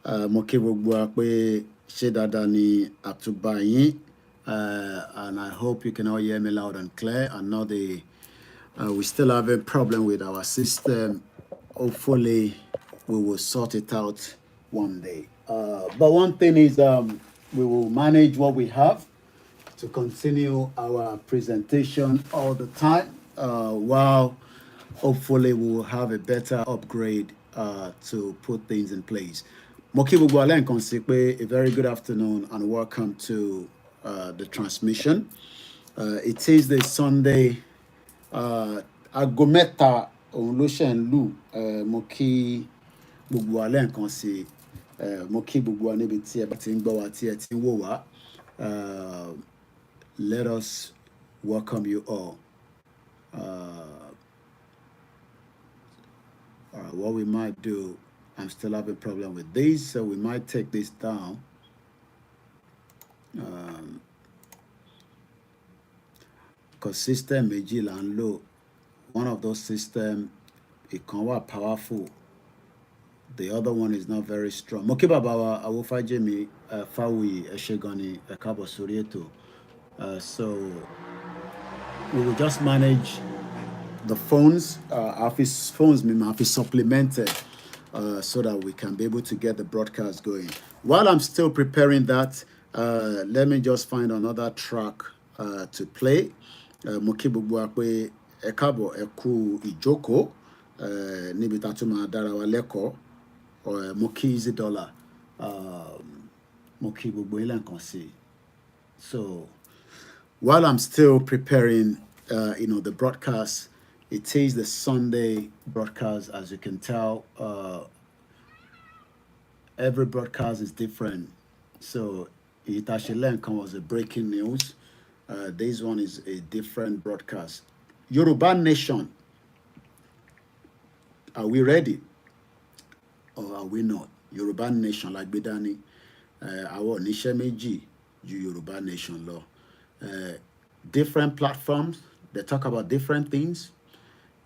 Mo kí gbogbo wa pé ṣé dáadáa ni àtúbà yín, and I hope you can all hear me loud and clear. I know we still have a problem with our system. Hopefully, we will sort it out one day. But one thing is, we will manage what we have to continue our presentation all the time, while hopefully we will have a better upgrade to put things in place. Mo kí gbogbo alẹ́ nǹkan sí pé a very good afternoon and welcome to the transmission. It is the Sunday, aago mẹ́ta òun ló ṣe ń lù. Mo kí gbogbo alẹ́ nǹkan sí, mo kí gbogbo wa níbi tí ẹ bá ti ń gbọ́ wa tí ẹ ti ń wò wá. Let us welcome you all. What we might do, I'm still having a problem with this, so we might take this down. Because system méjì là ń lò. One of those systems, it can be powerful. The other one is not very strong. Mo kí bàbá wa Awofajemi Fáwì ẹ ṣé gan ni, ẹ káàbọ̀ sórí ètò. So we will just manage the phones. Office phones may be supplemented so that we can be able to get the broadcast going. While I'm still preparing that, let me just find another track to play. Mo kí gbogbo wa pé ẹ káàbọ̀ ẹ kú ìjókòó níbi tá tún máa dára wa lẹ́kọ̀ọ́. Mo kí Easy Dollar, mo kí gbogbo ilé nǹkan sí. So while I'm still preparing, the broadcast, it is the Sunday broadcast. As you can tell, every broadcast is different. So Itashilenkan was a breaking news. This one is a different broadcast. Yòrùbá Nation, are we ready or are we not? Yòrùbá Nation like Bidani, our oníṣẹ́ méjì ju Yòrùbá Nation lọ. Different platforms, they talk about different things.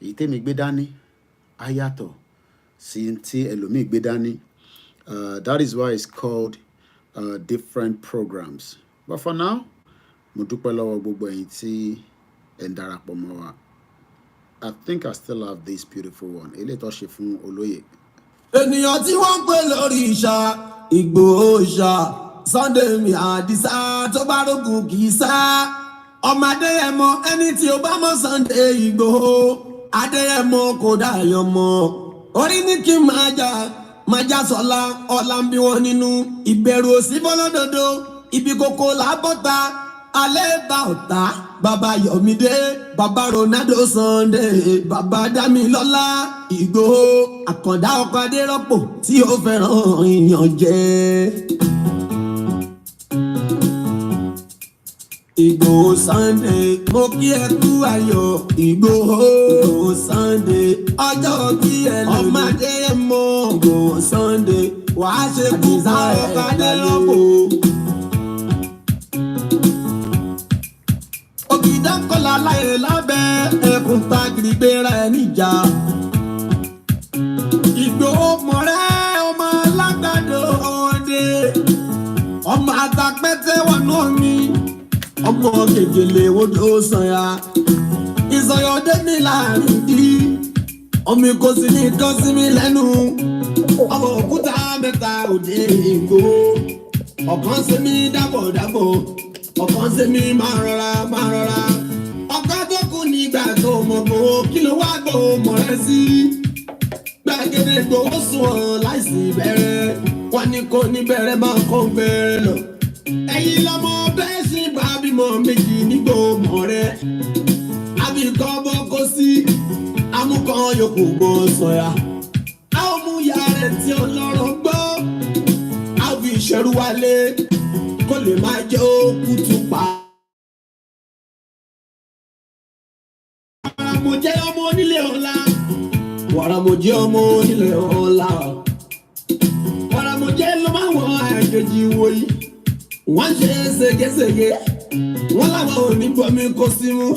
Ìtẹ́mi gbé dání ayato sí tí ẹlòmíì gbé dání. That is why it's called different programs. But for now, mo dúpẹ́ lọ́wọ́ gbogbo ẹ̀yin tí ẹ ń darapọ̀ mọ́ wa. I think I still have this beautiful one. Eléyìí tó ṣe fún olóyè. Ènìyàn tí wọ́n ń pè lórí ìṣà Ìgbòho ìṣà Sunday mi Àdìsá tó bá rógun kì í sá. Ọmọ Adéyẹmọ ẹni tí ó bá mọ̀ Sunday Ìgbòho Adéyẹmọ kò dáyọ̀ mọ́. Orí ní kí n máa já sọ́la ọ̀la ń bí wọn nínú. Ìbẹ̀rù òsì bọ́lọ́dọ̀dọ̀ ibi kòkó làbọ́ta alẹ́ bá ọ̀tá. Bàbá Yọ̀mídé, bàbá Ronaldo Sunday, bàbá Dámilọ́lá Ìgbòho, Àkàndá ọkọ̀ Adérọ́pò tí ó fẹ́ràn ìyànjẹ. Ìgbòho Sunday, mo kí ẹ kú ayọ̀. Ìgbòho Sunday, ọjọ́ kí ẹ lò ní. Ọmọ Adéyẹmọ Ìgbòho Sunday, wàá ṣe kú fún ọkọ̀ Adérọ́pò. Ògìdánkọ́lá láyé lábẹ́ ẹkùn tagiri gbéra ẹ níjà. Ìgbòho mọ̀rẹ́ ọmọ alágbàdo ọdẹ. Ọmọ àtàpẹ́tẹ́ wọnú omi. Ọmọ gègèlè wodò sànyà. Ìsọyọdé mi láàrin dí. Omi kò sí ní kan sí mi lẹ́nu. Ọmọ òkúta mẹ́ta òde Ìgbòho. Ọ̀kan ṣe mí dábọ̀dábọ̀. Ọ̀kan ṣe mí máa rọra. Ọ̀kan tó kù nígbà tó mọ̀ bò kí ló wá gbò mọ̀ rẹ sí. Gbàgede Ìgbòho sùn ọ̀ láìsí bẹ̀rẹ̀. Wọ́n ní kò ní bẹ̀rẹ̀ máa kó bẹ̀rẹ̀ lọ. Ẹ̀yin lọ́mọ bẹ́ẹ̀ sì bá bímọ méjì nígbò mọ̀ rẹ̀. Àbíkọ́ bọ́ kó sí amúkan yòókù gbó sọ̀yà. A ó mú ìyá rẹ̀ tí ọlọ́rọ̀ gbọ́. A ó fi ìṣẹ́rú wálé kó lè máa jẹ́ òkútu pa. Mo jẹ́ ọmọ onílé ọ̀la. Wàrà mo jẹ́ ọmọ onílé ọ̀la. Wàrà mo jẹ́ ló máa wọ àjèjì wòyí. Wọ́n ṣe ségesège. Wọ́n láwọn ò ní gbọ́mi kó símú.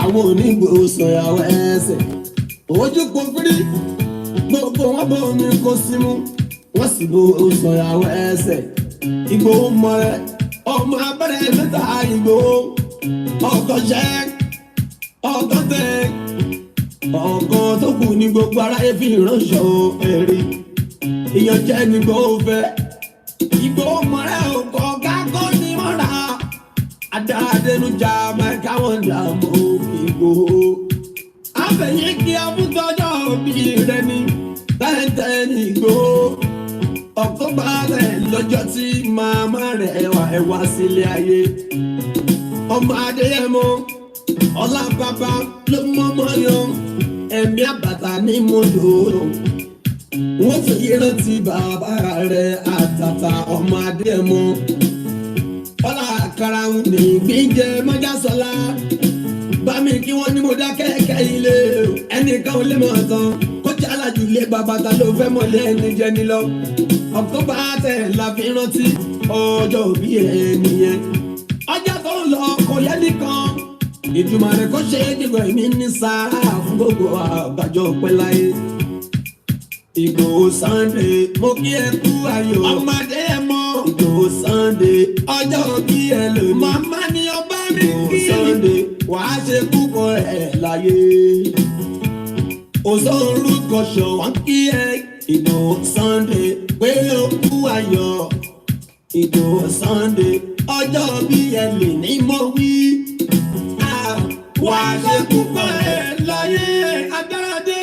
Àwọn ò ní gbòó sọ̀yàwó ẹsẹ̀. Ojú kò fírí. Gbogbo wọn bọ̀ mi kó símú. wọ́n sì bó sọ̀yàwó ẹsẹ̀ Ìgbòho mọ̀ rẹ̀ ọmọ abẹ́rẹ́ mẹ́ta Ìgbòho ọkọ̀ jẹ́ ọkọ̀ tẹ̀ ọkọ̀ tó kù ní gbogbo aráyé fi ránṣọ ẹ̀rí ìyàn jẹ́ ní Ìgbòho fẹ́ Ìgbòho mọ̀ rẹ̀ ọkọ̀ kákọ́ ní mọ́ra adáadénújà mẹ́ka wọn dààmú Ìgbòho àfẹ̀yìn kí abúgbọ́jọ́ bí rẹ̀ ní tẹ́ntẹ́ ní Ìgbòho October rẹ̀ lọ́jọ́ tí màmá rẹ̀ wá sílé ayé ọmọ Adéyẹmọ ọlá bàbá ló mọ́mọ́ yan ẹ̀mí àbàtà ní mọ́tò wọ́n fi rántí bàbá rẹ̀ àtàtà ọmọ Adéyẹmọ ọlá karahun ní gbígbẹ́ mọ́jásọ́lá bá mi kí wọ́n ní mo dá kẹ́kẹ́ ilé ẹnìkan ò lè mọ̀ tán kó jálàjù lé bàbá ta ló fẹ́ mọ̀lẹ́ ẹni jẹ́ ní lọ October tẹ̀ la fi rántí ọjọ́ òbí ẹni yẹn ọjọ́ tó ń lọ kò yẹ nìkan ìjùmọ̀ rẹ̀ kó ṣe é dìbò èmi ní sáà fún gbogbo àgbàjọ pẹ́ láyé Ìgbòho Sunday mo kí ẹ kú ayọ̀ ọmọdé ẹ mọ Ìgbòho Sunday ọjọ́ òbí ẹ lónìí màmá ni ọba mi kí Ìgbòho Sunday wàá ṣe púpọ̀ ẹ̀ láyé òṣòrúkọ ṣọ̀wọ́n kí ẹ Ìgbòho Sunday pé ó kú ayọ̀ Ìgbòho Sunday ọjọ́ bí ẹ lè ní mo wí wàá ṣe púpọ̀ ẹ̀ láyé adáradé.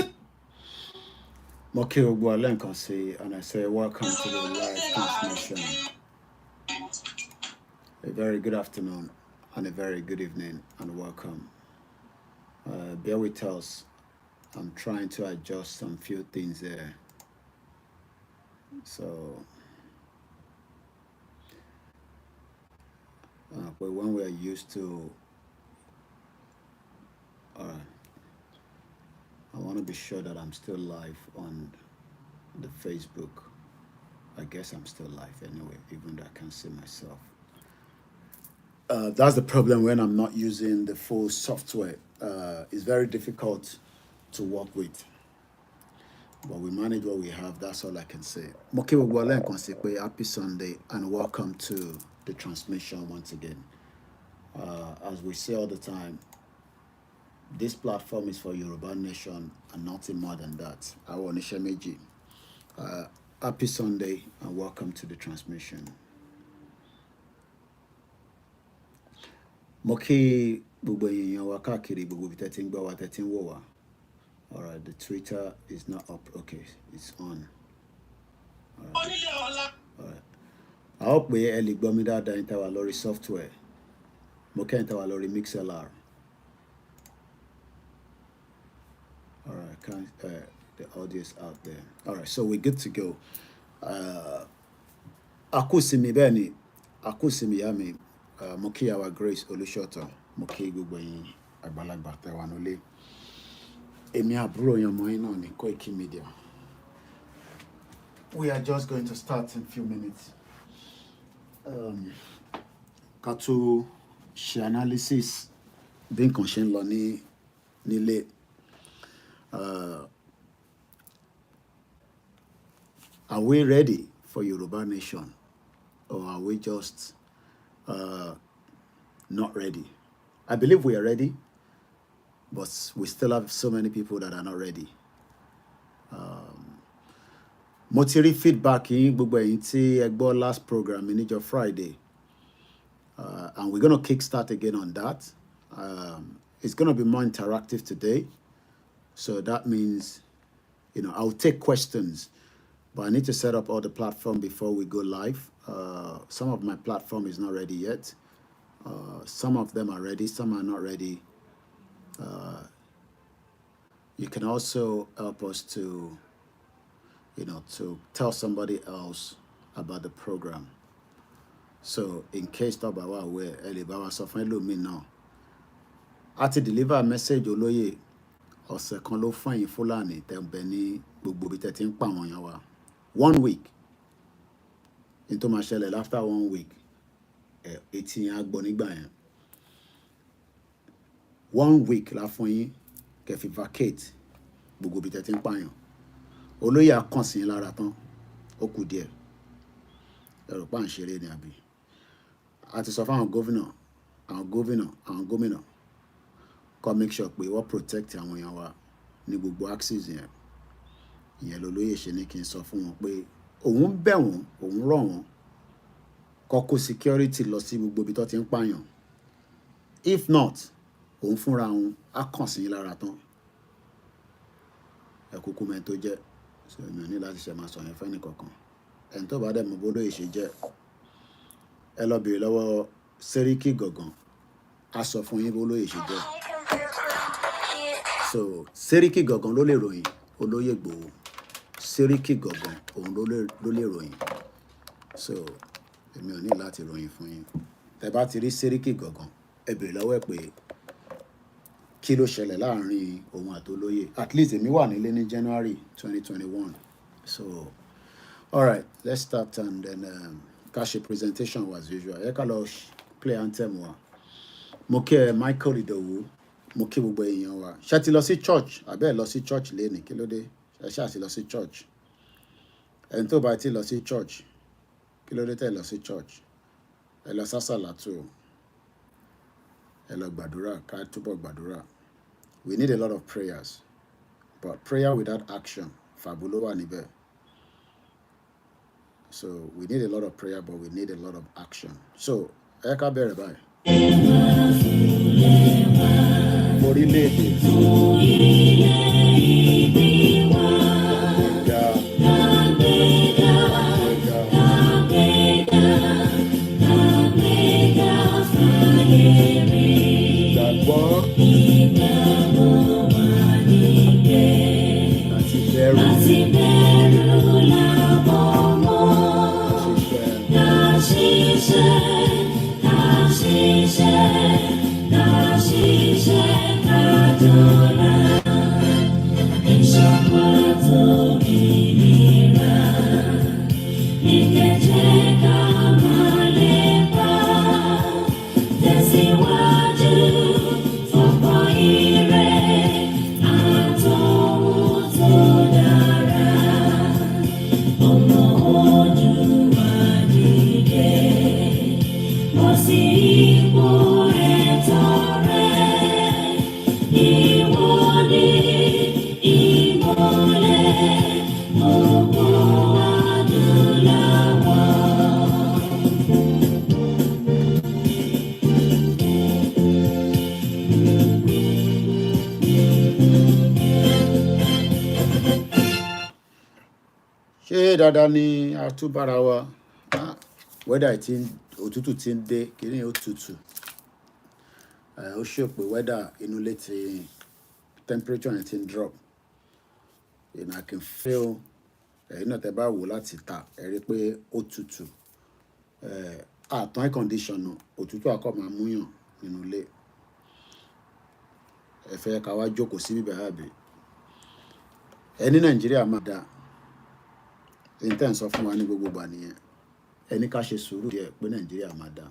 Mo kí gbogbo alẹ́ nǹkan sí and I say welcome to the live transmission. A very good afternoon and a very good evening and welcome. Bear with us. I'm trying to adjust some few things there. So, but when we are used to, I want to be sure that I'm still live on the Facebook. I guess I'm still live anyway, even though I can't see myself. That's the problem when I'm not using the full software. It's very difficult to work with. But we manage what we have, that's all I can say. Moki Wogwale and Konsekwe, happy Sunday and welcome to the transmission once again. As we say all the time, this platform is for Yòrùbá nation and nothing more than that. Our Onishemeji. Happy Sunday and welcome to the transmission. Moki Buboyin Wakakiri Bubu 13 Bawa 13 Wowa. Alright, the Twitter is not up. Okay, it's on. Alright. I hope we early Bomida da Intawa Lori software. Moke Intawa Lori MixLR. Alright, the audio is out there. Alright, so we're good to go. Akusimi Beni, Akusimi Yami, Moki our Grace Olushoto, Moki Gubayin, Agbalagba Tewanole. Emi àbúrò yan mọ́ iná ní Koiki Media. We are just going to start in a few minutes. Ká tó ṣe analysis bí nǹkan ṣe ń lọ nílé. Are we ready for Yòrùbá nation or are we just not ready? I believe we are ready. But we still have so many people that are not ready. Mo ti rí feedback yín gbogbo ẹ̀yin tí ẹ gbọ́ last program ní ọjọ́ Friday. And we're going to kickstart again on that. It's going to be more interactive today. So that means, I'll take questions. But I need to set up all the platform before we go live. Some of my platform is not ready yet. Some of them are ready, some are not ready. You can also help us to, to tell somebody else about the program. So in case Tobawa where Elibawa Sofelo me now, I to deliver a message Oloye or second lo fine Fulani Tembeni Bubu 13 Pamonyawa. 1 week into my shell after 1 week, 18 Agbonigbayan. 1 week la fún yín kẹ́ fi vacate gbogbo bí tẹ́tí ń pààyàn olóyè akànsìn lára tán ó kù díẹ̀ ẹ̀rọ pa ń ṣeré ni àbí a ti sọ fáwọn gómìnà kó make sure pé wọ́n protect àwọn èèyàn wa ní gbogbo axis yẹn ìyẹn lolóyè ṣe ní kí n sọ fún wọn pé òun bẹ̀ wọ́n òun rọ̀ wọ́n kó kó security lọ sí gbogbo ibi tó ti ń pààyàn if not òun fúnra òun á kàn sí lára tán ẹ kúkú mẹ́rin tó jẹ́ so èmi ò ní láti ṣe máa sọ yẹn fẹ́ni kankan ẹni tó bá dẹ̀ mọ̀ bólóyè ṣe jẹ́ ẹ lọ bèèrè lọ́wọ́ Sẹ́ríkì Gàngàn á sọ fún yín bólóyè ṣe jẹ́ so Sẹ́ríkì Gàngàn ló lè ròyìn olóyè Ìgbòho Sẹ́ríkì Gàngàn òun ló lè ròyìn so èmi ò ní láti ròyìn fún yín tẹ́ bá ti rí Sẹ́ríkì Gàngàn ẹ bèèrè lọ́wọ́ ẹ̀ pé kí ló ṣẹlẹ̀ láàrin òun àti olóyè at least èmi wà nílé ní January 2021 so all right let's start and then ká ṣe presentation as usual ẹ ká lọ play anthem wa mo kí ẹ Michael Ìdòwú mo kí gbogbo èèyàn wa ṣé ti lọ sí church àbẹ́ ẹ̀ lọ sí church lénìí kí ló dé ẹ ṣáà ti lọ sí church ẹni tó bá ti lọ sí church kí ló dé tẹ́ lọ sí church ẹ lọ sásàlátù ẹ lọ gbàdúrà ká túbọ̀ gbàdúrà we need a lot of prayers but prayer without action fàbú ló wà níbẹ̀ so we need a lot of prayer but we need a lot of action so ẹ ká bẹ̀rẹ̀ báyìí. orílẹ̀-èdè dáadáa ni àtúbára wa wẹ́dà tí òtútù ti ń dé kìíní ó tutù ó ṣe pé wẹ́dà inú ilé ti temperature yẹn ti ń drop I can feel ẹ̀yin náà tẹ́ bá wò láti ta ẹ rí pé ó tutù àtàn air condition òtútù akọ máa múyàn nínú ilé ẹ fẹ́ ká wá jókòó sí bíbẹ̀ àbí ẹ ní Nàìjíríà máa dáa èyí tẹ́ ń sọ fún wa ní gbogbo ìgbà nìyẹn ẹni ká ṣe sùúrù díẹ̀ pé Nàìjíríà máa dá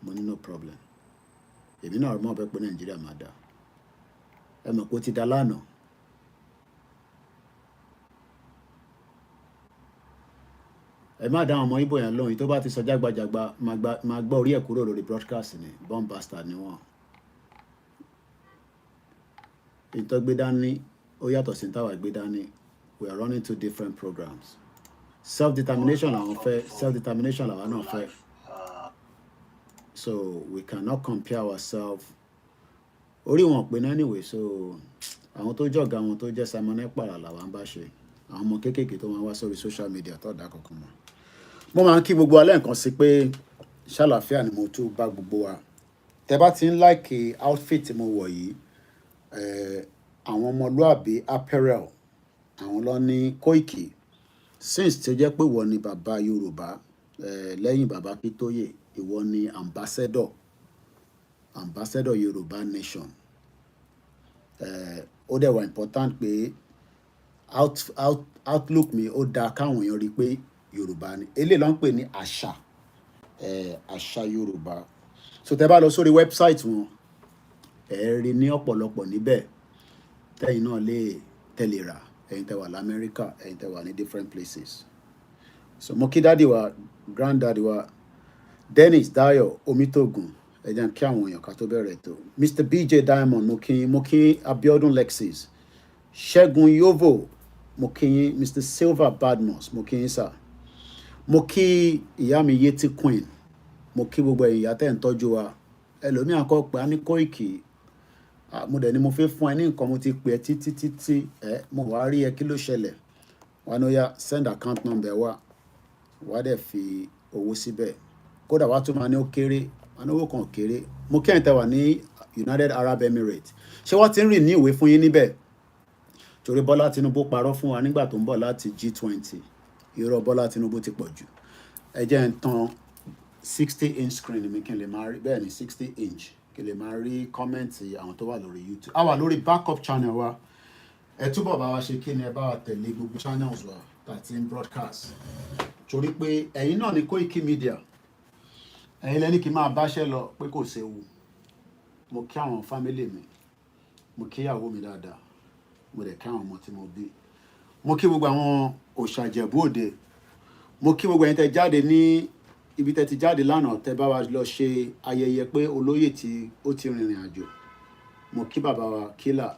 mo ní no problem èmi náà mọ̀ bẹ́ẹ̀ pé Nàìjíríà máa dá ẹ mọ̀ pé ó ti dá lánàá ẹ má dá àwọn ọmọ Ìgbò yẹn lóhùn tó bá ti sọ jágbajàgba máa gbọ́ orí ẹ̀ kúrò lórí broadcast ni bomb bastard ni wọ́n ìtọ́gbé dání ó yàtọ̀ sí táwa gbé dání we are running two different programs. Self-determination làwọn fẹ́ self-determination làwọn náà fẹ́ so we cannot compare ourselves orí wọn pé náà anyway so àwọn tó jọ̀gá àwọn tó jẹ́ Simon Ekpara làwọn bá ṣe àwọn ọmọ kéékèèké tó máa wá sórí social media tó dá kankan mọ́ mo máa ń kí gbogbo alẹ́ nǹkan sí pé ṣàlàfíà ni mo tún bá gbogbo wa tẹ́ bá ti ń like outfit mo wọ̀ yìí àwọn ọmọlúàbí apparel àwọn lọ ní Koiki since tó jẹ́ pé ìwọ ni bàbá Yorùbá lẹ́yìn bàbá Kítóyè ìwọ ni ambassador Yorùbá nation ó dẹ̀ wà important pé outlook mi ó dáa káwọn èèyàn rí i pé Yorùbá ni eléyìí ló ń pè ní àṣà Yorùbá so tẹ́ bá lọ sórí website wọn ẹ rí ní ọ̀pọ̀lọpọ̀ níbẹ̀ tẹ́yìn náà lè tẹ̀lé rà ẹ̀yin tẹ́ wà l'Amẹ́ríkà ẹ̀yin tẹ́ wà ní different places So mo kí daddy wa, granddaddy wa, Dennis Dayo Omitogun, ẹ jẹ́ n kí àwọn èèyàn ká tó bẹ̀rẹ̀ ètò. Mr. BJ Diamond, mo kí Abiodun Lexis, Ṣẹ́gun Yovo, mo kí yín. Mr. Silver Badmus, mo kí yín sir. Mo kí ìyá mi Yeti Queen, mo kí gbogbo ẹ̀yin ìyá tẹ́ ń tọ́jú wa. Ẹlòmíì àkọ́ pé a ní Kóìkì, mo dẹ̀ ni mo fẹ́ fún ẹ ní nǹkan, mo ti pè ẹ́ títí mo wá rí ẹ, kí ló ṣẹlẹ̀? Wá ní ó yá send account number wá dẹ̀ fi owó síbẹ̀. Kódà wá tún máa ní ó kéré, wá ní owó kan kéré. Mo kí ẹ̀yin tẹ́ wà ní United Arab Emirates. Ṣé wọ́n ti ń rìn ní ìwé fún yín níbẹ̀? Torí Bọ́lá Tinubu parọ́ fún wa nígbà tó ń bọ̀ láti G20. Irọ́ Bọ́lá Tinubu ti pọ̀ jù. Ẹ jẹ́ ń tan 60-inch screen mi kí n lè máa rí, bẹ́ẹ̀ ni 60-inch kí n lè máa rí kọ́mẹ́ǹtì àwọn tó wà lórí YouTube. A wà lórí backup channel wa. Ẹ túbọ̀ bá wa ṣe kí ni, ẹ bá wa tẹ̀lé gbogbo channels wa tàti ń broadcast. Torí pé ẹ̀yin náà ni Koiki Media. Ẹ̀yin lẹ́ni kí n máa báṣẹ́ lọ pé kò séwu. Mo kí àwọn family mi. Mo kí ìyàwó mi dáadáa. Mo dẹ̀ kí àwọn ọmọ tí mo bí. Mo kí gbogbo àwọn òṣàjẹ̀bú òde. Mo kí gbogbo ẹ̀yin tẹ́ jáde ní ibi tẹ́ ti jáde lánàá, tẹ́ bá wa lọ ṣe ayẹyẹ pé olóyè tí ó ti rìnrìn àjò. Mo kí bàbá wa Kílà.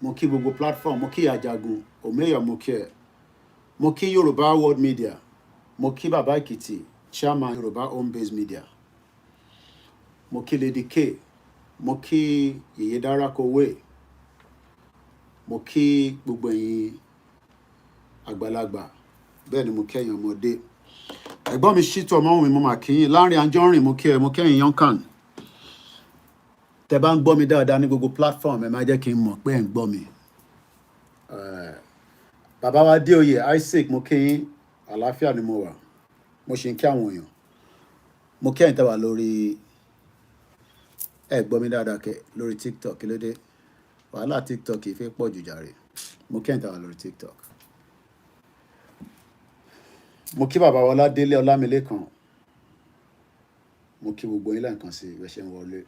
Mo kí gbogbo platform. Mo kí Àjàgùn Òmeyọ̀, mo kí ẹ. Mo kí Yorùbá World Media. Mo kí bàbá Èkìtì, chairman Yorùbá Home Based Media. Mo kí Lady K. Mo kí Yèyé Dárákowé. Mo kí gbogbo ẹ̀yin àgbàlagbà. Bẹ́ẹ̀ ni mo kí ẹ̀yin ọmọdé. Ẹ̀gbọ́n mi Ṣítù Ọmọ́wùnmí, mo máa kí yín. Láńrè Anjọ́rìn, mo kí ẹ. Mo kí ẹ̀yin Yonkan. Tẹ́ bá ń gbọ́ mi dáadáa ní gbogbo platform, ẹ máa jẹ́ kí n mọ̀ pé ẹ̀ ń gbọ́ mi. Bàbá wa Déoyè Isaac, mo kí yín. Àlàáfíà ni mo wà. Mo ṣe ń kí àwọn èèyàn. Mo kí ẹ̀yin tẹ́ wà lórí, ẹ gbọ́ mi dáadáa kẹ́ lórí TikTok, kí ló dé? Wàhálà TikTok kì í fẹ́ pọ̀ jù jàre. Mo kí ẹ̀yin tẹ́ wà lórí TikTok. Mo kí bàbá wa Ọládélé Ọlámilékan. Mo kí gbogbo yín lẹ́ẹ̀kan sí bẹ́ẹ̀ ṣe ń wọlé.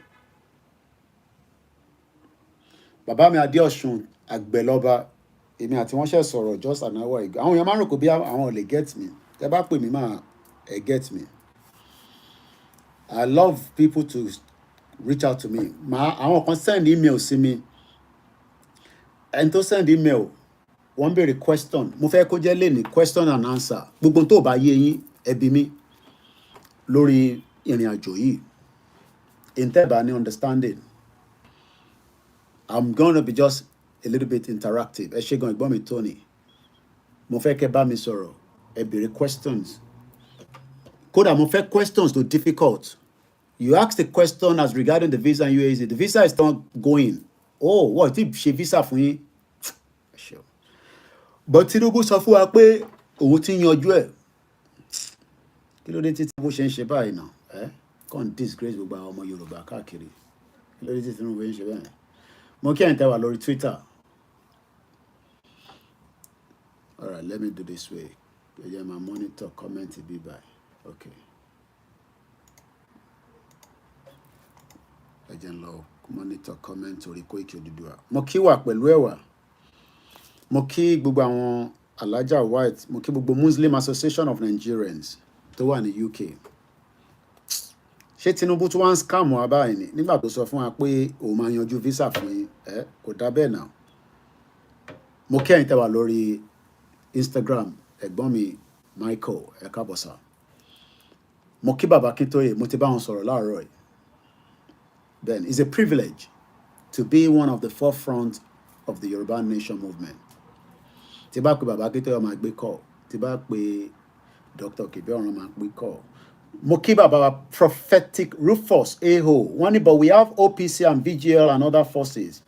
Bàbá mi Adéọ̀ṣun Àgbẹ̀lọ́ba, èmi àti wọ́n ṣe sọ̀rọ̀ just an hour ago. Àwọn èèyàn máa ń rò pé bí àwọn ò lè get me. Tẹ́ bá pè mí máa get me. I love people to reach out to me. Àwọn kan send email sí mi. Ẹni tó send email, wọ́n béèrè question. Mo fẹ́ kó jẹ́ lẹ́ni question and answer. Gbogbo tó bá yé yín, ẹ bi mí lórí ìrìn àjò yìí. Ǹtẹ́ bá ní understanding. I'm going to be just a little bit interactive. Ẹ ṣé gan ìgbọ́n mi Tony. Mo fẹ́ kẹ́ bá mi sọ̀rọ̀. Ẹ béèrè questions. Kódà mo fẹ́ questions tó difficult. You ask the question as regarding the visa in UAE. The visa is not going. Oh, what? Tí ṣe visa fún yín? Sure. But Tinubu sọ fún wa pé òun ti yanjú ẹ̀. Kí ló dé tí Tinubu ṣe ń ṣe báyìí náà? Kàn disgrace gbogbo àwọn ọmọ Yorùbá káàkiri. Kí ló dé tí Tinubu ń ṣe báyìí? Mo kí ẹ̀yin tẹ́ wà lórí Twitter. All right, let me do this way. Ẹ jẹ́ máa monitor comment bí báyìí. Okay. Ẹ jẹ́ ń lọ monitor comment orí Koiki Odùduwà. Mo kí wà pẹ̀lú ẹ̀wà. Mo kí gbogbo àwọn Alhaja White. Mo kí gbogbo Muslim Association of Nigerians tó wà ní UK. Ṣé Tinubu tún wá ń scam wa báyìí ni nígbà tó sọ fún wa pé òun máa yanjú visa fún yín? Kò dá bẹ́ẹ̀ náà. Mo kí ẹ̀yin tẹ́ wà lórí Instagram, ẹ̀gbọ́n mi Michael, ẹ káàbọ̀ sà. Mo kí bàbá Kíntóyè, mo ti bá wọn sọ̀rọ̀ láàárọ̀ yìí. Then it's a privilege to be one of the forefront of the Yoruba Nation movement. Tí bá pe bàbá Kíntóyè máa gbé call. Tí bá pe Dr. Kìbíọ̀run máa gbé call. Mo kí bàbá wa Prophetic Rufus Eho. Wọ́n ní, but we have OPC and VGL and other forces.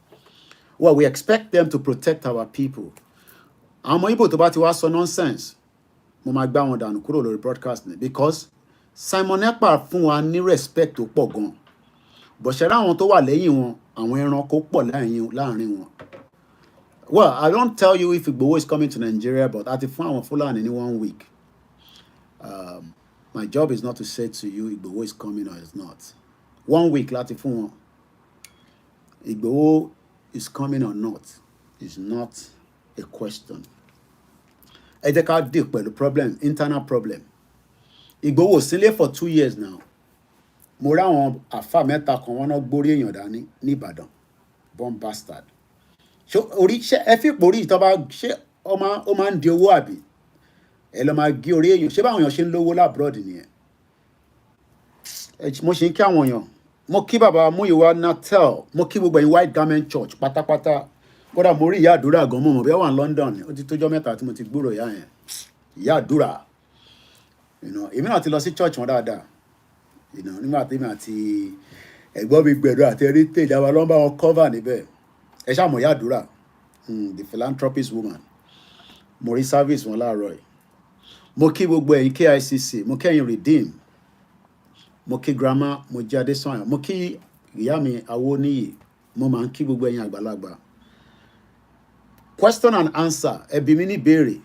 Well, we expect them to protect our people. Àwọn ọmọ Igbo tó bá ti wá sọ nonsense, mo máa gbá wọn dànù kúrò lórí broadcast ni, because Simon Ekpa fún wa ní respect tó pọ̀ gan. Bọ̀ṣẹ̀rẹ̀ àwọn tó wà lẹ́yìn wọn, àwọn ẹranko pọ̀ láàrin wọn. Well, I don't tell you if Igboho is coming to Nigeria, but àti fún àwọn Fulani ní 1 week. My job is not to say to you Igboho is coming or is not. 1 week láti fún wọn. Igboho is coming or not is not a question. ẹ jẹ́ ká deal pẹ̀lú problem, internal problem. Ìgbòho sílé for 2 years now. Mo rí àwọn àfà mẹ́ta kan wọ́n náà gbórí èèyàn dání ní Ìbàdàn, born bastard. Ṣé orí ṣé ẹ fi porí ìtọ́ bá ṣé ó máa ń di owó àbí ẹ lọ máa gé orí èèyàn, ṣé báwọn èèyàn ṣe ń lówó lábúrọ̀dì nìyẹn. Mo ṣe ń kí àwọn èèyàn, mo kí bàbá Múyìwá Natal, mo kí gbogbo ẹ̀yin White Garment Church pátápátá. Kódà mo rí ìyá àdúrà gan mọ̀ bí wọ́n wà ní London ni, ó ti tójọ́ mẹ́ta tí mo ti gbúrò ìyá yẹn. Ìyá àdúrà, èmi náà ti lọ sí church wọn dáadáa. Nígbà tí mi àti ẹ̀gbọ́n mi gbẹ̀dọ̀ àti heritage àwọn ló ń bá wọn cover níbẹ̀. Ẹ ṣáà mọ̀ ìyá àdúrà, the philanthropist woman. Mo rí service wọn láàárọ̀ yìí. Mo kí gbogbo ẹ̀yin KICC, mo kí ẹ̀yin Redeem, mo kí grandma, mo jẹ́ Adésànyà, mo kí ìyá mi Awóníyì, mo máa ń kí gbogbo ẹ̀yin àgbàlagbà. Question and answer, ẹ bi mí ní ìbéèrè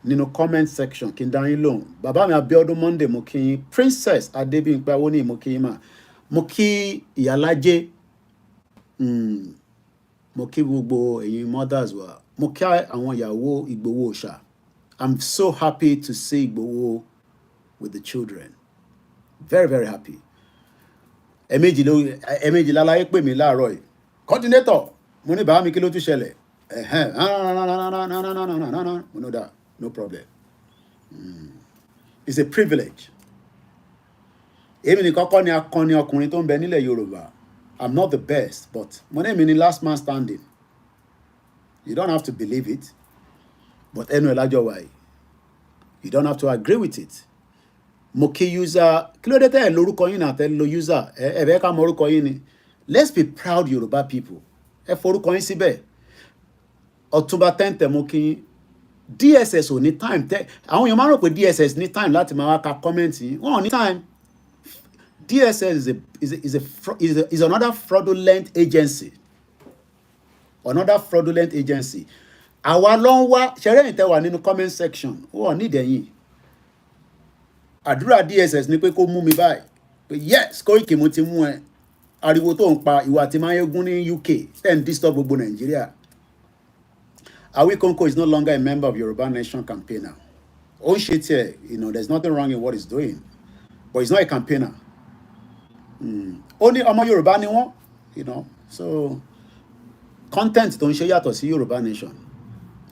nínú comment section kí n dá yín lóhùn. Bàbá mi Abíọ́dún Monday, mo kí yín. Princess Adébímpé Awóníyì, mo kí yín mà. Mo kí Ìyálájé, mo kí gbogbo ẹ̀yin mothers wa. Mo kí àwọn ìyàwó Ìgbòho Òòṣà. I'm so happy to see Ìgbòho with the children. Very, very happy. Ẹ̀mejì láláyé pè mí láàárọ̀ yìí. Coordinator, mo ní bàbá mi kí ló tún ṣẹlẹ̀? Mo know that, no problem. It's a privilege. Èmi nìkan kọ́ ni akọni ọkùnrin tó ń bẹ nílẹ̀ Yorùbá. I'm not the best, but mo ní èmi ni last man standing. You don't have to believe it, but ẹnu ẹ̀ lájọ wáyé. You don't have to agree with it. Mo kí user, kí ló dé tẹ́ ẹ̀ lórúkọ yín náà tẹ́ lo user, ẹ fẹ́ ká mọ orúkọ yín ni. Let's be proud Yorùbá people. Ẹ forúkọ yín síbẹ̀. Ọ̀túnba tẹ́ǹtẹ̀ mo kí DSS ò ní time tẹ́ àwọn èèyàn máa ń rò pé DSS ní time láti máa wá ka comment yín. Wọ́n ò ní time. DSS is another fraudulent agency. Another fraudulent agency. Àwa ló ń wá ṣẹ́rẹ́ ìtẹ́ wà nínú comment section. Wọ́n ní ìdẹ̀yìn. Àdúrà DSS ni pé kó mú mi báyìí. Pé yes, Koiki mo ti mú ẹ. Ariwo tó ń pa ìwà tí máa ń yégún ní UK. Then disturb gbogbo Nàìjíríà. Awikonko is no longer a member of Yoruba Nation campaigner. Ó ń ṣe tiẹ̀, there's nothing wrong in what he's doing. But he's not a campaigner. Ó ní ọmọ Yorùbá ni wọ́n, so content tó ń ṣe yàtọ̀ sí Yoruba Nation.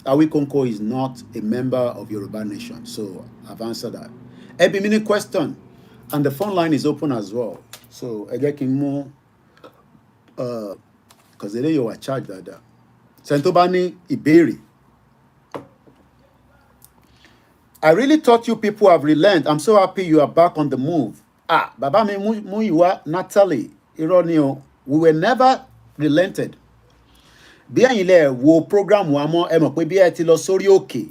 Awikonko is not a member of Yoruba Nation, so I've answered that. Ẹ bi mí ní question, and the phone line is open as well. So ẹ jẹ́ kí n mú, because eléyìí wà charge dáadáa. Sẹ́ni tó bá ní ìbéèrè. I really thought you people have relent. I'm so happy you are back on the move. Bàbá mi Múyìwá Natalie, irọ́ ni o. We were never relented. Bí ẹ̀yin lẹ wo program wa mọ́, ẹ mọ̀ pé bí ẹ ti lọ sórí òkè,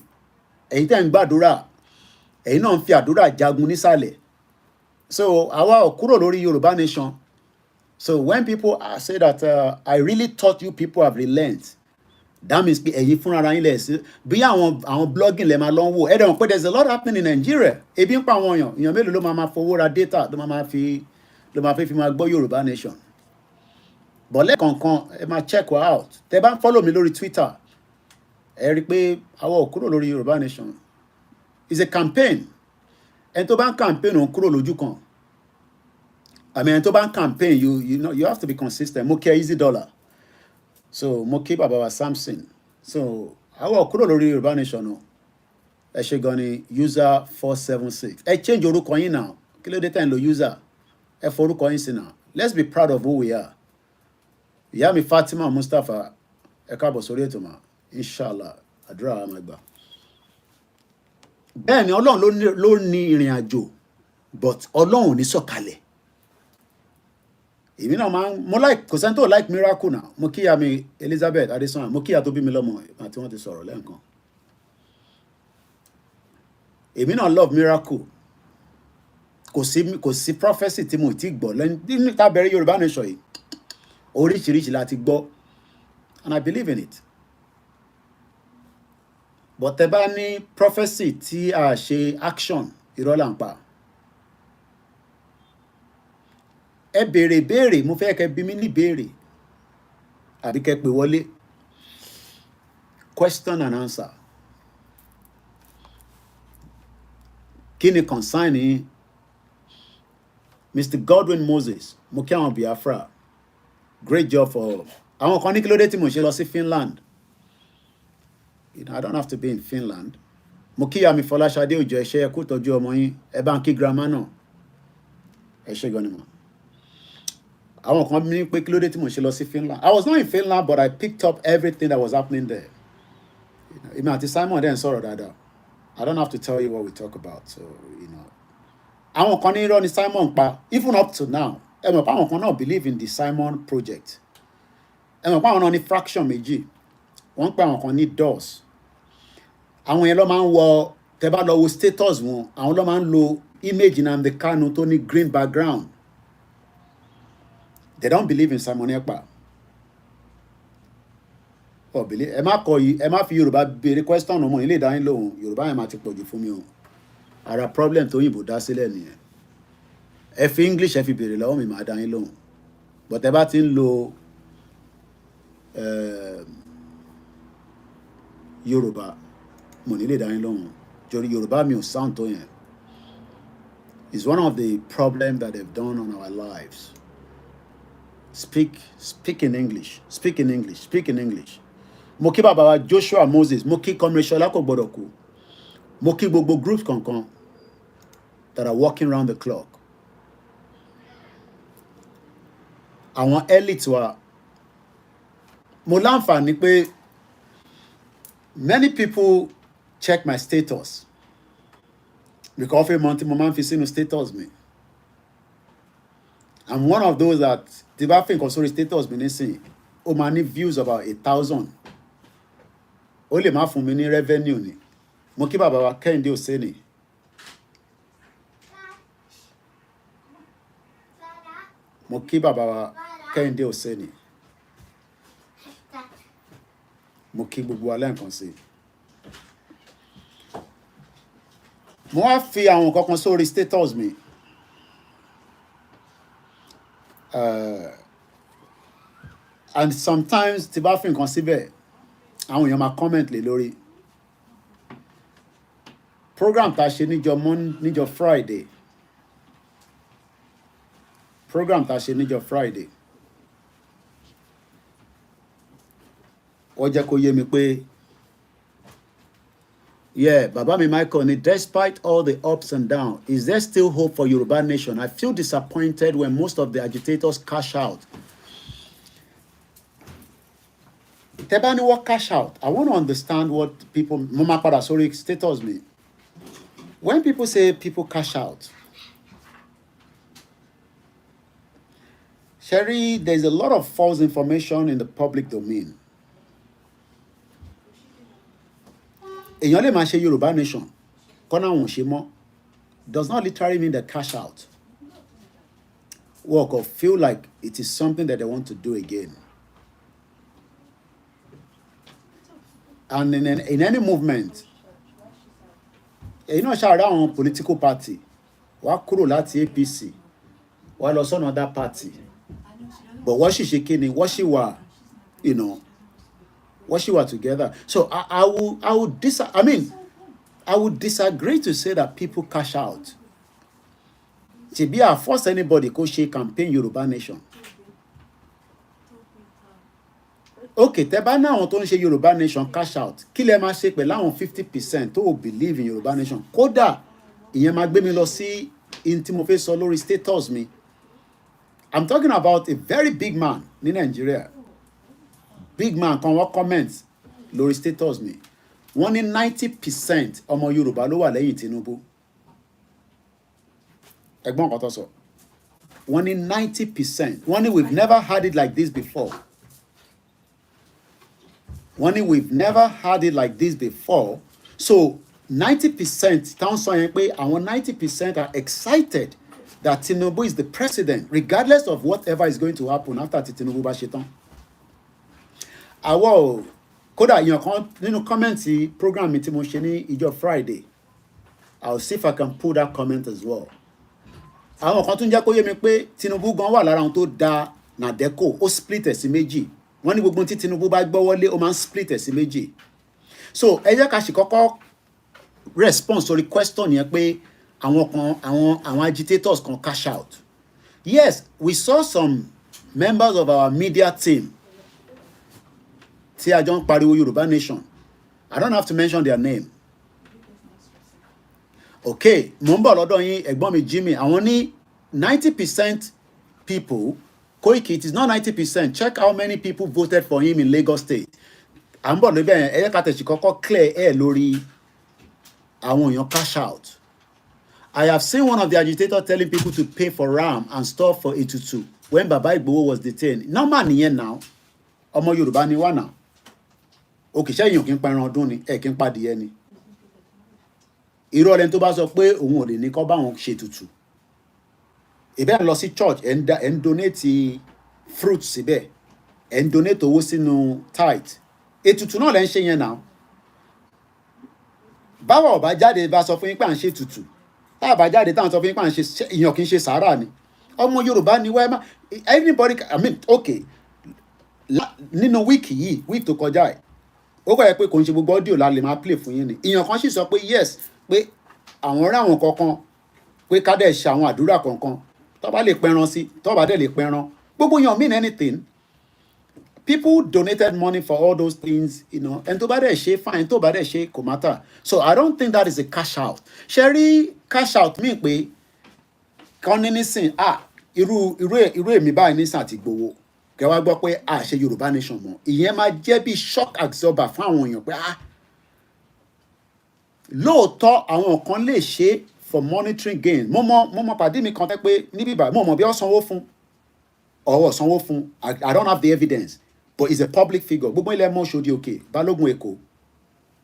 ẹ̀yin tẹ́ ń gbàdúrà, ẹ̀yin náà ń fi àdúrà jagun nísàlẹ̀. So àwa ò kúrò lórí Yorùbá Nation. So when people say that I really thought you people have relent, that means pé ẹ̀yin fúnra ara yín lẹ̀ sí. Bí àwọn blogging lẹ̀ máa lọ ń wò, ẹ dẹ̀ mọ̀ pé there's a lot happening in Nigeria. Ebi ń pa àwọn èèyàn mélòó ló máa fowó ra data, ló máa fi máa gbọ́ Yorùbá Nation. But lẹ́ẹ̀kọ̀ọ̀kan ẹ máa check wa out. Tẹ́ bá ń follow mi lórí Twitter, ẹ rí i pé àwa ò kúrò lórí Yorùbá Nation. It's a campaign. Ẹni tó bá ń campaign òun kúrò lójú kan. Ẹni tó bá ń campaign, you have to be consistent. Mo kí Easy Dollar. So mo kí bàbá wa Samson. So àwa ò kúrò lórí Yorùbá Nation o. Ẹ ṣe gan ni user 476. Ẹ change orúkọ yín náà. Kí ló dé tẹ́ ń lo user? Ẹ forúkọ yín sí náà. Let's be proud of who we are. Ìyá mi Fatima Mustapha, ẹ káàbọ̀ sórí ètò mà. Inshallah, àdúrà máa gbà. Bẹ́ẹ̀ ni Ọlọ́run ló ní ìrìn àjò, but Ọlọ́run ò ní sọ̀kalẹ̀. Èmi náà mo like, kò sẹ́ni tó like miracle náà. Mo kí ìyá mi Elizabeth Adesanya, mo kí ìyá tó bí mi lọ́mọ àti wọ́n ti sọ̀rọ̀ lẹ́ẹ̀kan. Èmi náà love miracle. Kò sí prophecy tí mo ti gbọ́ lẹ́yìn tá bẹ̀rẹ̀ Yorùbá Nation yìí. Oríṣiríṣi láti gbọ́, and I believe in it. But tẹ́ bá ní prophecy tí a ṣe action, irọ́ là ń pa. Ẹ béèrè, mo fẹ́ kẹ́ bi mí ní béèrè. Àbí kẹ́ pè wọlé. Question and answer. kí ni concern yín? Mr. Godwin Moses, mo kí àwọn Biafra, great job for àwọn kan ní kí ló dé tí mo ṣe lọ sí Finland. You know, I don't have to be in Finland. Mo kí Yami Fọláṣadé Òjó, ẹ ṣé, ẹ kú tọ́jú ọmọ yín, ẹ bá ń kí grandma náà, ẹ ṣé gan ni mo. Àwọn kan ní pé kí ló dé tí mo ṣe lọ sí Finland. I was not in Finland, but I picked up everything that was happening there. Èmi àti Simon dẹ̀ ń sọ̀rọ̀ dáadáa. I don't have to tell you what we talk about, so you know. Àwọn kan ní irọ́ ni Simon pa, even up to now. Ẹ mọ̀ pé àwọn kan náà believe in the Simon project. Ẹ mọ̀ pé àwọn náà ní fraction méjì. Wọ́n pè àwọn kan ní DOS. Àwọn yẹn ló máa ń wọ, tẹ́ bá lọ wo status wọn, àwọn ló máa ń lo image Nnamdi Kanu tó ní green background. They don't believe in Simon Ekpa. Oh, believe. Ẹ má kọ yìí, ẹ má fi Yorùbá béèrè question ọmọ ilé ìdáyín lóhùn. Yorùbá yẹn máa ti pọ̀jù fún mi o. Ara problem tó yìnbó dá sílẹ̀ nìyẹn. Ẹ fi English ẹ fi béèrè lọ́wọ́ mi máa dá yín lóhùn. But ẹ bá ti ń lo Yorùbá, mo ní lè dá yín lóhùn. Torí Yorùbá mi ò sound tó yẹn. It's one of the problems that they've done on our lives. Speak in English. Speak in English. Speak in English. Mo kí bàbá wa Joshua Moses, mo kí Comrade Ṣọlá kò gbọdọ̀ kú. Mo kí gbogbo groups kankan that are working round the clock. Àwọn elite wa, mo láǹfààní pé many people check my status because every month mo máa ń fi sínú status mi. I'm one of those that tí bá fi nǹkan sórí status mi nísìnyí, ó máa ní views about 1,000. Ó lè má fún mi ní revenue ni. Mo kí bàbá wa Kẹ́hìndé Òsénì. Mo kí bàbá wa Kẹ́hìndé Òsénì. Mo kí gbogbo alẹ́ nǹkan sí. Mo wá fi àwọn nǹkan kan sórí status mi. And sometimes tí bá fi nǹkan síbẹ̀, àwọn èèyàn máa comment lé lórí. Program tá a ṣe níjọ́ Friday. Program tá a ṣe níjọ́ Friday. Ó jẹ́ kó yé mi pé, yeah, bàbá mi Michael ni, despite all the ups and downs, is there still hope for Yoruba nation? I feel disappointed when most of the agitators cash out. Tẹ́ bá ní what cash out, I want to understand what people, mo máa padà sórí status mi. When people say people cash out, Sherry, there's a lot of false information in the public domain. Èèyàn lè máa ṣe Yorùbá nation, kọ́nà òun ṣe mọ́, does not literally mean they cash out. Work or feel like it is something that they want to do again. And in any movement, you know, ṣàrà àwọn political party, wá kúrò láti APC, wá lọ sọ́nà other party. But what she kini, what she were, you know, what she were together. So I would disagree to say that people cash out. To be a force anybody go share campaign Yoruba nation. Okay, tẹ́ bá náà àwọn tó ń ṣe Yoruba nation cash out. Kí lẹ máa ṣe pẹ̀lú àwọn 50% tó believe in Yoruba nation. Kódà ìyẹn máa gbé mi lọ sí in tí mo fẹ́ sọ lórí status mi. I'm talking about a very big man in Nigeria. Big man kan wọ́n comment lórí status mi. Wọ́n ní 90% ọmọ Yorùbá ló wà lẹ́yìn Tinubu. Ẹ̀gbọ́n kan tó sọ. Wọ́n ní 90%. Wọ́n ní we've never had it like this before. Wọ́n ní we've never had it like this before. So 90% táwọn sọ yẹn pé àwọn 90% are excited that Tinubu is the president, regardless of whatever is going to happen after Tinubu bá ṣe tán. Àwọ̀ kódà èèyàn kan nínú kọ́mẹ́ǹtì program mi tí mo ṣe ní ìjọ Friday, I'll see if I can pull that comment as well. Àwọn kan tún jẹ́ kó yé mi pé Tinubu gan wà lára àwọn tó da Nàdẹ́kò, ó split ẹ̀ sí méjì. Wọ́n ní gbogbo tí Tinubu bá gbọ́ wọlé, ó máa ń split ẹ̀ sí méjì. So ẹ jẹ́ ká ṣì kọ́kọ́ response sórí question yẹn pé àwọn agitators kan cash out. Yes, we saw some members of our media team tí a jọ ń pariwo Yorùbá nation. I don't have to mention their name. Okay, mo ń bọ̀ lọ́dọ̀ yín ẹ̀gbọ́n mi Jimmy, àwọn ní 90% people, Koiki, it is not 90%. Check how many people voted for him in Lagos State. À ń bọ̀ lóbẹ̀ ẹ̀yẹ́ ká tẹ̀sí kọ́kọ́ clear ẹ̀ lórí àwọn èèyàn cash out. I have seen one of the agitators telling people to pay for ram and stuff for ètùtù when Baba Igboho was detained. Normal nìyẹn now. Ọmọ Yorùbá ni wá now. Okay, ṣé èèyàn kì í pa ẹran ọdún ni ẹ̀ kì í pa adìyẹ ni. Irú ọ̀rẹ́ tó bá sọ pé òun ò lè ní kọ́ bá wọn ṣe ètùtù. Ìbẹ́ ń lọ sí church ẹ̀ ń donate fruit síbẹ̀ ẹ̀ ń donate owó sínú tithe. Ètùtù náà lẹ́ ń ṣe yẹn now. Báwa ọ̀bá jáde bá sọ fún yín pé à ń ṣe ètùtù. Tá a bá jáde táwọn sọ fún yín pé à ń ṣe èèyàn kì í ṣe sàárà ni. Ọmọ Yorùbá ni wẹ́ẹ́ má anybody I mean okay nínú wíìkì yìí wíìkì tó kọjá ẹ̀ ó kọ́ ẹ pé kò ń ṣe gbogbo audio la lè máa play fún yín ni. Èèyàn kan sì sọ pé yes pé àwọn rí àwọn kankan pé ká dẹ̀ ṣe àwọn àdúrà kankan tó bá lè pẹran sí tó bá dẹ̀ lè pẹran gbogbo yẹn mean anything. People donated money for all those things, you know, and tó bá dẹ̀ ṣe fine, tó bá dẹ̀ ṣe kò matter. So I don't think that is a cash out. Ṣé rí cash out mean pé kan ní nísìn irú èmi báyìí nísìn àti gbowó kẹ wá gbọ́ pé ṣe Yorùbá nation mọ́. Ìyẹn máa jẹ́ bí shock absorber fún àwọn èèyàn pé lóòótọ́ àwọn kan lè ṣe for monetary gain. Mo mọ pàdé mi kan tẹ́ pé níbí báyìí mo mọ̀ bí ó sanwó fún ọwọ́ sanwó fún I don't have the evidence but it's a public figure. Gbogbo ilẹ̀ mọ́ ṣòdì òkè Balógun Èkó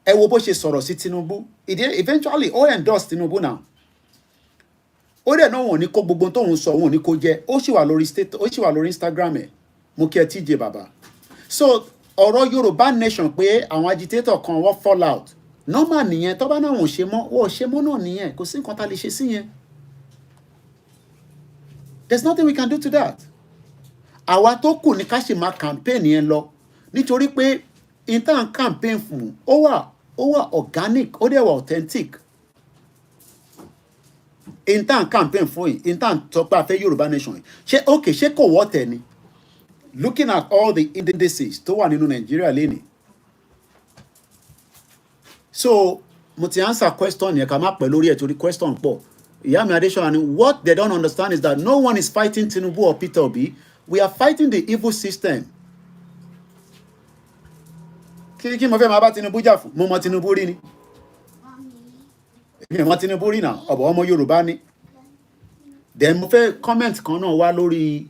ẹ wo bó ṣe sọ̀rọ̀ sí Tinubu eventually ó endorse Tinubu now. Ó dẹ̀ náà wọn ò ní kó gbogbo tóun sọ wọn ò ní kó jẹ́ ó sì wà lórí state ó sì wà lórí Instagram ẹ̀ mo kí ẹ TJ bàbá. So ọ̀rọ̀ Yorùbá nation pé àwọn agitator kan wọ́n fall out normal nìyẹn tó bá náà wọ́n ṣe mọ́ náà nìyẹn kò sí nǹkan tá lè ṣe sí yẹn. There's nothing we can do to that. Àwa tó kù ní ká ṣe máa campaign yẹn lọ nítorí pé intern campaign fún ó wà organic ó dẹ̀ wà authentic. Intern campaign fún yìí intern tó pé a fẹ́ Yorùbá nation yìí ṣé kò wọ́ tẹ̀ ni looking at all the indices tó wà nínú Nàìjíríà lénìí. So mo ti answer question yẹn ká má pẹ́ lórí ẹ̀ torí question pọ̀. Ìyá mi Adéṣọ́lá ni what they don't understand is that no one is fighting Tinubu or Peter Obi. We are fighting the evil system. Kí mo fẹ́ máa bá Tinubu jà fún? Mo mọ Tinubu rí ni. Èmi mọ Tinubu rí náà, ọ̀bọ̀ ọmọ Yorùbá ni. Then mo fẹ́ comment kan náà wá lórí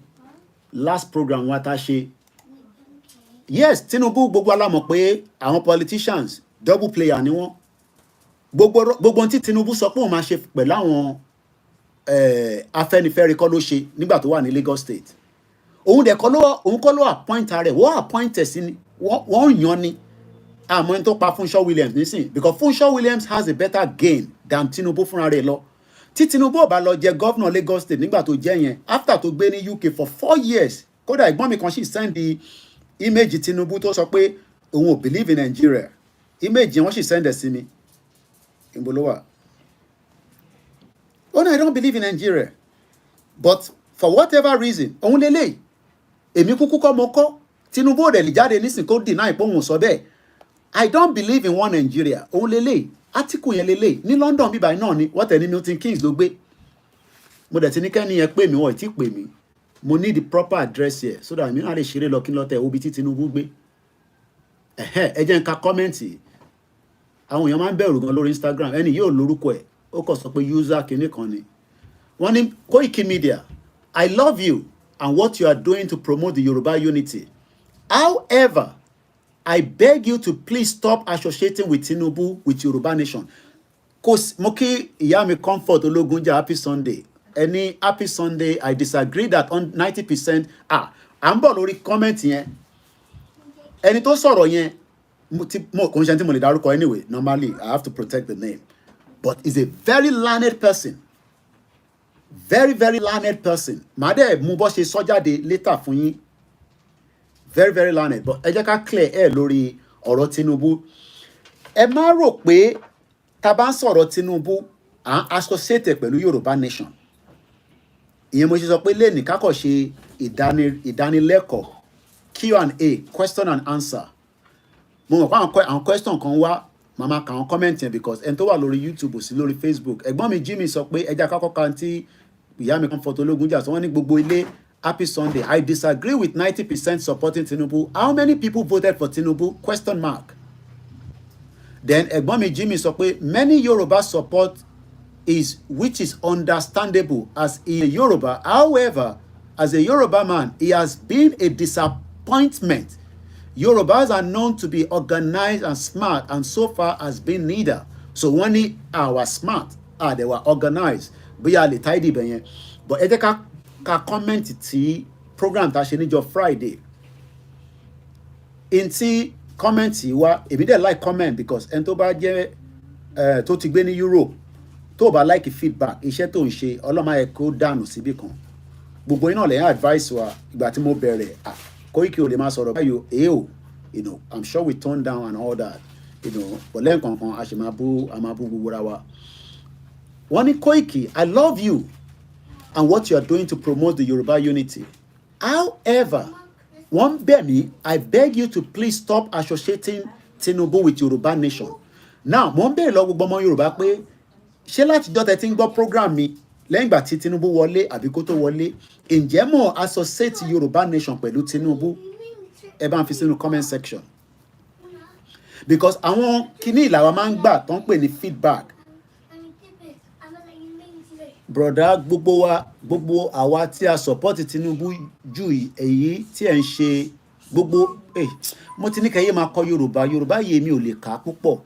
last program wa tá ṣe. Yes, Tinubu gbogbo alámọ̀ pé àwọn politicians double player ni wọ́n. Gbogbo tí Tinubu sọ pé òun máa ṣe pẹ̀lú àwọn Afẹ́nifẹ́re kọ́ ló ṣe nígbà tó wà ní Lagos State. Òun kọ́ ló appoint rẹ̀ wọ́n appoint ẹ̀ sí ni wọ́n yan ni àmọ́ ẹni tó pa Funsho Williams nísìn because Funsho Williams has a better gain than Tinubu fúnra rẹ̀ lọ. Tí Tinubu ò bá lọ jẹ governor Lagos State nígbà tó jẹ́ yẹn after tó gbé ní UK for 4 years kódà ìgbọ́n mi kan sì send the image Tinubu tó sọ pé òun ò believe in Nigeria image yẹn wọ́n sì send ẹ̀ sí mi ìgbòlówà. Oh no, I don't believe in Nigeria but for whatever reason òun lélẹ́yìí èmi kúkú kọ́ mo kọ́ Tinubu ò dẹ̀ lè jáde nísìn kó deny pé òun sọ bẹ́ẹ̀ I don't believe in one Nigeria òun lélẹ́yìí átíkù yẹn lélẹ́yìí ní London bíbá náà ni wọ́n tẹ̀ ní Milton Keynes ló gbé mo dẹ̀ ti ní kẹ́ni yẹn pè mí wọ́n ti pè mí mo need the proper address here so that èmi náà lè ṣeré lọ kí n lọ tẹ̀ obi tí Tinubu gbé ẹ jẹ́ n ka kọ́mẹ́ǹtì àwọn èèyàn máa ń bẹ̀rù gan lórí Instagram ẹni yóò lórúkọ ẹ̀ ó kàn sọ pé user kìíní kan ni wọ́n ní Koiki Media I love you and what you are doing to promote the Yoruba unity. However, I beg you to please stop associating with Tinubu with Yoruba nation. Mo kí ìyá mi Comfort Ológunjà happy Sunday. Any happy Sunday, I disagree that on 90%. À ń bọ̀ lórí comment yẹn. Ẹni tó sọ̀rọ̀ yẹn, kò ń ṣe tí mo lè dárúkọ anyway. Normally, I have to protect the name. But he's a very learned person. Very, very learned person. Màá dẹ̀ mú bọ́ ṣe sọ jáde later fún yín. Very, very learned. But ẹ jẹ́ ká clear ẹ̀ lórí ọ̀rọ̀ Tinubu. Ẹ má rò pé tá bá ń sọ̀rọ̀ Tinubu associated pẹ̀lú Yorùbá nation. Ìyẹn mo ṣe sọ pé lẹ́nìí kákọ̀ ṣe ìdánilẹ́kọ̀ọ́ Q&A, question and answer. Mo mọ̀ pé àwọn question kan wá màmá kà àwọn comment yẹn because ẹni tó wà lórí YouTube ò sí lórí Facebook. Ẹ̀gbọ́n mi Jimmy sọ pé ẹja kákọ́ kan tí ìyá mi kan fọtológun jà sọ wọ́n ní gbogbo ilé happy Sunday. I disagree with 90% supporting Tinubu. How many people voted for Tinubu? Question mark. Then ẹ̀gbọ́n mi Jimmy sọ pé many Yoruba support which is understandable as a Yoruba. However, as a Yoruba man, he has been a disappointment. Yorubas are known to be organized and smart, and so far has been neither. So when they were smart, they were organized. Bóyá lè tidy bẹ̀yẹn. But ẹ jẹ́ ká comment tí program tá a ṣe níjọ́ Friday. In tí comment yìí wá, èmi dẹ̀ like comment because ẹni tó bá jẹ́ tó ti gbé ní Europe, tó bá like feedback, iṣẹ́ tó ń ṣe, ọlọ́mọ ẹ̀ kó dànù síbì kan. Gbogbo iná lẹ́yìn advice wa ìgbà tí mo bẹ̀rẹ̀ Koiki ò lè máa sọ̀rọ̀ báyìí you know, I'm sure we tone down and all that, you know, but lẹ́ẹ̀kọ̀ọ̀kan a ṣe máa bú gbogbo ra wa. Wọ́n ní Koiki, I love you and what you are doing to promote the Yoruba unity. However, wọ́n bẹ̀ mí, I beg you to please stop associating Tinubu with Yoruba nation. Now, mo ń bẹ̀rẹ̀ lọ gbogbo ọmọ Yorùbá pé ṣé láti jọ́ tẹ́ ti ń gbọ́ program mi lẹ́yìn ìgbà tí Tinubu wọlé àbí kó tó wọlé, ǹjẹ́ mo associate Yoruba nation pẹ̀lú Tinubu? Ẹ bá ń fi sínú comment section. Because àwọn kíní ìlàwà máa ń gbà tó ń pè ní feedback. Broda, gbogbo àwa tí a support Tinubu jù èyí tí ẹ̀ ń ṣe gbogbo mo ti ní kẹ́yẹ́ máa kọ Yorùbá yìí mi ò lè kà á púpọ̀.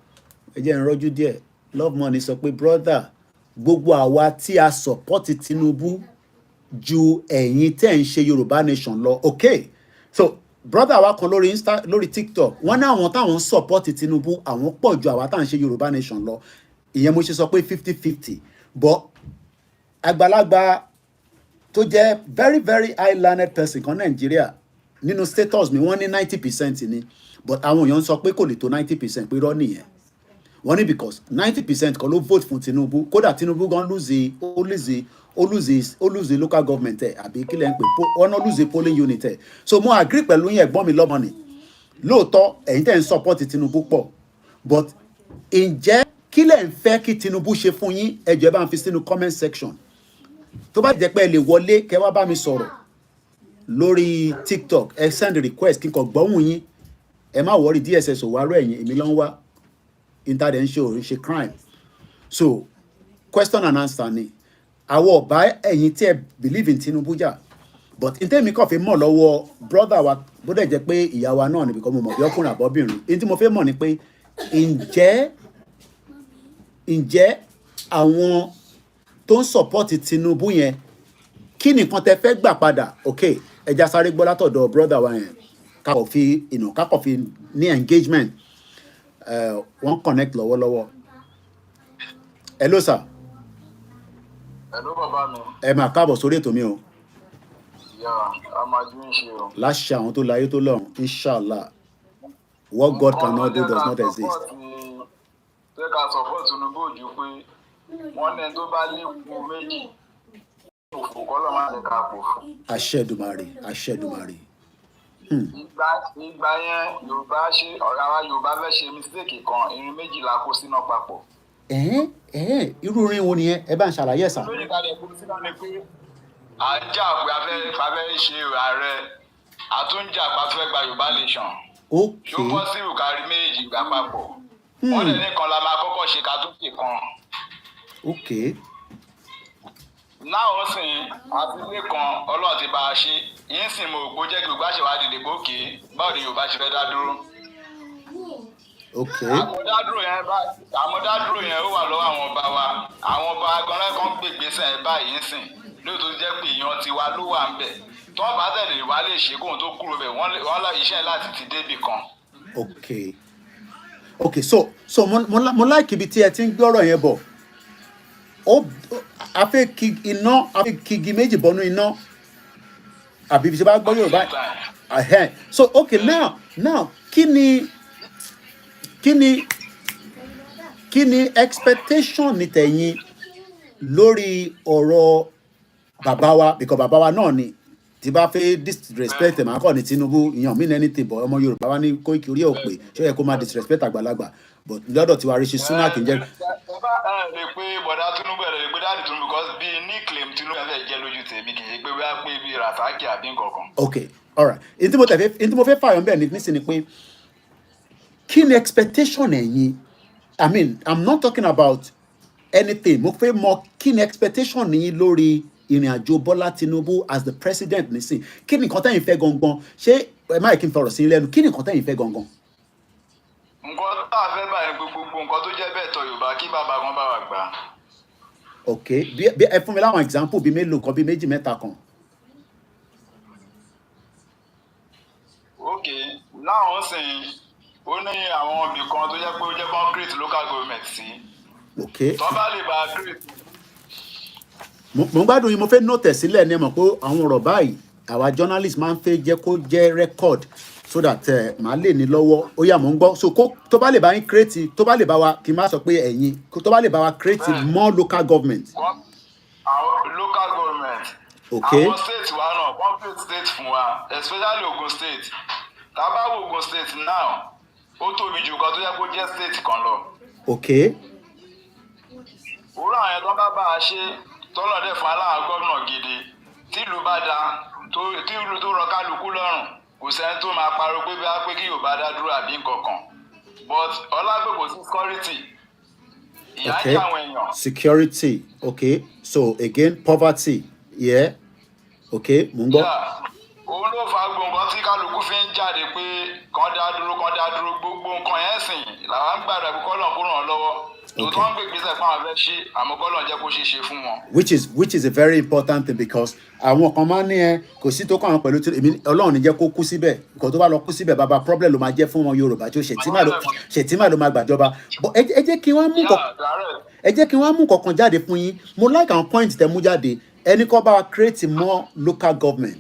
Ẹ jẹ́ n rọ́jú díẹ̀. Love Money sọ pé brother, gbogbo àwa tí a support Tinubu ju ẹ̀yin tẹ́ ń ṣe Yorùbá nation lọ. Okay, so brother wa kan lórí TikTok wọ́n ní àwọn táwọn support Tinubu àwọn pọ̀ ju àwa tá à ń ṣe Yorùbá nation lọ. Ìyẹn mo ṣe sọ pé 50-50, but àgbàlagbà tó jẹ́ very very high learned person kan Nàìjíríà nínú status mi wọ́n ní 90% ni, but àwọn èèyàn sọ pé kò lè tó 90% pé irọ́ nìyẹn. Wọ́n ní because 90% kan ló vote fún Tinubu, kódà Tinubu gan lose local government ẹ̀ àbí kí lẹ́ ń pè wọ́n náà lose polling unit ẹ̀. So mo agree pẹ̀lú yín ẹ̀gbọ́n mi lọ́mọ ni lóòótọ́ ẹ̀yin tẹ́ ń support Tinubu pọ̀, but ǹjẹ́ kí lẹ́ ń fẹ́ kí Tinubu ṣe fún yín? Ẹ jọ̀ọ́ bá ń fi sínú comment section. Tó bá jẹ́ pé ẹ lè wọlé kẹ́ wá bá mi sọ̀rọ̀ lórí TikTok, ẹ send request kí n kàn gbọ́hùn yín. Ẹ má worry, DSS ò wá rú ẹ̀yìn, èmi ló ń wá intervention ò ń ṣe crime. So question and answer ni àwọn ọba ẹ̀yin tí ẹ believe in Tinubu jà, but n tẹ́mi kàn fi mọ̀ lọ́wọ́ brother wa bó dẹ̀ jẹ́ pé ìyá wa náà ni because mo mọ̀ bí ọkùnrin àbọ̀bìnrin. n tí mo fẹ́ mọ̀ ni pé ǹjẹ́ àwọn tó ń support Tinubu yẹn kí nìkan tẹ́ fẹ́ gbà padà? Okay, ẹja sáré gbọ́ látọ̀dọ̀ brother wa yẹn kákọ̀ fi ní engagement. Wọ́n connect lọ́wọ́lọ́wọ́. Hello sir. Hello bàbá mi. Ẹ máa káàbọ̀ sórí ètò mi o. A máa jú ń ṣe o. Láṣẹ àwọn tó láyé tó lọ́run, inshallah. What God cannot do does not exist. Ṣé ká support Tinubu ojú pé wọ́n ní tó bá lé kú méjì òfò kọ́lọ́ máa lè ká pò. Àṣẹ Èdùmàrè. Ìgbà yẹn Yorùbá ṣe ọ̀rọ̀ àwa Yorùbá fẹ́ ṣe mistake kan, irin méjìlá kó sínú papọ̀. Irú orin wo nìyẹn? Ẹ bá ń ṣàlàyé ẹ̀sà. Lórí ìkàlẹ̀ kó sínú ni pé à ń jà pé a fẹ́ ṣe ààrẹ, àtúnjà pa fẹ́ gba Yorùbá nation. Okay. Ṣó bọ́ sí ìkàrí méjì gbà papọ̀. Wọ́n lè ní kan la máa kọ́kọ́ ṣe ká tó ṣe kan. Okay. Náà ó sìn àti ilé kan Ọlọ́run ti bá a ṣe. Yín sìn mo òpó jẹ́ kí Yorùbá ṣe wá dìde gbòkè. Báwo ni Yorùbá ṣe fẹ́ dá dúró? Okay. Àmọ̀dádúró yẹn ó wà lọ́wọ́ àwọn ọba wa. Àwọn ọba agbọ́nrẹ́ kan gbègbèsè ẹ̀ báyìí ń sìn. Lóòótọ́ jẹ́ pé èèyàn tiwa ló wà ń bẹ̀. Tó bá tẹ̀lé wá lè ṣe kóhun tó kúrò bẹ̀ wọ́n lá iṣẹ́ láti ti débì kan. Okay, so mo like ibi tí ẹ ti ń gbọ́rọ̀ yẹn bọ̀. A fẹ́ kigi méjì bọ́nú iná. Àbí ṣe bá gbọ́ Yorùbá. So okay, now kí ni expectation ni tẹ̀yin lórí ọ̀rọ̀ bàbá wa because bàbá wa náà ni tí bá fẹ́ disrespect màá kọ́ ní Tinubu ìyàn mí anything but ọmọ Yorùbá wa ní Koiki orí ẹ̀ ò pé ṣé yẹ kó máa disrespect àgbàlagbà but lọ́dọ̀ tiwa Rishi Sunak kì í jẹ́. ẹ lè pe bọ̀dá Tinubu ẹ lè pe dáàdì Tinubu because bí nickname Tinubu ẹ jẹ́ lójú tèmi kì í ṣe pé wíwá pé bí Rasaki àbí nǹkankan. Okay, alright. Ntí mo fẹ́ fààyàn bẹ́ẹ̀ nísìnyí pé kí ni expectation ẹ̀yin? I mean, I'm not talking about anything. Mo fẹ́ mọ̀ kí ni expectation yín lórí ìrìn àjò Bọ́lá Tinubu as the president nísìn. Kí ni nǹkan tẹ́yin fẹ́ gangan? Ṣé ẹ má kí n fọ̀rọ̀ sí lẹ́nu? Kí ni nǹkan tẹ́yin fẹ́ gangan? Nǹkan tá a fẹ́ báyìí gbogbo nǹkan tó jẹ́ bẹ́ẹ̀ tọ́ Yorùbá kí bàbá kan bá wa gbà. Okay, bí ẹ fún mi láwọn example bíi mélòó kan bíi méjì mẹ́ta kan. Okay, láwọn sìn ó ní àwọn ibì kan tó jẹ́ pé ó jẹ́ concrete local government sí. Okay. Tó bá lè bá create. Mo ń gbádùn yín mo fẹ́ note sílẹ̀ ní ẹ mọ̀ pé àwọn ọ̀rọ̀ báyìí àwa journalist máa ń fẹ́ jẹ́ kó jẹ́ record so that màá lè ní lọ́wọ́ ó yá mo ń gbọ́ so tó bá lè bá yín create tó bá lè bá wa kí n má sọ pé ẹ̀yin tó bá lè bá wa create more local government. Àwọn local government. Okay. Àwọn state wa náà complete state fún wa especially Ogun state. Tá a bá wo Ogun state now ó tóbi jù kan tó yẹ kó jẹ́ state kan lọ. Okay. Òwúrọ̀ àwọn ẹ̀dọ́ bá a ṣe tọ́lọ̀ dẹ̀ fún aláwọ̀ gómìnà gidi tílùú bá da tílùú tó rọ kálukú lọ́rùn kò sẹ́ni tó máa pariwo pé bá pé kí Yorùbá dá dúró àbí nǹkankan but ọlágbé kò sí security ìyà ń jẹ àwọn èèyàn. Security, okay, so again poverty, yeah, okay, mo ń gbọ́. Òun ló fa gbogbo nǹkan tí kálukú fi ń jáde pé kàn dá dúró gbogbo nǹkan yẹn sìn làwọn ń gbàdúrà pé kọ́lọ̀ kó ràn án lọ́wọ́. Okay. Which is a very important thing because àwọn kan máa ń ní ẹ kò sí tó kàn án pẹ̀lú èmi Ọlọ́run ní jẹ́ kó kú síbẹ̀ nǹkan tó bá lọ kú síbẹ̀ bàbá problem ló máa jẹ́ fún wọn Yorùbá tí ó Ṣètìmá ló máa gbàjọba but ẹ jẹ́ kí wọ́n mú kankan jáde fún yín mo like àwọn point tẹ́ mú jáde ẹni kó bá wa create more local government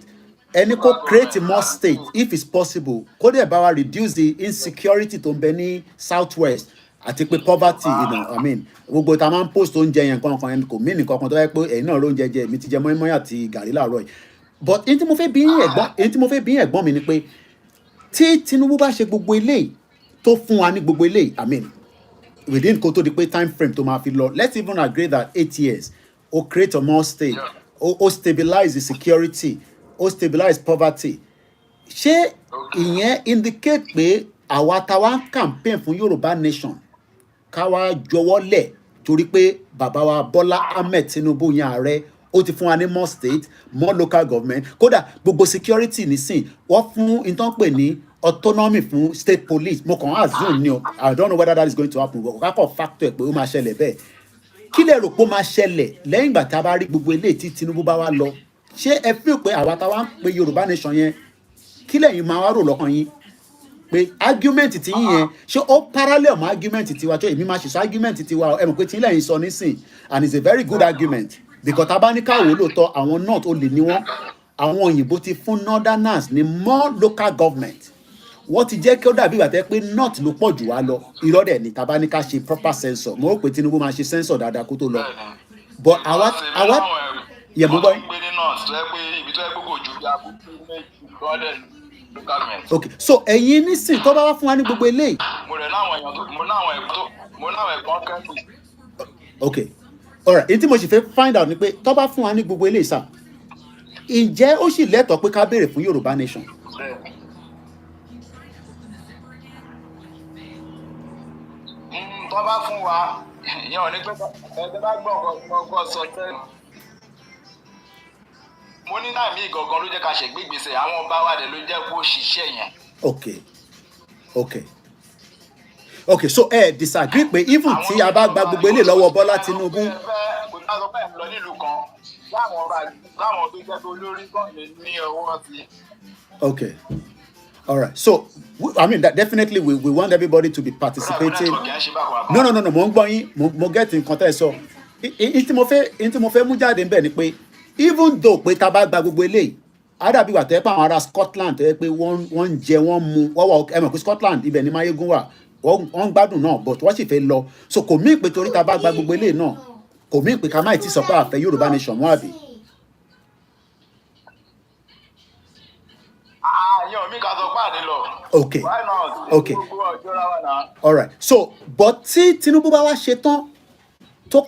ẹni kó create more state if it's possible kó dẹ̀ bá wa reduce the insecurity tó ń bẹ ní southwest àti pé poverty I mean gbogbo ta máa ń post oúnjẹ yẹn kankan yẹn kò mí nìkan kan tó yẹ pé ẹ̀yin náà ló ń jẹjẹ mi ti jẹ mọ́ínmọ́ín àti gàrí láàárọ̀ yìí but èyí tí mo fẹ́ bí ẹ̀gbọ́n mi ni pé tí Tinubu bá ṣe gbogbo eléyìí tó fún wa ní gbogbo eléyìí I mean within kó tó di pé time frame tó máa fi lọ let's even agree that 8 years ó create a more state ó stabilize the security ó stabilize poverty ṣé ìyẹn indicate pé àwa táwa ń campaign fún Yorùbá nation káwa jọ̀wọ́ lẹ̀ torí pé bàbá wa Bọ́lá Ahmed Tinubu yan ààrẹ ó ti fún wa ní more state more local government kódà gbogbo security nísìn wọ́n fún ìtàn pè ní autonomy fún state police mo kàn assume ni o I don't know whether that is going to happen but kákọ̀ factor ẹ̀ pé ó máa ṣẹlẹ̀ bẹ́ẹ̀ kí lẹ rò pé ó máa ṣẹlẹ̀ lẹ́yìn ìgbà tá a bá rí gbogbo eléyìí tí Tinubu bá wá lọ ṣé ẹ feel pé àwa táwa ń pe Yorùbá nation yẹn kí lẹ́yìn máa wá rò lọ́kàn yín pé argument ti yín yẹn ṣé ó parallel mọ́ argument tiwa tó èmi máa ṣe sọ argument tiwa ẹ mọ̀ pé tí ilẹ̀ yìí sọ nísìn and it's a very good argument because tabaníkàwò lóòótọ́ àwọn north ó lè ní wọ́n àwọn òyìnbó ti fún northerners ní more local government wọ́n ti jẹ́ kí ó dàbí ìgbà tẹ́ pé north ló pọ̀ jù wá lọ irọ́ dẹ̀ ní tabaníkà ṣe proper censor mo rò pé Tinubu máa ṣe censor dáadáa kó tó lọ but àwa yẹ mo gbọ́. Okay, so ẹ̀yin nísìn tó bá wá fún wa ní gbogbo eléyìí. Mo náwọn ẹ̀gbọ́n kẹ́kọ̀ọ́. Okay, alright, èyí tí mo sì fẹ́ find out ni pé tó bá fún wa ní gbogbo eléyìí sá ǹjẹ́ ó sì lẹ́tọ̀ọ́ pé ká béèrè fún Yorùbá nation. Tó bá fún wa ìyẹn ò ní pé ẹgbẹ́ bá gbọ́ sọ tẹ́lẹ̀. Mo ní náà mí gangan ló jẹ́ ká ṣègbè gbèsè àwọn ọba wa dẹ̀ ló jẹ́ kó ṣiṣẹ́ yẹn. Okay, so disagree pé even tí a bá gba gbogbo eléyìí lọ́wọ́ Bọ́lá Tinubu. Kò tá a sọ pé ẹ̀ ń lọ nílùú kan láwọn tó jẹ́ pé olórí kan lè ní ọwọ́ sí. Okay, alright, so I mean that definitely we want everybody to be participating. No, mo ń gbọ́ yín mo get nǹkan tẹ́ ẹ sọ. Ìyí tí mo fẹ́ mú jáde ń bẹ̀ ni pé even though pé tá a bá gba gbogbo eléyìí àdàbí wà tẹ́ pé àwọn ará Scotland tẹ́ pé wọ́n ń jẹ wọ́n mu wọ́n wọ ẹ mọ̀ pé Scotland ibẹ̀ ni Máyégún wà wọ́n gbádùn náà but wọ́n sì fẹ́ lọ so kò mí pé torí tá a bá gba gbogbo eléyìí náà kò mí pé ká má ti sọ pé àfẹ́ Yorùbá nation mọ́ àbí. Yan mi ká sọ pé àní lọ. Okay. Why not? Okay. All right. So but tí Tinubu bá wá ṣe tán tó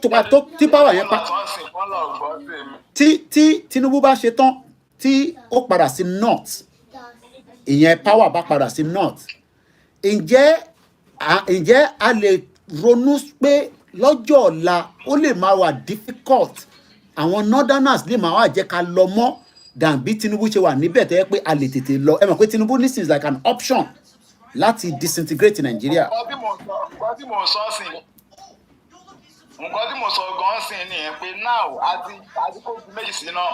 tí power yẹn pa tí Tinubu bá ṣe tán tí ó padà sí north ìyẹn power bá padà sí north ǹjẹ́ a lè ronú pé lọ́jọ́ ọ̀la ó lè máa wà difficult àwọn northerners lè máa wà jẹ́ ká lọ mọ́ than bí Tinubu ṣe wà níbẹ̀ tó yẹ pé a lè tètè lọ ẹ mọ̀ pé Tinubu this is like an option láti disintegrate Nigeria. nǹkan tí mo sọ gan sí ni ẹ pé now àti kó igi méjì síná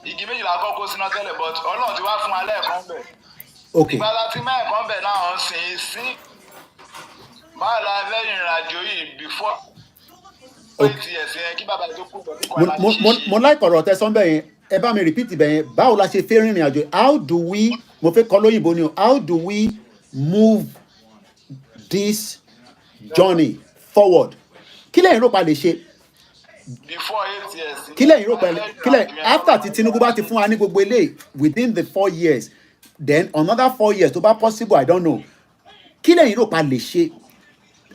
igi méjì la kọ́ kó síná tẹ́lẹ̀ but Ọlọ́run ti wá fún wa lẹ́ẹ̀kan bẹ̀. Okay. ìgbàlá tí mẹ́ẹ̀kan bẹ̀ náà ń sìn sí báwo la fẹ́ ìrìn àjò yìí before 20 years yẹn kí bàbá tó kú bọ̀ kí kò láti ṣe. mo like ọ̀rọ̀ tẹ́sán bẹ́ẹ̀ yẹn ẹ bá mi repeat bẹ́ẹ̀ yẹn báwo la ṣe fẹ́ rìnrìn àjò how do we mo fẹ́ kọ́ lóyìnbó ni o how do we move this journey forward kí lẹ́yìn rò pa lè ṣe. Before 8 years. kí lẹ́yìn rò pa kí lẹ́yìn after tí Tinubu bá ti fún wa ní gbogbo eléyìí within the 4 years then another 4 years tó bá possible I don't know kí lẹ́yìn rò pa lè ṣe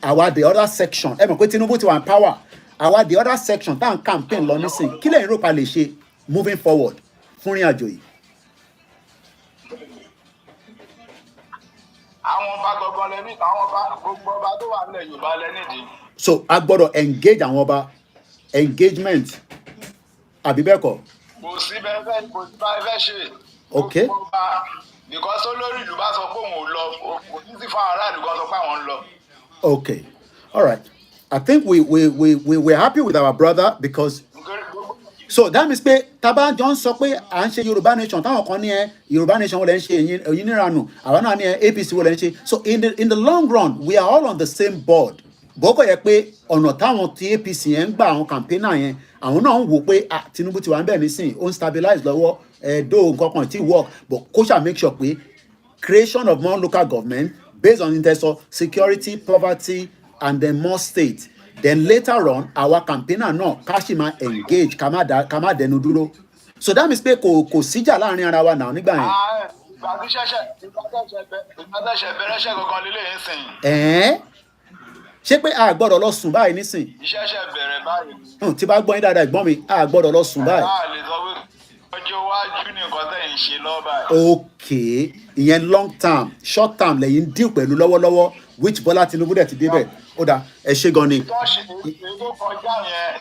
àwa the other section ẹ mọ̀ pé Tinubu ti wà in power àwa the other section tá à ń campaign lọ nísìn kí lẹ́yìn rò pa lè ṣe moving forward fún ìrìn àjò yìí. àwọn ọba gbọgbọ lẹni àwọn ọba gbogbo ọba tó wà nílẹ̀ Yorùbá lẹnìdí. So a gbọ́dọ̀ engage àwọn ọba engagement àbí bẹ́ẹ̀ kọ́. kò sí bẹ́ẹ̀ fẹ́ ṣe. Okay. because olórí ìlú bá sọ pé òun ò lọ kò ní sí fún aráàlú kan sọ pé àwọn ń lọ. Okay, all right. I think we're happy with our brother because so that means pé tábà jọ ń sọ pé à ń ṣe Yorùbá nation táwọn kan ní ẹ Yorùbá nation wọ́n lè ń ṣe èyí níranù àwọn náà ní ẹ APC wọ́n lè ń ṣe so in the long run we are all on the same board. Bọ́kọ̀ yẹ pé ọ̀nà táwọn ti APC yẹn ń gbà àwọn campaigner yẹn àwọn náà ń wò pé Tinubu ti wà ń bẹ̀ nísìnyí ó ń stabilize lọ́wọ́ though nǹkan kan ti work but kó ṣáà make sure pé creation of more local government based on interest security poverty and then more state then later on our campaigner náà ká sì máa engage ká má dẹnu dúró so that means pé kò síjà láàrin ara wa náà nígbà yẹn. ìgbà tí ṣẹ̀ṣẹ̀ bẹ̀rẹ̀ ṣẹ̀ gangan lélẹ̀ ń sìn. Ṣé pé a gbọ́dọ̀ lọ sùn báyìí nísìn. Iṣẹ́ ṣẹ̀ bẹ̀rẹ̀ báyìí. Tí bá gbọ́ yín dáadáa ìgbọ́n mi a gbọ́dọ̀ lọ sùn báyìí. a lè sọ pé ọjọ́ iwájú ní nǹkan tẹ̀ ń ṣe lọ́ọ́ báyìí. Okay, ìyẹn long term short term lẹ́yìn deal pẹ̀lú lọ́wọ́lọ́wọ́ which Bọ́lá Tinubu dẹ̀ ti débẹ̀ ó dà ẹ ṣé gan ni. tó kọjá yẹn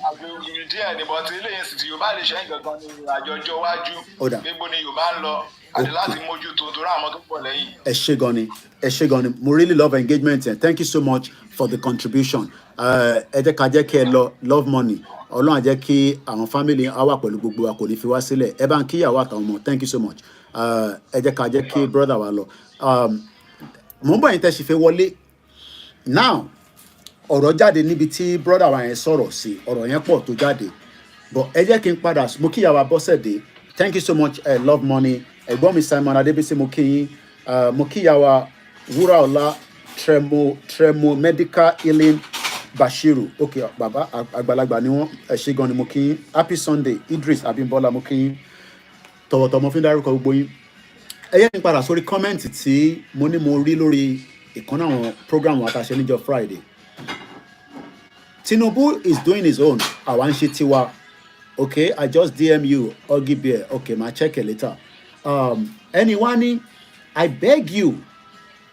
àgbègbè díẹ̀ ní bọ́tí ilé yẹn sì ti Yorùbá lè ṣe é gangan ní ìrìnàjò ọjọ́ iwájú gbogbo ni Yorùbá ń lọ àti láti mójútó torí àwọn tó pọ̀ lẹ́yìn. Ẹ ṣé gan ni mo really love engagement and thank you so much for the contribution. Ẹ jẹ́ ká jẹ́ kí ẹ lọ love money Ọlọ́run á jẹ́ kí àwọn family á wà pẹ̀lú gbogbo wa kò ní fi wá sílẹ̀ ẹ bá ń kíyàwó àtàwọn ọmọ thank you so much. Ẹ jẹ́ ká jẹ́ kí brother wa lọ. Mo ń bọ̀ yín tẹ́ ṣe fẹ́ wọlé now ọ̀rọ̀ jáde níbi tí brother wa yẹn sọ̀rọ̀ sí ọ̀rọ̀ yẹn pọ̀ tó jáde but ẹ jẹ́ kí n padà mo kíyàwó Abọ́sẹ̀dé thank you so much love money ẹ̀gbọ́n mi Simon Adébísí mo kí yín mo kíyàwó Wúràọlá tremo medical healing Bashiru okay bàbá àgbàlagbà ni wọ́n ẹ ṣé gan ni mo kí yín happy Sunday Idris Abimbola mo kí yín tọ̀wọ̀tọ̀ mo fi ń dárúkọ gbogbo yín ẹ yẹ kí n padà sórí kọ́mẹ́ǹtì tí mo ní mo rí lórí ìkànnì àwọn program wa tá a ṣe níjọ́ Friday. Tinubu is doing his own àwa ń ṣe tiwa okay I just DM you Ogi Bear okay ma check it later. Anyone, I beg you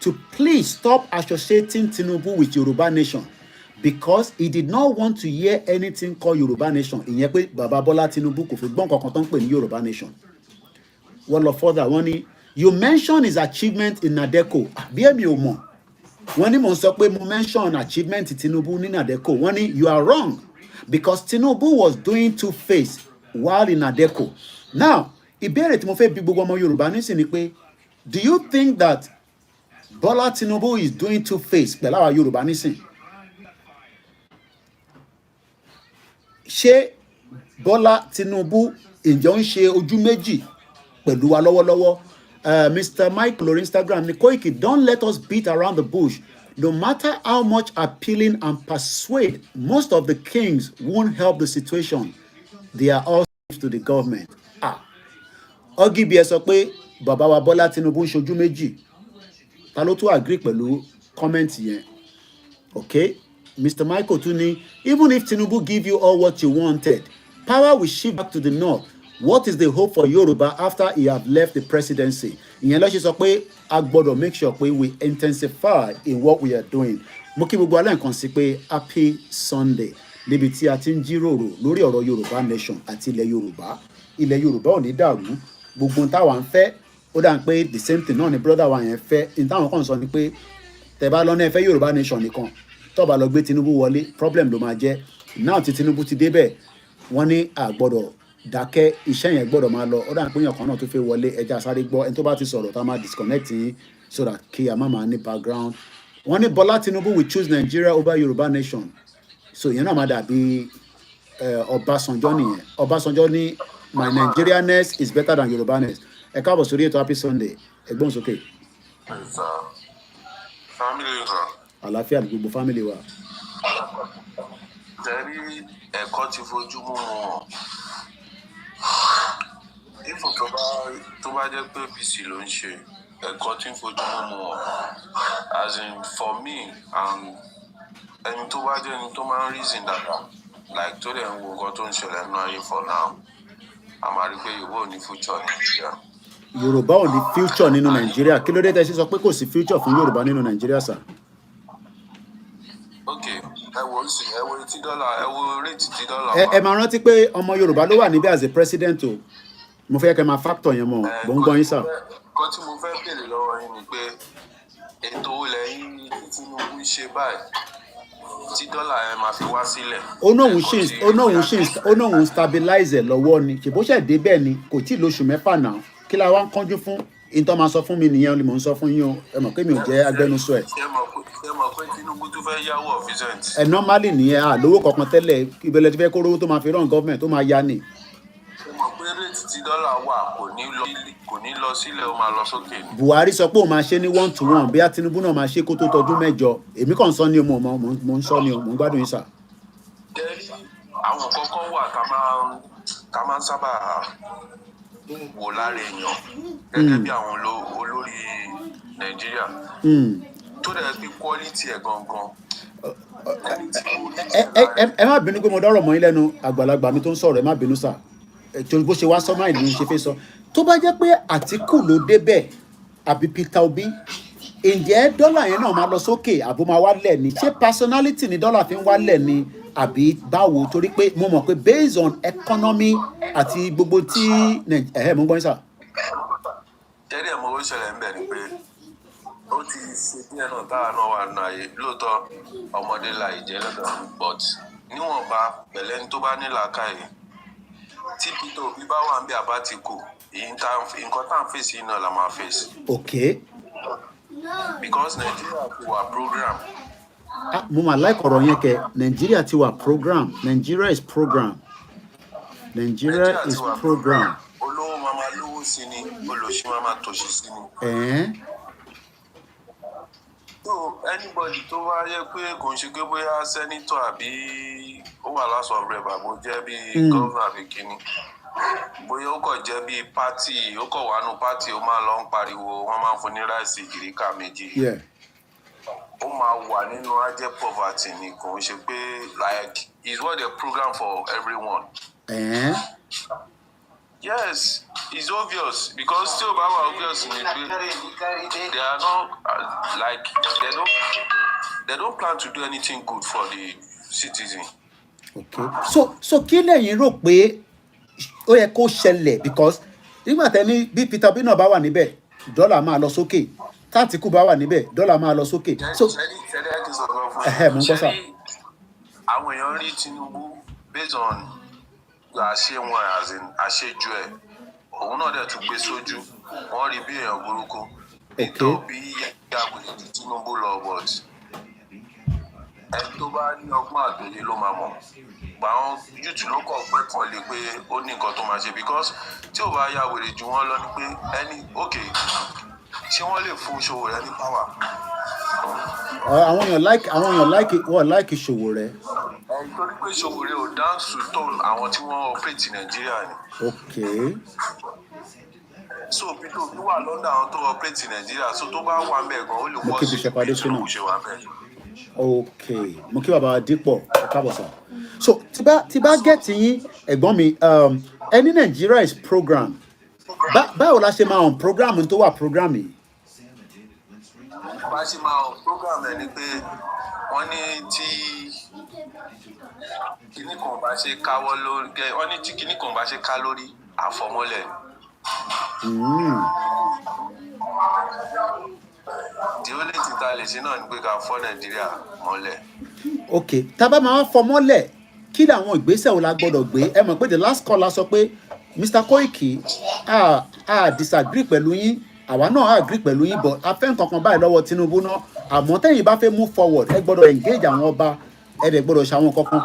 to please stop associating Tinubu with Yoruba nation because he did not want to hear anything called Yoruba nation. Ìyẹn pé Baba Bola Tinubu kò fi gbọ́n kankan tó ń pè ní Yoruba nation. Wọ́n lọ further wọ́n ní you mention his achievement in Nadeco. Bí èmi ò mọ̀ wọ́n ní mò ń sọ pé mo mention achievement Tinubu ní Nadeco. Wọ́n ní you are wrong because Tinubu was doing two-face while in Nadeco. Now ìbéèrè tí mo fẹ́ bi gbogbo ọmọ Yorùbá nísìn ni pé do you think that Bola Tinubu is doing two-face pẹ̀lú àwọn Yorùbá nísìn? Ṣé Bola Tinubu ǹjẹ́ ń ṣe ojú méjì pẹ̀lú wa lọ́wọ́lọ́wọ́? Mr. Mike lórí Instagram ni Koiki don't let us beat around the bush no matter how much appealing and persuade, most of the kings won't help the situation. They are all slaves to the government. Ogibi ẹ sọ pé bàbá wa Bọ́lá Tinubu ń ṣojú méjì. Ta ló tún agree pẹ̀lú comment yẹn? Okay, Mr. Michael tún even if Tinubu give you all what you wanted, power will shift back to the north. What is the hope for Yòrùbá after he have left the presidency? Ìyẹn ló ṣe sọ pé a gbọ́dọ̀ make sure pé we intensify in what we are doing. Mo kí gbogbo alẹ́ nǹkan sí pé happy Sunday níbi tí a ti ń jíròrò lórí ọ̀rọ̀ Yorùbá nation àti ilẹ̀ Yorùbá. Ilẹ̀ Yorùbá ò ní dàrú. Gbogbo táwa ń fẹ́ ó dà ń pé the same thing náà ni brother wa yẹn fẹ́. Ìtàwọn kan sọ ni pé tẹ́ bá lọ́nà ẹ fẹ́ Yorùbá nation nìkan tó bá lọ gbé Tinubu wọlé problem ló máa jẹ́. Now tí Tinubu ti débẹ̀ wọ́n ní àgbọ́dọ̀ dákẹ́ iṣẹ́ yẹn gbọ́dọ̀ máa lọ. Ó dà ń pé èèyàn kan náà tó fẹ́ wọlé ẹja sáré gbọ́ ẹni tó bá ti sọ̀rọ̀ tá a máa disconnect yín so that kí a má máa ní background. Wọ́n ní Bọ́lá Tinubu will choose Nigeria over Yorùbá nation. So ìyẹn náà máa dàbí Ọbásanjọ́ nìyẹn. Ọbásanjọ́ ní my Nigerianness is better than Yorùbáness. Ẹ káàbọ̀ sórí ètò happy Sunday. Ẹgbọ́n sókè. Àlàáfíà gbogbo family wa. Tẹ̀rí ẹ̀kọ́ ti fojú mú wọn. Ifo tó bá jẹ́ pé PC ló ń ṣe ẹ̀kọ́ tí ń fojú mú wọn. As in for me and ẹni tó bá jẹ́ ẹni tó máa ń reason dáadáa like tó dẹ̀ ń wo nǹkan tó ń ṣẹlẹ̀ nínú ayé for now. A máa rí pé Yorùbá ò ní future Nàìjíríà. Yorùbá ò ní future nínú Nàìjíríà. Kí ló dé tẹ́ ṣe sọ pé kò sí future fún Yorùbá nínú Nàìjíríà sà? Okay, ẹ wo ti dọ́là, ẹ wo rate ti dọ́là. Ẹ máa rántí pé ọmọ Yorùbá ló wà níbẹ̀ as a president o. Mo fẹ́ kẹ́ máa factor yẹn mọ̀ bó ń gbọ́ yín sà. Nǹkan tí mo fẹ́ béèrè lọ́wọ́ yín ni pé ètò ilẹ̀ yín Tinubu ń ṣe báyìí tí dọ́là yẹn máa fi wá sílẹ̀. Ó náà ń stabilize ẹ̀ lọ́wọ́ ni. Ṣèbó ṣẹ̀ dé bẹ́ẹ̀ ni kò tí ì lóṣù mẹ́fà náà. Kí la wá ń kánjú fún? Ìtọ́ máa sọ fún mi nìyẹn ni mò ń sọ fún yín o. Ẹ mọ̀ pé mi ò jẹ́ agbẹnusọ ẹ̀. Ẹ mọ̀ pé Tinubu tún fẹ́ yáwó ọ̀fíìsẹ̀ǹtì. Normally nìyẹn lówó kankan tẹ́lẹ̀ ìbẹ̀lẹ̀ tí fẹ́ kó rówó tó máa fi rán gọ́ọ̀mẹ̀ tó máa yá ni. Ẹ mọ̀ pé rate tí dọ́là wà kò ní lọ sílẹ̀ ó máa lọ sókè ni. Buhari sọ pé òun máa ṣe ní 1-to-1 bí a Tinubu náà máa ṣe kó tó tọdún mẹ́jọ. Èmi kàn ń sọ ní o mo ń sọ ní o mo ń gbádùn yín sà. Àwọn kọ̀ọ̀kan wà tá máa ń sábà wò lára èèyàn gẹ́gẹ́ bí àwọn olórí Nàìjíríà tó dẹ̀ pé quality ẹ̀ gangan. Ẹ má bínú pé mo dọ́rọ̀ mọ́ yín lẹ́nu àgbàlagbà mi tó ń sọ̀rọ̀ ẹ má bínú sà. Torí bó ṣe wá sọ́mọ́ ìlú ṣe fẹ́ sọ. Tó bá jẹ́ pé Àtíkù ló débẹ̀ àbí Peter Obi, ǹjẹ́ dọ́là yẹn náà máa lọ sókè àbó máa wálẹ̀ ni? Ṣé personality ni dọ́là fi ń wálẹ̀ ni àbí báwo? Torí pé mo mọ̀ pé based on economy àti gbogbo tí mo ń gbọ́ yín sà. Tẹ́lẹ̀ ẹ̀ mọ owó ìṣẹ̀lẹ̀ ń bẹ̀ ni pé ó ti ṣe díẹ̀ náà táwa náà wà nù ayé lóòótọ́ ọmọdé la ìjẹ́ lọ́dọ̀ but níwọ̀nba pẹ̀lẹ́ ní tó bá ní làákàyè tí Peter Obi bá wà ń bí àbá ti kù nǹkan tá à ń fèsì náà la máa fèsì. Okay. Because Nigeria ti wà program. Mo máa like ọ̀rọ̀ yẹn kẹ́ Nigeria ti wà program. Nigeria is program. Nigeria is program. Olówó máa máa lówó sí ni olòṣì máa máa tòṣì sí ni. So anybody tó bá yẹ pé kò ń ṣe pé bóyá senator àbí ó wà House of Rep àbó jẹ́ bí governor àbí kíní bóyá ó kàn jẹ́ bí party ó kàn wà nù party ó máa lọ ń pariwo wọ́n máa ń fún ní ráìsì ìgìríkà méjì ó máa wà nínú ajẹ́ poverty ni kò ń ṣe pé like it's what they program for everyone. Yes, it's obvious because still Baba obvious they are not like they don't plan to do anything good for the citizen. Okay. So kí lẹ̀yin rò pé ó yẹ kó ṣẹlẹ̀ because nígbà tẹ́ni bí Peter Obi náà bá wà níbẹ̀ dọ́là máa lọ sókè tÁtíkù bá wà níbẹ̀ dọ́là máa lọ sókè. So mo ń gbọ́ sà. Àwọn èèyàn rí Tinubu based on àṣẹ wọn àṣejù ẹ òun náà dẹ̀ tún gbé sójú wọ́n rí bí èèyàn burúkú ètò bí yàgò ní Tinubu lọ but ẹni tó bá ní ọgbọ́n àgbèrè ló máa mọ̀ gbà wọn yùtù ló kọ̀ pé kàn lè pé ó ní nǹkan tó máa ṣe because tí ò bá yà wèrè jù wọ́n lọ ni pé ẹni ok ṣé wọ́n lè fún Ṣòwòrẹ́ ní power àwọn èèyàn like Sowore. Nítorí pé Sowore ò dance to tone àwọn tí wọ́n operate Nàìjíríà ni. Okay. So people tó wà lọ́dọ̀ àwọn tó operate Nàìjíríà so tó bá wà ńbẹ̀ gan ó lè wọ́ sí ibi tí ó ṣe wà ńbẹ̀. Okay, mo kí bàbá Dípọ̀ káàbọ̀ sà. So tí bá get yín ẹ̀gbọ́n mi any Nigeria is program báwo la ṣe máa on program tó wà program yìí. Bá ṣe máa on program ẹ̀ ni pé wọ́n ní tí kinní kan bá ṣe káwọ́ lórí wọ́n ní tí kinní kan bá ṣe ká lórí àfọmọ́lẹ̀. The only thing tá lè ṣe náà ni pé ká fọ́ Nàìjíríà mọ́lẹ̀. Okay, tá bá máa fọ́ mọ́lẹ̀ kí làwọn ìgbésẹ̀ wo la gbọ́dọ̀ gbé ẹ mọ̀ pé the last call la sọ pé Mr. Koiki a disagree pẹ̀lú yín àwa náà agree pẹ̀lú yín but a fẹ́ nǹkan kan báyìí lọ́wọ́ Tinubu náà àmọ́ tẹ́yìn bá fẹ́ move forward ẹ gbọ́dọ̀ engage àwọn ọba ẹ dẹ̀ gbọ́dọ̀ ṣe àwọn kankan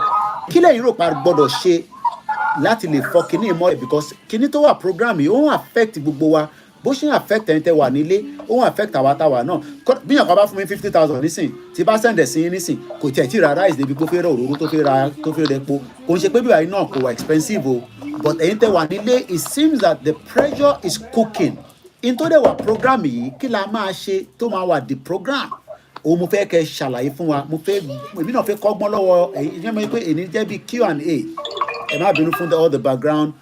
kí lẹ́yìn rò pa gbọ́dọ̀ ṣe láti lè fọ́ kinní mọ́ because kinní tó wà program yìí ó ń affect gbogbo wa bó ṣe ń affect ẹni tẹ́ wà nílé ó ń affect àwa táwa náà bí yàn kan bá fún mi 50,000 nísìn tí bá send ẹ̀ sí yín nísìn kò tiẹ̀ tí ra rice débi pé ó fẹ́ rẹ òróró tó fẹ́ rẹ epo kò ń ṣe pé bí wàá náà kò wà expensive o but ẹ̀yin tẹ́ wà nílé it seems that the pressure is cooking in tó dẹ̀ wà program yìí kí la máa ṣe tó máa wà the program òun mo fẹ́ kẹ́ ṣàlàyé fún wa èmi náà fẹ́ kọ́gbọ́n lọ́wọ́ ẹ̀yin mọ̀ pé èyí jẹ́ bí Q&A ẹ má bínú fún all the background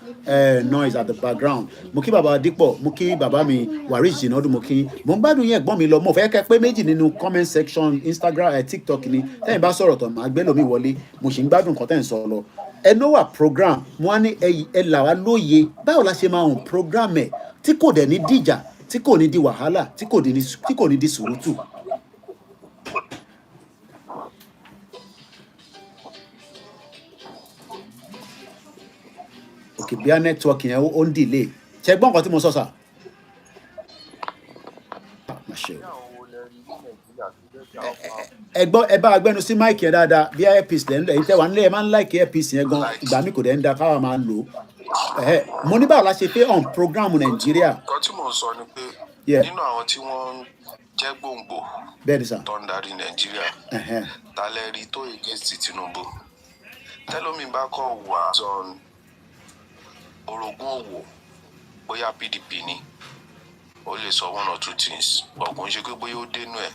noise at the background mo kí bàbá Dípọ̀ mo kí bàbá mi Waris Jinadu mo kí mo ń gbádùn yẹn ẹ̀gbọ́n mi lọ mo fẹ́ kẹ́ pé méjì nínú comment section Instagram TikTok ni tẹ́yìn bá sọ̀rọ̀ tán màá gbé lómi wọlé mo sì ń gbádùn nǹkan tẹ́ ń sọ lọ ẹnówà program mo wá ní ẹ là wá lóye báwo la ṣe máa hàn program ẹ̀ tí kò dẹ̀ ní dìjà tí kò ní di wàhálà tí kò ní di sùúrùtù. Okay, bí a network yẹn ó ń delay ṣe gbọ́n nǹkan tí mo sọ sà. ẹ bá agbẹnu sí máìkì yẹn dáadáa bí earpiece lẹ́ ń lọ èyí tẹ́ wà nílé ẹ máa ń like earpiece yẹn gan ìgbà mi kò dẹ̀ ń da káwa máa ń lò ó. mo ní báwo la ṣe pé on program Nàìjíríà. nǹkan tí mò ń sọ ni pé nínú àwọn tí wọ́n jẹ́ gbòǹgbò tó ń darí Nàìjíríà talẹ̀ rí tó against Tinubu tẹ́lómi bá kọ́ wà on orogún òwò bóyá PDP ni ó lè sọ one or two things ọkùnrin ṣe pé bóyá ó dénú ẹ̀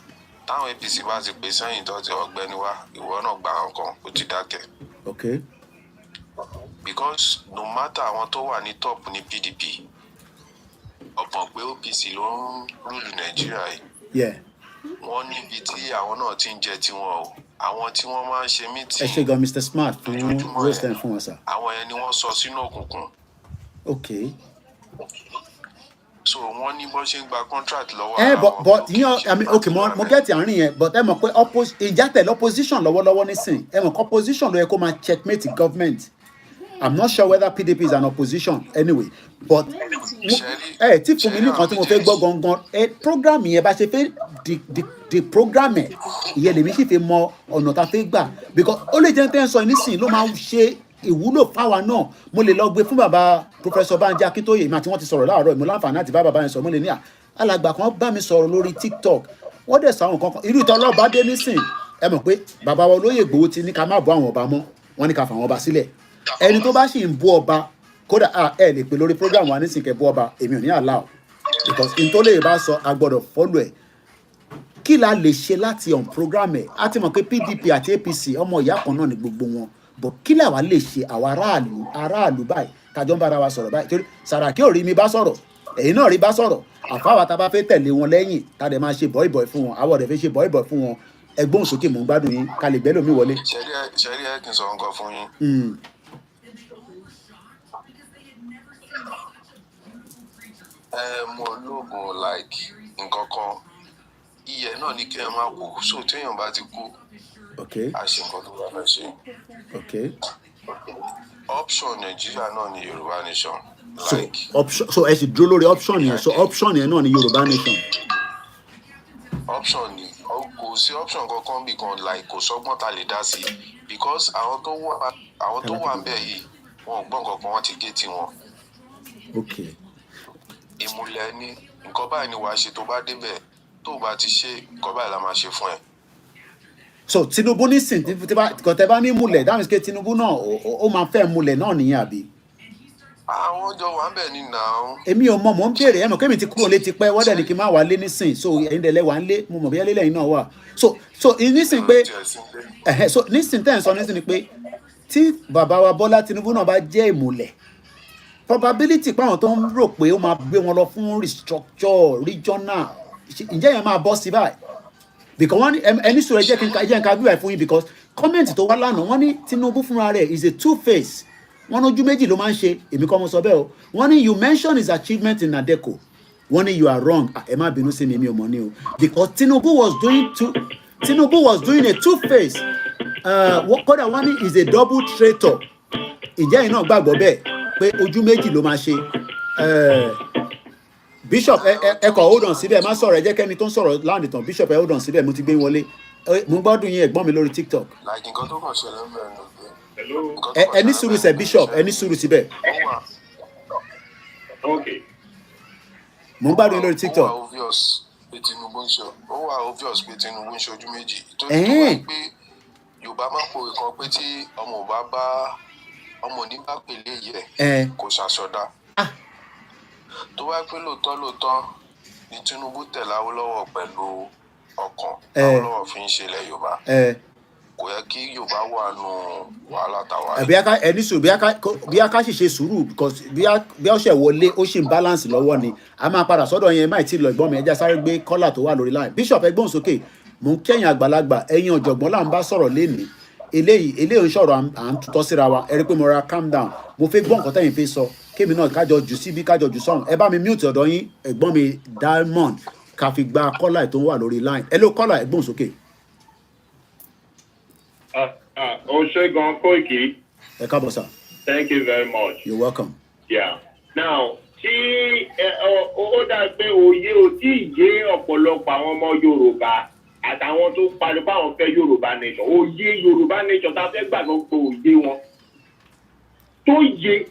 táwọn APC bá ti pè sẹ́yìn tó ti ọ̀gbẹ́ni wá ìwọ náà gba nǹkan ó ti dákẹ́. Okay. Because no matter àwọn tó wà ní top ní PDP ọ̀pọ̀ pé OPC ló ń rúlù Nàìjíríà yìí wọ́n níbi tí àwọn náà ti ń jẹ tiwọn o àwọn tí wọ́n máa ń ṣe meeting. ẹ ṣe gan Mr. Smart fún roasting fún wọn sà. àwọn ẹni wọ́n sọ sínú òkùnkùn. Okay. So wọ́n ní bó ṣe ń gba contract lọ́wọ́ àwọn. But you know, I mean, okay, mo get àárín yẹn but ẹ mọ̀ pé ìjà tẹ̀lé opposition lọ́wọ́lọ́wọ́ nísìn ẹ mọ̀ pé opposition ló yẹ kó máa checkmate government. I'm not sure whether PDP is an opposition anyway but tí fún mi nìkan tí mo fẹ́ gbọ́ gangan program yẹn bá ṣe fẹ́ di program ẹ̀ ìyẹn lèmi sì fẹ́ mọ ọ̀nà tá a fẹ́ gbà because ó lè jẹ́ tẹ́ ń sọ nísìn ló máa ṣe ìwúlò fáwa náà mo lè lọ gbé fún bàbá Professor Banji Akintoye ìmọ̀ àti wọ́n ti sọ̀rọ̀ láàárọ̀ ìmọ̀ láǹfààní àti bá bàbá yẹn sọ̀rọ̀ mo lè ní alàgbà kan bá mi sọ̀rọ̀ lórí TikTok wọ́n dẹ̀ sọ àwọn kankan irú ìtọ́ ọlọ́ọ̀bá dé nísìn ẹ mọ̀ pé bàbá wa olóyè Ìgbòho ti ní ká má bọ́ àwọn ọba mọ́ wọ́n ní ká fà àwọn ọba sílẹ̀ ẹni tó bá sì ń bú ọba kódà ẹ lè pè lórí program wa nísìn kẹ́ bú ọba èmi ò ní allow because n tó lè bá sọ a gbọ́dọ̀ follow ẹ̀ kí la lè ṣe láti on program ẹ̀ á ti mọ̀ pé PDP àti APC ọmọ ìyá kan náà ni gbogbo wọn but kí làwa lè ṣe àwa aráàlú báyìí kájọ ń bára wa sọ̀rọ̀ báyìí torí Sàràkí ò rí mi bá sọ̀rọ̀ èyí náà rí bá sọ̀rọ̀ àfáwà tá a bá fẹ́ tẹ̀lé wọn lẹ́yìn tá a dẹ̀ máa ṣe bọ́ìbọ̀ì fún wọn àwọ̀ rẹ̀ fẹ́ ṣe bọ́ìbọ̀ì fún wọn ẹgbọ́n sókè mò ń gbádùn yín ká lè gbẹ́ lómi wọlé. ṣẹ́rí ẹ̀ kì í sọ nǹkan fún yín. Mo lóògùn like nǹkan kan iyẹ̀ náà ní kí ẹ má kú so téèyàn bá ti kú a ṣe nǹkan tó bá fẹ́ ṣe. Option Nàìjíríà náà ni Yorùbá nation. So ẹ sì dúró lórí option yẹn so option yẹn náà ni Yorùbá nation. Option ni kò sí option kankan bí kan like kò sọ́gbọ́n ta lè dá sí because àwọn tó wà ń bẹ̀ yìí wọn ò gbọ́n kankan wọ́n ti gé tiwọn. Ìmùlẹ̀ ni nǹkan báyìí ni wàá ṣe tó bá débẹ̀ tó bá ti ṣe nǹkan báyìí la máa ṣe fún ẹ. So Tinubu nísìn kò tẹ́ bá ní múlẹ̀ that means pé Tinubu náà ó máa fẹ́ múlẹ̀ náà nìyẹn àbí. Àwọn jọ wà ń bẹ̀ ní now. Èmi ò mọ̀ ń béèrè ẹ̀mọ̀ kémi ti kúrò létí pẹ́ wọ́n dẹ̀ ní kí n má wà lé nísìn so ẹ̀yin dẹ̀ lẹ́ wà ń lé mo mọ̀ bí ẹlẹ́lẹ́ yìí náà wà so nísìn pé so nísìn tẹ́ ń sọ nísìn ni pé tí bàbá wa Bọ́lá Tinubu náà bá jẹ́ ìmùlẹ̀ probability pé àwọn tó ń rò pé ó máa gbé wọn lọ fún restructure regional ǹjẹ́ yẹn máa bọ́ sí báyìí because wọ́n ní ẹni sọ̀rọ̀ jẹ́ kí n ka gbé fún yín because comment tó wá lánàá wọ́n ní Tinubu fúnra rẹ̀ is a two-face wọ́n lójú méjì ló máa ń ṣe èmi kọ́ mo sọ bẹ́ẹ̀ o wọ́n ní you mention his achievement in Adeco wọ́n ní you are wrong ẹ má bínú sí mi mi ò mọ̀ ní o because Tinubu was doing a two-face kódà wọ́n ní is a double traitor ìjẹ́ yìí náà gbàgbọ́ bẹ́ẹ̀ pé ojú méjì ló máa ṣe Bishop ẹ kọ hold on síbẹ̀ má sọ̀rọ̀ ẹ jẹ́ kẹ́ni tó ń sọ̀rọ̀ láàrin tán Bishop ẹ hold on síbẹ̀ mo ti gbé wọlé mo gbọ́dún yín ẹ̀gbọ́n mi lórí TikTok. nǹkan tó kàn ṣẹlẹ̀ ń bẹ̀rẹ̀ ẹni sùúrù sẹ Bishop ẹni sùúrù síbẹ̀. mo ń gbádùn lórí TikTok. ó wà obvious pé Tinubu ń ṣojú méjì tó wà pé Yorùbá máa ń pòwe kan pé tí ọmọ ní bá pèlè yẹ kò ṣàṣọdá tó wá pé lóòótọ́ ni Tinubu tẹ̀lé Awólọ́wọ̀ pẹ̀lú ọkàn Awólọ́wọ̀ fi ń ṣe ilẹ̀ Yorùbá kò yẹ kí Yorùbá wà nù wàhálà tàwa. ẹni sùúrù bí a ká sì ṣe sùúrù because bí a ṣe wọlé ó ṣì ń balance lọ́wọ́ ni a máa padà sọ́dọ̀ yẹn máì tí lọ ìgbọ́n mi ẹja sáré gbé kọ́là tó wà lórí line Bishop ẹgbọ́n sókè mò ń kẹ́yìn àgbàlagbà ẹ̀yin ọ̀jọ̀gbọ́n là ń bá sọ̀rọ̀ lénìí eléyìí ń sọ̀rọ̀ à ń tutọ́ síra wa ẹ rí pé mo ra calm down mo fẹ́ gbọ́ nǹkan tẹ́yìn fẹ́ sọ kémi náà kájọ jù síbí kájọ jù sọ̀rùn ẹ bá mi mute ọ̀dọ̀ yín ẹ̀gbọ́n mi Diamond ká fi gba kọ́là tó wà lórí line ẹ ló kọ́là ẹ̀gbọ́n sókè. Oshegun Koiki. Ẹ káàbọ̀ sir. Thank you very much. You're welcome. Yeah. Now, tí ó dá pé òye ò tí ì yé ọ̀pọ̀lọpọ̀ àwọn ọmọ Yorùbá àtàwọn tó pariwo pé àwọn fẹ́ Yorùbá nation òye Yorùbá nation tá a fẹ́ gbàgbọ́ pé òye wọn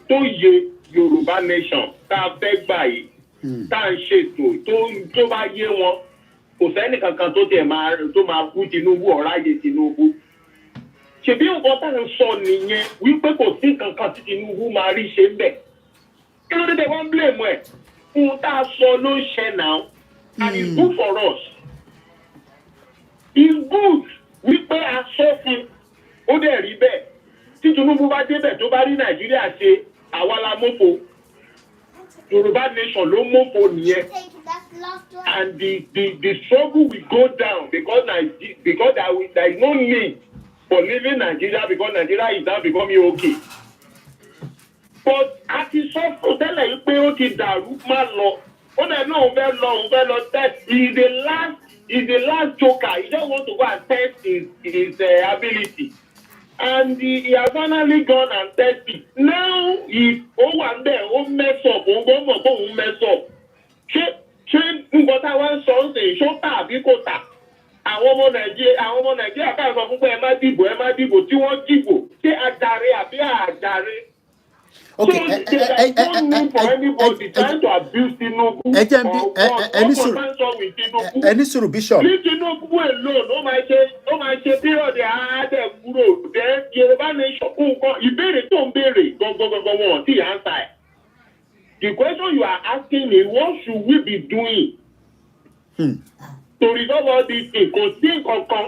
tó yé Yorùbá nation tá a fẹ́ gbà yìí tá a ń ṣètò tó bá yé wọn kò sẹ́ni kankan tó máa kú Tinubu ọ̀ráyè Tinubu. Ṣèbí nǹkan tá à ń sọ nìyẹn wípé kò sí kankan tí Tinubu máa rí ṣe ń bẹ̀. Kí ló dé tẹ wọ́n blame ẹ̀? Fún tá a sọ ló ń ṣe now and it's good for us. It's good wípé a sọ fún ó dẹ̀ rí bẹ́ẹ̀. Tí Tinubu bá débẹ̀ tó bá rí Nàìjíríà ṣe àwa la mọ́fo. Yorùbá nation ló mọ́fo nìyẹn. And the struggle will go down because there is no need for leaving Nigeria because Nigeria is now becoming okay. But a ti sọ fún tẹ́lẹ̀ yìí pé ó ti dàrú má lọ. Ó dẹ̀ náà òun fẹ́ lọ test. He is the last joker. He just want to go and test his ability. And he has finally gone and tested. Now ó wà ń bẹ̀ ó mess up òun gbọ́ mọ̀ pé òun mess up. Ṣé nǹkan táwa ń sọ ń sè ṣó tà àbí kò tà? Àwọn ọmọ Nàìjíríà káà sọ fún pé ẹ má dìbò tí wọ́n dìbò ṣé àjàre àbí àjàre. Okay, So there is no need for anybody trying to abuse Tinubu ẹni sùúrù Bishop. Leave Tinubu alone, ó máa ṣe period àádẹ́ kúrò then Yorùbá nation nǹkan ìbéèrè tó ń béèrè gbọ̀ngbọ̀ngbọ̀n wọn tí answer ẹ̀. The question you are asking me, what should we be doing? To resolve all these things, kò sí nǹkan kan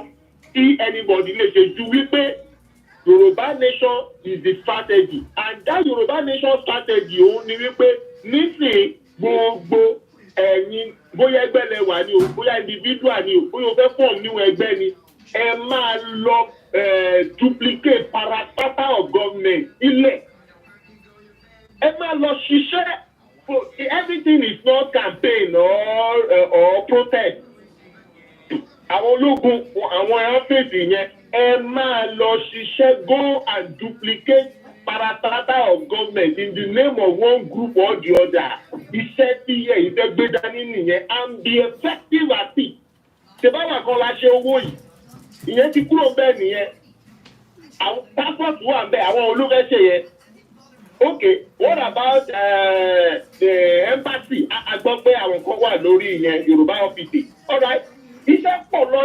tí anybody lè ṣe ju wípé Yorùbá nation is the strategy and that Yorùbá nation strategy òun ni wípé nísìnyí gbogbo ẹ̀yin bóyá ẹgbẹ́ lẹ wà ní o bóyá individual ní o bóyá o fẹ́ form new ẹgbẹ́ ni ẹ máa lọ duplicate parastatal of government ilẹ̀ ẹ máa lọ ṣiṣẹ́ everything is not campaign or protest. Àwọn ológun àwọn ẹran fèsì yẹn ẹ máa lọ ṣiṣẹ́ go and duplicate parastatal of government in the name of one group or the other. Iṣẹ́ tí ẹ̀yin fẹ́ gbé dání nìyẹn and be effective at it. Ṣèbáwá kan la ṣe owó yìí. Ìyẹn ti kúrò bẹ́ẹ̀ nìyẹn. Àwọn passport wà bẹ́ẹ̀ àwọn olófẹ́ ṣe yẹn. Okay, what about the embassy? A gbọ́ pé àwọn kan wà lórí ìyẹn Yorùbá office. All right. Iṣẹ́ pọ̀ lọ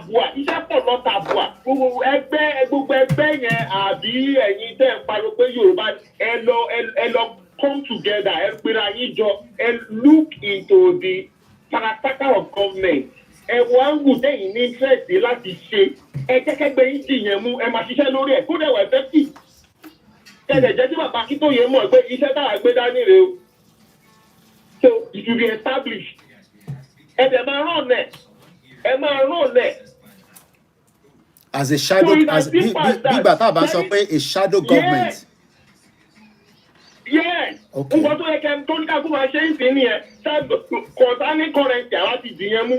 tabua iṣẹ́ pọ̀ lọ tabua gbogbo ẹgbẹ́ yẹn àbí ẹ̀yin tẹ́ ń pariwo pé Yorùbá ẹ lọ come together ẹ pera yín jọ ẹ look into the parastatal of government ẹ wọ́n ń wù tẹ́yìn ní interest láti ṣe ẹ kẹ́kẹ́gbẹ́ yín dì yẹn mú ẹ máa ṣiṣẹ́ lórí ẹ̀ kó dẹ̀ wà effective ẹ̀dẹ̀ jẹ́ tí bàbá Akíntóyè mọ̀ pé iṣẹ́ táwa gbé dání rèé o so it will be established ẹ̀dẹ̀ máa rán ọ̀nẹ̀ ẹ máa rán ọ̀nẹ̀. As a shadow, as bígbà tá a bá sọ pé a shadow government. Yes. Okay. Nǹkan tó yẹ kẹ́ tó ní ká kó máa ṣe ń sìn nìyẹn concerning currency àwa ti dì yẹn mú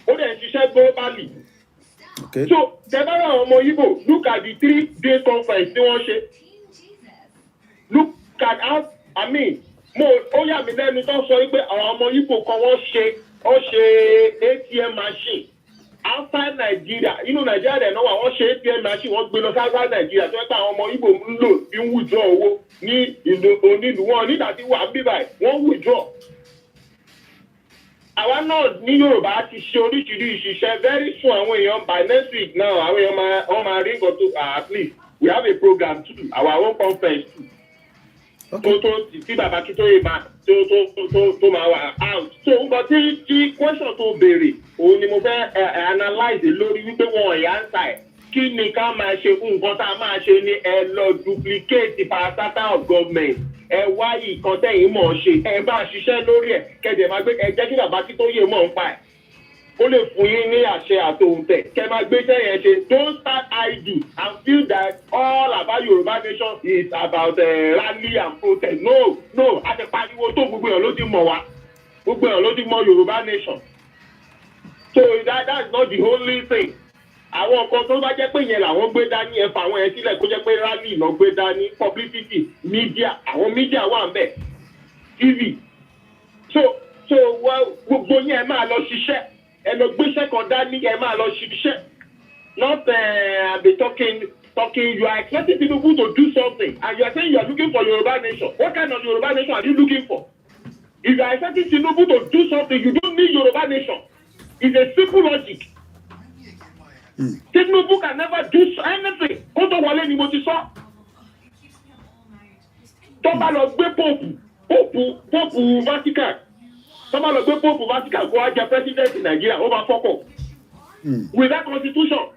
ó dẹ̀ ń ṣiṣẹ́ globally. Okay. So tẹ́bára àwọn ọmọ Igbo look at the 3-day conference tí wọ́n ṣe look at how I mean ó yà mí lẹ́nu tó sọ pé àwọn ọmọ Igbo kan wọ́n ṣe ATM machine outside Nigeria inú Nigeria dẹ̀ náà wọ́n ṣe ATM machine wọ́n gbé lọ outside Nigeria tó yẹ pé àwọn ọmọ Igbo ń lò fi ń withdraw owó ní onílùú wọn nígbà tí wà á bí báyìí wọ́n withdraw. àwa náà ní Yorùbá ti ṣe oríṣiríṣi iṣẹ́ very soon àwọn èèyàn by next week now àwọn èèyàn wọ́n máa rí nǹkan tó at least we have a program too our own conference too. tó tí bàbá Akíntóyè máa tó máa wà out. so nǹkan tí question tó béèrè òun ni mo fẹ́ analyse lórí wípé wọn ò yá ń ta ẹ̀ kí ni ká máa ṣe nǹkan tá a máa ṣe ni ẹ lọ duplicate the parastatal of government ẹ wá ìkan tẹ̀yìn mọ̀ ọ́ ṣe ẹ bá ṣiṣẹ́ lórí ẹ̀ kẹ̀dẹ̀ máa gbé ẹ jẹ́ kí bàbá Akíntóyè mọ̀ ń pa ẹ̀ ó lè fún yín ní àṣẹ àtòǹtẹ̀ kẹ máa gbé iṣẹ́ yẹn ṣe don't start idle and feel that all about Yorùbá nation is about rally and protest no a ti pariwo tó gbogbo èèyàn ló ti mọ̀ wá gbogbo èèyàn ló ti mọ̀ Yorùbá nation so that's not the only thing àwọn nǹkan tó bá jẹ́ pé yẹn làwọn gbé dání ẹ fà àwọn yẹn sílẹ̀ kó jẹ́ pé rally lọ gbé dání publicity media àwọn media wà ń bẹ̀ TV so gbogbo yẹn ẹ máa lọ ṣiṣẹ́ ẹ lọ gbéṣẹ́ kan dání ẹ máa lọ ṣiṣẹ́ not be talking you are expecting Tinubu to do something and you are saying you are looking for Yoruba nation what kind of Yoruba nation are you looking for if you are expecting Tinubu to do something you don't need Yoruba nation it's a simple logic. Tinubu can never do anything kó tó wọlé ni mo ti sọ tó bá lọ gbé Pope Vatican tó bá lọ gbé Pope Vatican kó wá jẹ president in Nigeria ó máa fọ́kọ̀ with that constitution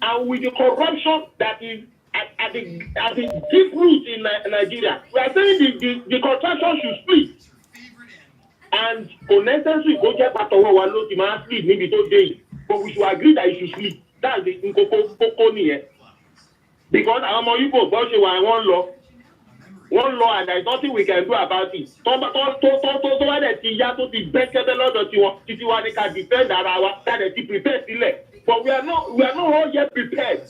and with the corruption that is at the deep root in Nigeria we are saying the contraction should split and kò necessary kó jẹ́ pàtọ́wọ́ wa ló ti máa split níbi tó dé yìí but we should agree that it should split. That's the nkoko nìyẹn because àwọn ọmọ Igbo bọ́ ṣe wà wọ́n lọ and there is nothing we can do about it tó wá dẹ̀ ti yá tó ti bẹ́kẹ́bẹ́ lọ́dọ̀ tiwọn títí wá ní ká defend ara wa ká dẹ̀ ti prepare sílẹ̀ but we are not all yet prepared.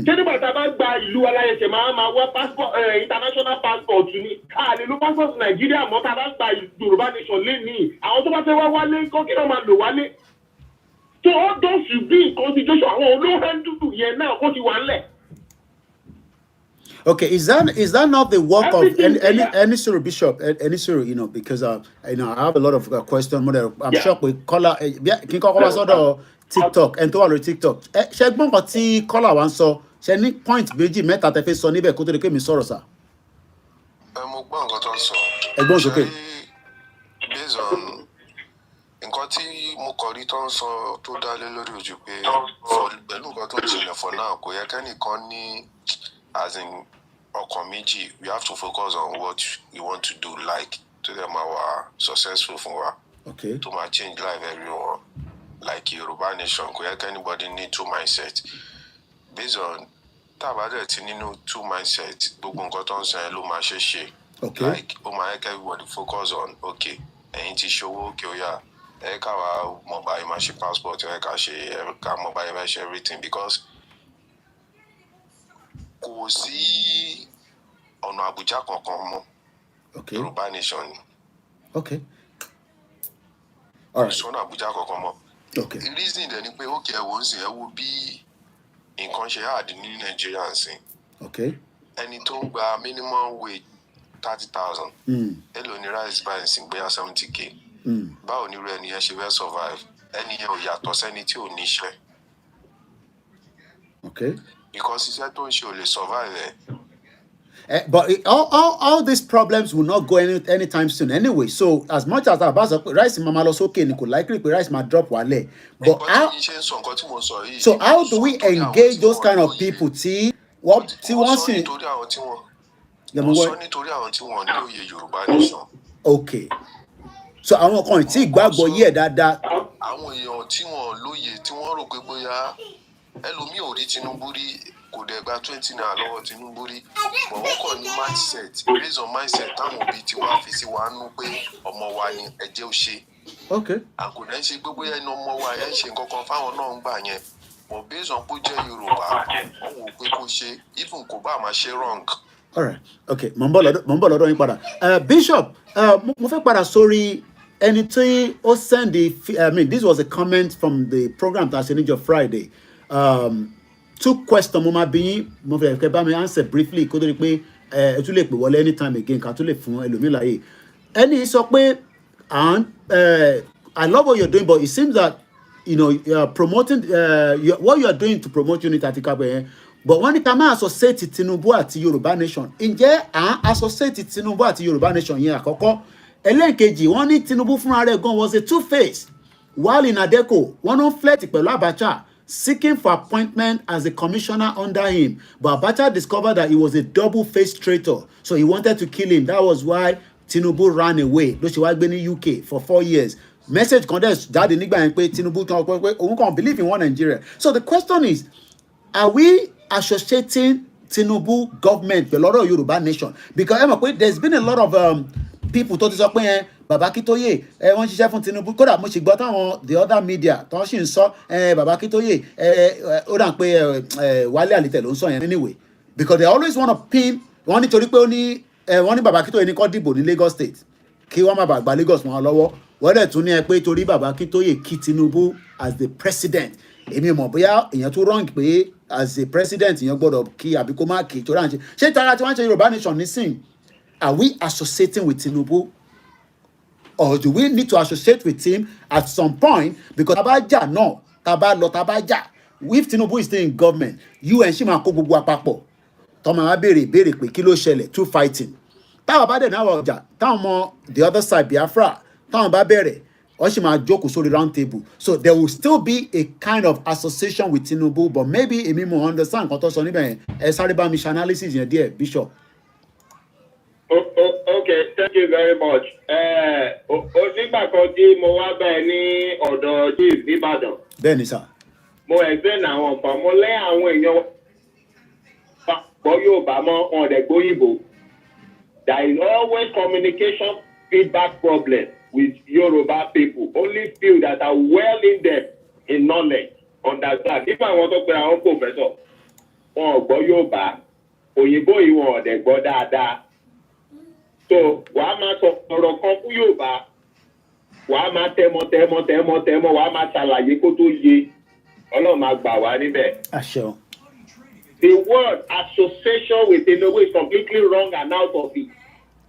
ṣé nígbà tá a bá gba ìlú aláyẹsẹ̀ máa wá passport international passport ni a lè lo passport Nàìjíríà mọ́ tá a bá gba Yorùbá nation lé ní àwọn tó bá fẹ́ wá wálé kọ́ kí wọ́n máa lò wálé. So all those should be in constitution. Àwọn olóhùn dúdú yẹn náà kó ti wà lẹ̀. Okay, is that not the work of any sort of bishop, any sort of, because I have a lot of questions. I'm sure we caller can call us on TikTok and to our TikTok. Ṣé gbọ́n kan tí caller wa ń sọ ṣe ní point méjì mẹ́ta tẹ́ fẹ́ sọ níbẹ̀ kó tó di pé mi sọ̀rọ̀ sà. Mo gbọ́ nǹkan tó ń sọ. Ẹ̀gbọ́n sókè. Based on nǹkan tí mo kọ̀ rí tó ń sọ tó dá lé lórí ojú pé pẹ̀lú nǹkan tó jìnlẹ̀ for now kò yẹ kẹ́nìkan ní as in ọkàn méjì we have to focus on what we want to do like to them our successful fún wa to ma change life everyone like Yorùbá nation kò yẹ anybody need two mindset based on tábàdẹ̀ tí nínú two mindset gbogbo nǹkan tó ń sọ yẹn ló máa ṣe like ó máa yẹ everybody focus on ẹ̀yin ti ṣòwò ó yá ẹ ká wa mọ̀ báyìí máa ṣe passport ẹ ká mọ̀ báyìí máa ṣe everything because kò sí ọ̀nà Àbújá kankan mọ́ Yorùbá nation ni. Kò sí ọ̀nà Àbújá kankan mọ́. The reason dẹ̀ ni pé ẹ̀wọ̀n sì ẹ̀ wo bí nǹkan ṣe hard ní Nàìjíríà ń sìn. Ẹni tó ń gba minimum wage 30,000 èlò ní rice báyìí ń sìn bóyá 70k. Báwo ni irú ẹni yẹn ṣe fẹ́ survive ẹni yẹn ò yàtọ̀ sẹ́ni tí ò níṣẹ́. Okay. Because iṣẹ́ tó ń ṣe ò lè survive But all these problems will not go anytime soon anyway. So as much as Abbas rice mama loss okay, ni kò likely pé rice might drop wale. But so how do we engage those kind of people? What wants to? Okay. So àwọn kan tí gbàgbọ́ yẹ dáadáa. Àwọn èèyàn tí wọ́n lóye tí wọ́n rò pé bóyá ẹlòmíì ò rí Tinubu rí kò dẹ̀ gba 20 naira lọ́wọ́ Tinubu rí, but wọ́n kàn ní mindset based on mindset táwọn òbí tí wọ́n fi sí wa nú pé ọmọ wa ni ẹ̀jẹ̀ ò ṣe. Okay. Àkùdẹ́ ń ṣe pé bóyá ẹni ọmọ wa yẹn ń ṣe nǹkan kan fáwọn náà ń gbà yẹn, but based on pé ó jẹ́ Yorùbá wọ́n wò pé kó ṣe even kò bá máa ṣe wrong. All right. Okay. Mo ń bọ̀ lọ́dọ̀ yín padà. Bishop, mo fẹ́ padà sórí ẹni tí ó send this was a comment from the program that I sent on Friday. 2 questions mo máa bi yín, mo fẹ́ kẹ́ bá mi answer briefly kó tó di pé ẹ tún lè pè wọlé anytime again ká tún lè fún ẹlòmíì láyè. Ẹni sọ pé I love what you're doing, but it seems that you are promoting what you are doing to promote unity àti kábẹ̀ yẹn. But when it comes to associate Tinubu àti Yorùbá nation, ǹjẹ́ associate Tinubu àti Yorùbá nation yẹn àkọ́kọ́? Ẹlẹ́nkejì, wọ́n ní Tinubu fúnra rẹ̀ gan was a two-faced. While in Adeco, wọ́n ń flirt pẹ̀lú Abacha, seeking for appointment as a commissioner under him. But Abacha discovered that he was a double-faced traitor. So he wanted to kill him. That was why Tinubu ran away. Ló ṣe wá gbé ní UK for 4 years. Message kan dẹ̀ jáde nígbà yẹn pé Tinubu kan pé òun kàn believe in one Nigeria. So the question is, are we associating Tinubu government pẹ̀lú ọ̀rọ̀ Yorùbá nation? Because there's been a lot of people tó ti sọ pé Bàbá Akíntóyè wọ́n ṣiṣẹ́ fún Tinubu. Kódà mo sì gbọ́ táwọn the other media tó sì ń sọ Bàbá Akíntóyè ó dà pé Wálé Àlítẹ̀ ló ń sọ yẹn anyway, because they always want to pin wọ́n nítorí pé wọ́n ní Bàbá Akíntóyè ní kó dìbò ní Lagos State kí wọ́n má bàa gba Lagos wọn lọ́wọ́. Wọ́n dẹ̀ tún ní pé torí Bàbá Akíntóyè kí Tinubu as the president. Èmi mọ̀ bóyá èèyàn tún wrong pé as a president èèyàn gbọ́dọ̀ kí àbí kó má kí torí à ń ṣe tara tí wọ́n ń ṣe Yorùbá nation nísìn. Are we associating with Tinubu? Or do we need to associate with him at some point? Because tabaja no, tabaja. If Tinubu is still in government, you and Shima kó gbogbo àpapọ̀. Tọ́mọ wa béèrè pé kí ló ṣẹlẹ̀, two fighting. Táwọn bá dẹ̀ náà wọ ọjà, táwọn ọmọ the other side Biafra, táwọn bá bẹ̀rẹ̀, wọ́n sì máa jókòó sórí round table. So there will still be a kind of association with Tinubu, but maybe èmi mo understand nǹkan tó sọ níbẹ̀ yẹn. Ẹ sáré bá mi ṣe analysis yẹn díẹ̀, Bishop. Okay, thank you very much. Nígbà kan tí mo wá bẹ́ẹ̀ ní ọ̀dọ̀ Chief Ìbàdàn. Bẹ́ẹ̀ni sà. Mo explain àwọn nǹkan, mo lé àwọn èèyàn gbọ́ Yorùbá mọ́ ọ̀dẹ̀ gbóyìnbó. There is always communication feedback problem with Yoruba people. Only few that are well in depth in knowledge understand. If I want to put our own professor, wọn ò gbọ́ Yorùbá, òyìnbó yìí wọn ọ̀dẹ̀ gbọ́ dáadáa. So wàá máa sọ ọ̀rọ̀ kan fún Yorùbá, wàá máa tẹmọ, wàá máa ṣàlàyé kó tó yé. Ọlọ́run máa gbà wá níbẹ̀. Àṣẹ. The word association with Tinubu is completely wrong and out of it.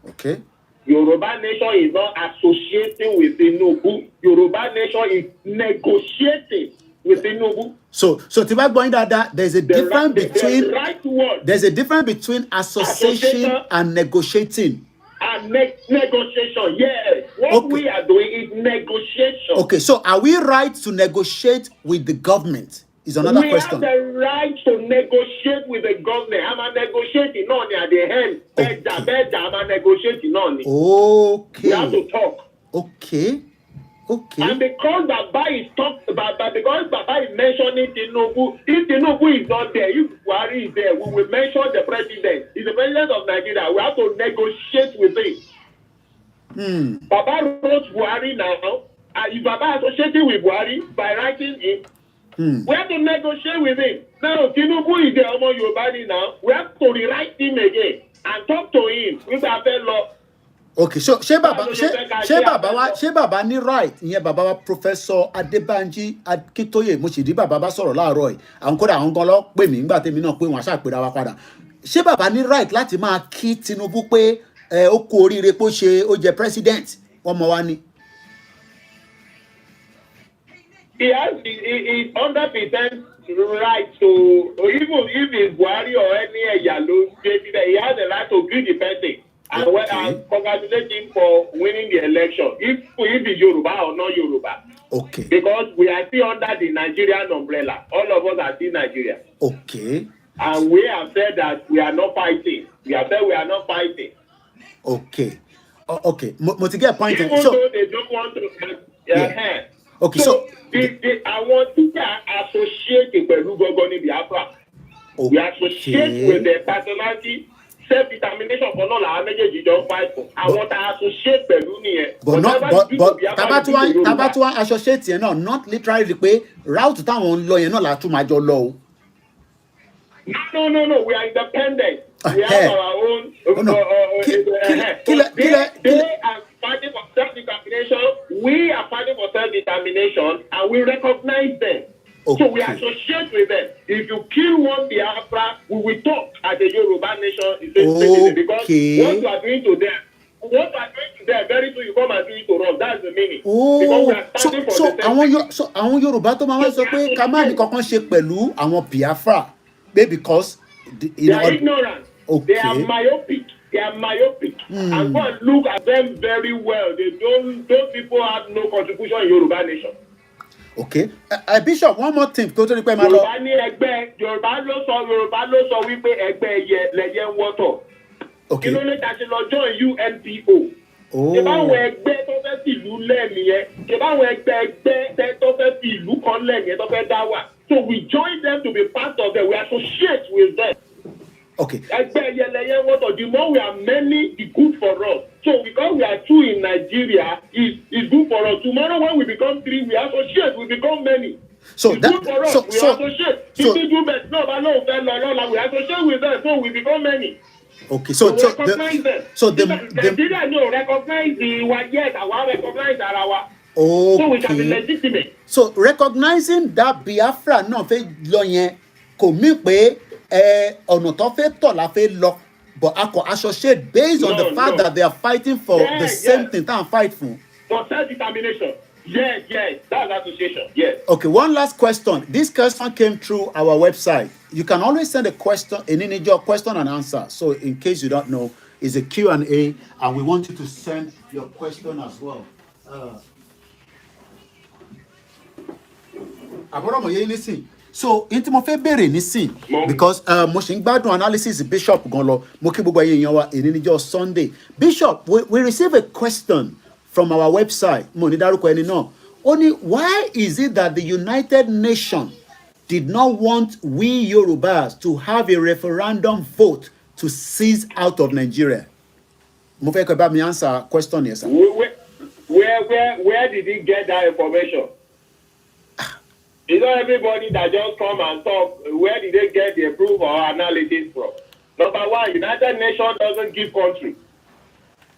Okay. Yoruba nation is not associating with Tinubu. Yoruba nation is negotiating with Tinubu. So tí bá gbọ́ yín dáadáa, there's a difference between there's a difference between association and negotiating. And negotiation, yes. What we are doing is negotiation. Okay, so are we right to negotiate with the government? Is another question. We have the right to negotiate with the government. I'm a negotiating on at the end. I'm a negotiating on. Okay. We have to talk. Okay. And because Baba is talked about, because Baba is mentioning Tinubu, if Tinubu is not there, if Buhari is there, we will mention the president. He's the president of Nigeria. We have to negotiate with him. Baba wrote Buhari now. If Baba associated with Buhari by writing him, we have to negotiate with him. Now, Tinubu is the Omo Yorùbá now. We have to rewrite him again and talk to him with our fellow. Okay, so ṣé bàbá ní right ìyẹn bàbá wa Professor Adébánjí Akíntóyè mo sì rí bàbá bá sọ̀rọ̀ láàárọ̀ yìí àwọn kódà àwọn gan lọ pè mí nígbà tèmi náà pé wọ́n ṣàpèrà wa padà ṣé bàbá ní right láti máa kí Tinubu pé ó kú oríire pé ó jẹ president wọ́n mọ wá ní. He has he's 100% right to, even if it's Buhari or any Yalo, he has the right to greet the person and congratulate him for winning the election. If it's Yòrùbá or not Yòrùbá. Okay. Because we are still under the Nigerian umbrella. All of us are still Nigeria. Okay. And we have said that we are not fighting. We have said we are not fighting. Okay. Okay. Mo ti get point. Even though they don't want to. Yeah. Okay. So I want to associate with Lugogoni Biafra. We associate with their personality, self-determination for all our major don't fight for. I want to associate with Luni. But Tabatuan associate you know, not literally pé route táwọn lọ yẹn náà la tún máa jọ lọ o. No. We are independent. We have our own. They are fighting for self-determination. We are fighting for self-determination, and we recognize them. Okay. So we associate with them. If you kill one Biafra, we will talk as a Yoruba nation. Because what you are doing to them, very soon you come and do it to us. That's the meaning. Because we are standing for the so àwọn Yorùbá tó máa sọ pé ká má ní kankan ṣe pẹ̀lú àwọn Biafra because they are ignorant. Okay. They are myopic. And go and look at them very well. Those people have no contribution in Yoruba nation. Okay. Bishop, one more thing. Totally pay my law. Yorùbá ló sọ wípé ẹgbẹ́ lẹyẹ ń wọ́tọ̀. Okay. Kí ló lè tàṣe lọ join UNPO? Ṣé báwọn ẹgbẹ́ tó fẹ́ fi ìlú lẹ́ẹ̀mí yẹn? Ṣé báwọn ẹgbẹ́ tó fẹ́ fi ìlú kan lẹ́ẹ̀mí yẹn tó fẹ́ dá wà? So we join them to be part of them. We associate with them. Okay. The more we are many, it's good for us. So because we are two in Nigeria, it's good for us. Tomorrow when we become three, we associate, we become many. So it's good for us. We associate. We associate with them, so we become many. Okay, so recognize them. Nigeria no recognize the one yet. I want recognize our. Okay. So we can be legitimate. So recognizing that Biafra náà fẹ́ lọ yẹn kò mí pé ọ̀nà tó fẹ́ tọ̀ la fẹ́ lọ, but a kò associate based on the fact that they are fighting for the same thing that I'm fighting for. For self-determination. Yes, that's association. Yes. Okay, one last question. This question came through our website. You can always send a question, an individual question and answer. So in case you don't know, it's a Q&A, and we want you to send your question as well. So into mo fẹ́ bẹ̀rẹ̀ nísìn because mo ṣe ń gbádùn analysis Bishop gan lọ mo kí gbogbo èèyàn wa èní níjọ́ Sunday. Bishop, we receive a question from our website. Mo ní dárúkọ ẹni náà. Ó ní, why is it that the United Nations did not want we Yorubas to have a referendum vote to cease out of Nigeria? Mo fẹ́ kọ́ bá mi answer question yẹn sir. Where did he get that information? It's not everybody that just come and talk. Where did they get the proof or analysis from? Number one, United Nations doesn't give country.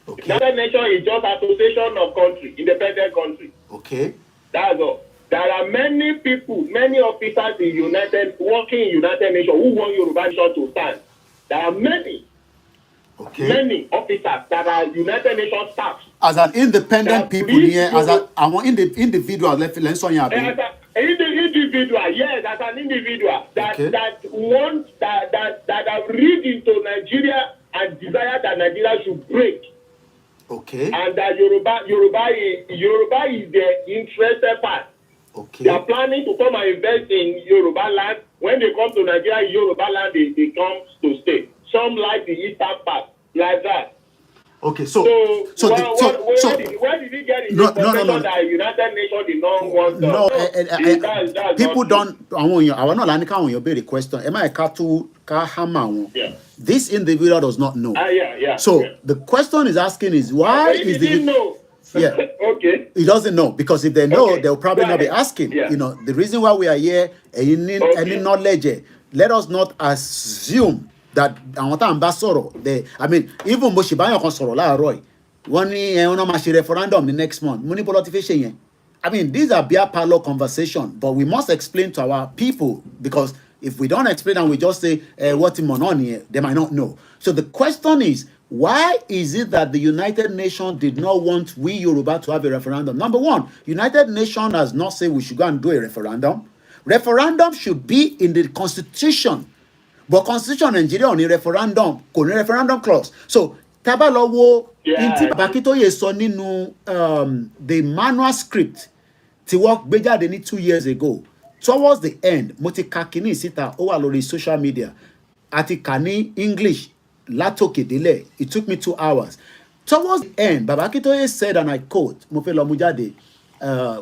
Okay. United Nations is just association of country, independent country. Okay. That's all. There are many people, many officers working in United Nations who want Yoruba Nation to stand. There are many. Okay. Many officers that are United Nations staff. As an independent people here, as an individual, let's individual, yes, as an individual that have read into Nigeria and desire that Nigeria should break. Okay. And that Yoruba is the interested part. Okay. They are planning to come and invest in Yoruba land. When they come to Nigeria, Yoruba land, they come to stay. Some like the eastern part, like that. Okay, where did he get no. that United Nations did not want no, people don't. I want not like how you the question. Am I a hammer? Yeah. This individual does not know. Yeah. So the question is asking is why he didn't know. Yeah. Okay. He doesn't know because if they know, they'll probably not be asking. Yeah. You know, the reason why we are here, you need any knowledge. Let us not assume that àwọn tá à ń bá sọ̀rọ̀ I mean even bó ṣe báyọ̀ kan sọ̀rọ̀ láàárọ̀ yìí wọ́n ní wọ́n máa ṣe referendum ní next month mo ní bọ́lá ti fẹ́ ṣe yẹn I mean these are beer parlour conversation but we must explain to our people because If we don't explain and we just say, what in Mononi, they might not know. So the question is, why is it that the United Nations did not want we Yoruba to have a referendum? Number one, United Nations has not said we should go and do a referendum. Referendum should be in the constitution. But constitution Nigeria on a referendum, referendum clause. So, tabalowo inti Bakitoye sọ nínú the manuscript tí wọ́n gbé jáde ní 2 years ago. Towards the end, mo ti ka kíní síta, ó wà lórí social media. Àti kà ní English látòkè délẹ̀. It took me 2 hours. Towards the end, Baba Akitoye said, and I quote, mo fẹ́ lọ mú jáde,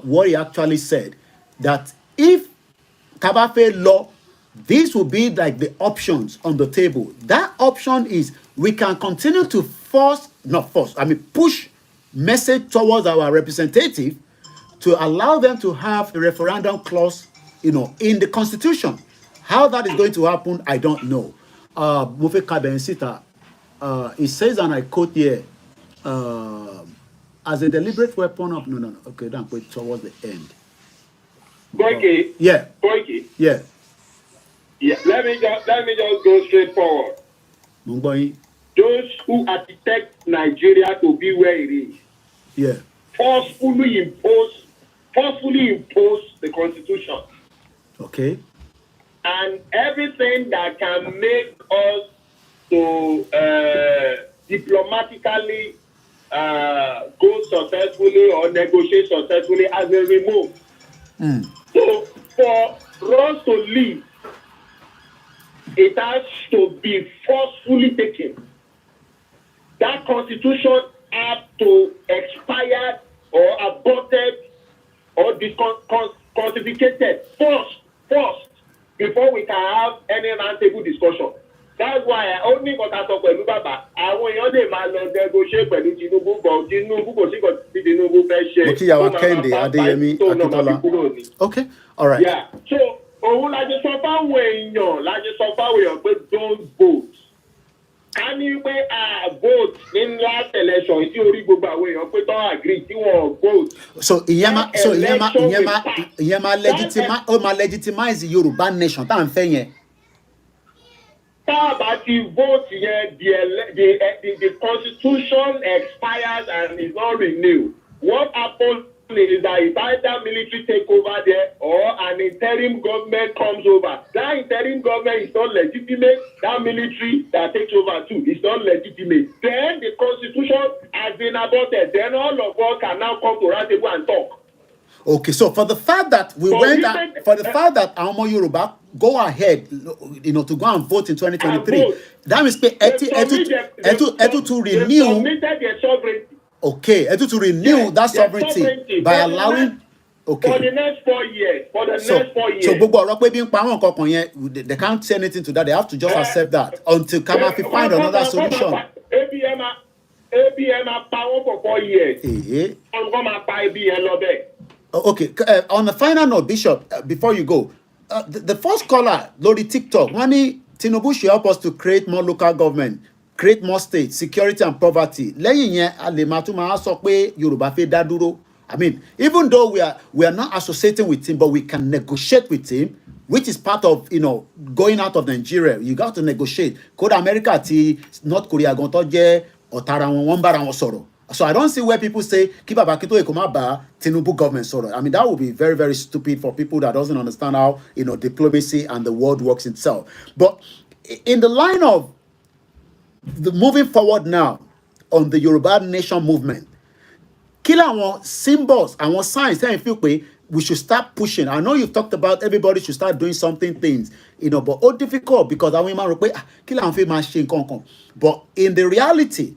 what he actually said, that if Tabafe law, these will be like the options on the table. That option is we can continue to push message towards our representative to allow them to have a referendum clause, in the constitution. How that is going to happen, I don't know. Mufe Kabensita, it says, and I quote here, as a deliberate weapon of no. Okay, don't wait towards the end. Boyke. Yeah. Boyke. Yeah. Yeah. Let me just go straight forward. Mungboyi. Those who architect Nigeria to be where it is. Yeah. Forcefully impose the constitution. Okay. And everything that can make us to diplomatically go successfully or negotiate successfully has been removed. So for us to leave, it has to be forcefully taken. That constitution has to expire or aborted or discontinued first before we can have any roundtable discussion. That's why I only got to talk with Baba. I want you to negotiate with Tinubu, but Tinubu go see what Tinubu fẹ́ ṣe. Okay, our Kende Adeyemi Akintola. Okay, all right. Yeah. So, òun la jẹ sọ fáwọn èèyàn pé don't vote. Ká ní pé vote in last election tí orí gbogbo àwọn èèyàn pé don't agree tí wọ́n vote. So ìyẹn máa legitimize Yorùbá nation tá à ń fẹ́ yẹn. Tá a bá ti vote yẹn, the constitution expires and is not renewed. What happens is that if either military take over there or an interim government comes over, that interim government is not legitimate. That military that takes over too is not legitimate. Then the constitution has been aborted. Then all of us can now come to roundtable and talk. Okay, so for the fact that Amo Yoruba go ahead, to go and vote in 2023, that means etu to renew. Their sovereignty. Okay, to renew that sovereignty by allowing. Okay. For the next 4 years. So gbogbo ọ̀rọ̀ pé bí ń pa àwọn nǹkan kan yẹn, they can't say anything to that. They have to just accept that until Kamafi find another solution. ABM power for 4 years. I'm gonna buy ABM lobby. Okay, on the final note, Bishop, before you go, the first caller, Lori TikTok, Wani Tinubu should help us to create more local government, create more states, security and poverty. Lẹ́yìn yẹn, a lè máa tún máa sọ pé Yorùbá fẹ́ dá dúró. I mean, even though we are not associating with him, but we can negotiate with him, which is part of, going out of Nigeria. You got to negotiate. Code America ti North Korea gan tó jẹ́ ọ̀tá ara wọn, wọ́n bára wọn sọ̀rọ̀. So I don't see where people say, keep Baba Akitoye kó má bá Tinubu government sọ̀rọ̀. I mean, that would be very, very stupid for people that doesn't understand how, diplomacy and the world works itself. But in the line of the moving forward now on the Yoruba nation movement, kill our symbols, our signs, and feel we should start pushing. I know you've talked about everybody should start doing things, but all difficult because I mean, kill our machine. But in the reality,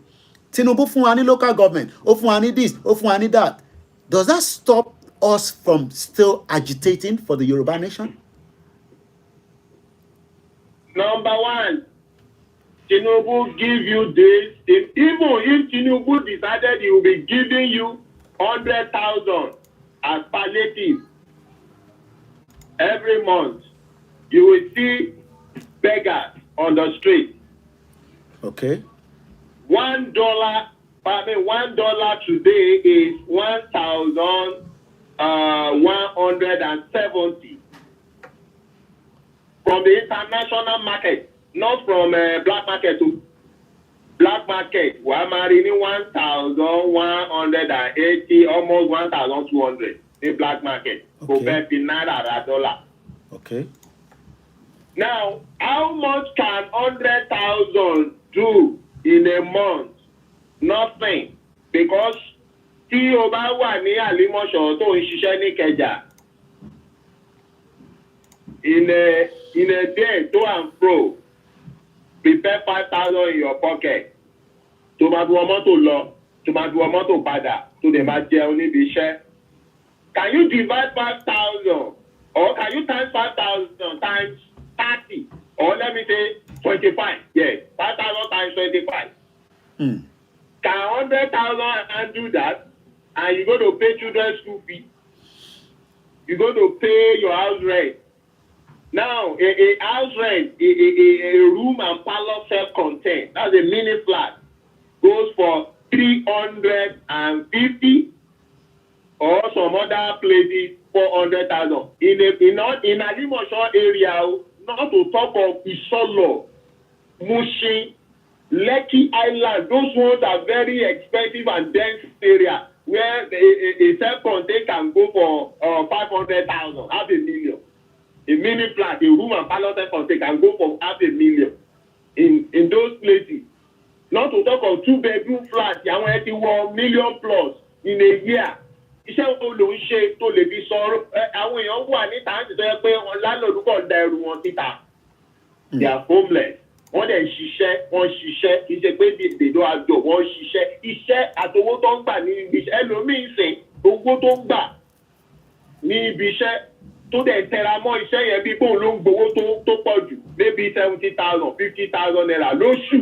Tinubu fún wa ní local government, ó fún wa ní this, ó fún wa ní that. Does that stop us from still agitating for the Yoruba nation? Number one, Tinubu give you this. Even if Tinubu decided he will be giving you 100,000 as palliative every month, you will see beggars on the street. Okay. $1 today is 1,170. from the international market, not from black market to black market. We're marrying 1,180, almost 1,200 in black market. Compared to $9. Okay. Now, how much can 100,000 do in a month? Nothing. Because tí o bá wà ní Àlímọ̀ṣọ́ tó ń ṣiṣẹ́ ní Ìkẹjà, in a day to and fro, prepare 5,000 in your pocket. Tó máa du ọmọ tó lọ, tó máa du ọmọ tó padà, tó dẹ̀ máa jẹun níbi iṣẹ́. Can you divide 5,000 or can you times 5,000 times 30 or let me say 25? Yes, 5,000 times 25. Can 100,000 and do that? And you go to pay children's school fee. You go to pay your house rent. Now, a house rent, a room and parlor self-contained, that's a mini flat, goes for 350 or some other places 400,000. In Àlímọ̀ṣọ́ area, not to talk of Isolo, Mushin, Lekki Island, those ones are very expensive and dense area where a self-contained can go for 500,000, half a million. A mini flat, a room and parlor self-contained can go for half a million in those places. Not to talk of 2-bedroom flats, àwọn ẹ ti wọ million plus in a year. Iṣẹ́ wo ló ń ṣe tó lè fi sọ̀rọ̀? Àwọn èèyàn wà níta àti tó yẹ pé wọn lálọ́ọ̀dún kọ̀ da ẹrù wọn síta. They are homeless. Wọ́n dẹ̀ ṣiṣẹ́, wọ́n ṣiṣẹ́, kì í ṣe pé dèdò àjọ wọ́n ṣiṣẹ́. Iṣẹ́ àtowó tó ń gbà ní ibi iṣẹ́. Ẹlòmíín sìn owó tó ń gbà ní ibi iṣẹ́ tó dẹ̀ tẹra mọ́ iṣẹ́ yẹn bí bóun ló ń gbowó tó pọ̀ jù. Maybe 70,000, 50,000 naira lóṣù.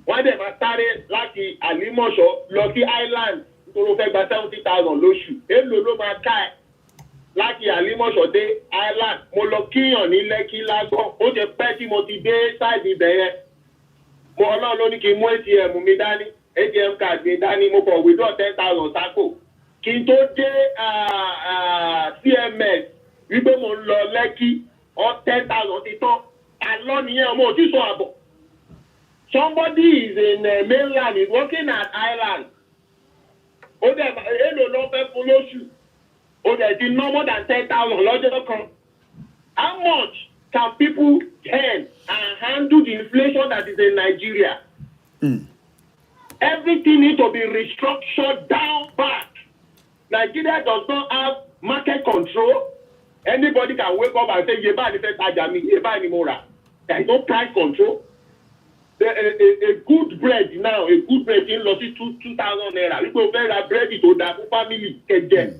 Wọ́n dẹ̀ máa sáré láti Àlímọ̀ṣọ́ lọ sí Island nítorí ó fẹ́ gba 70,000 lóṣù. Èlò ló máa ká ẹ̀ láti Àlímọ̀ṣọ́ dé Island. Mo lọ kíyàn ní Lẹ́kí lásán. Ó ṣe pẹ́ tí mo ti dé sáìdì ibẹ̀ yẹn. Mo Ọlọ́run ló ní kí n mú ATM mi dání. ATM card mi dání. Mo kàn withdraw 10,000 sápò. Kí n tó dé CMS wípé mo ń lọ Lẹ́kí 10,000 ti tán. Àlọ́ nìyẹn ọmọ òtí sọ àbọ̀. Somebody is in mainland, is working at Island. Ó dẹ̀ èlò ló fẹ́ fún lóṣù. Ó dẹ̀ ti ná more than 10,000 lọ́jọ́ kan. How much can people earn and handle the inflation that is in Nigeria? Everything needs to be restructured down back. Nigeria does not have market control. Anybody can wake up and say, Yeba ni fẹ́ tajà mi, Yeba ni mo rà. There is no price control. A good bread now, a good bread in lọ sí 2,000 naira. Wípé o fẹ́ ra búrẹ́dì tó dáa fún family kẹjẹ.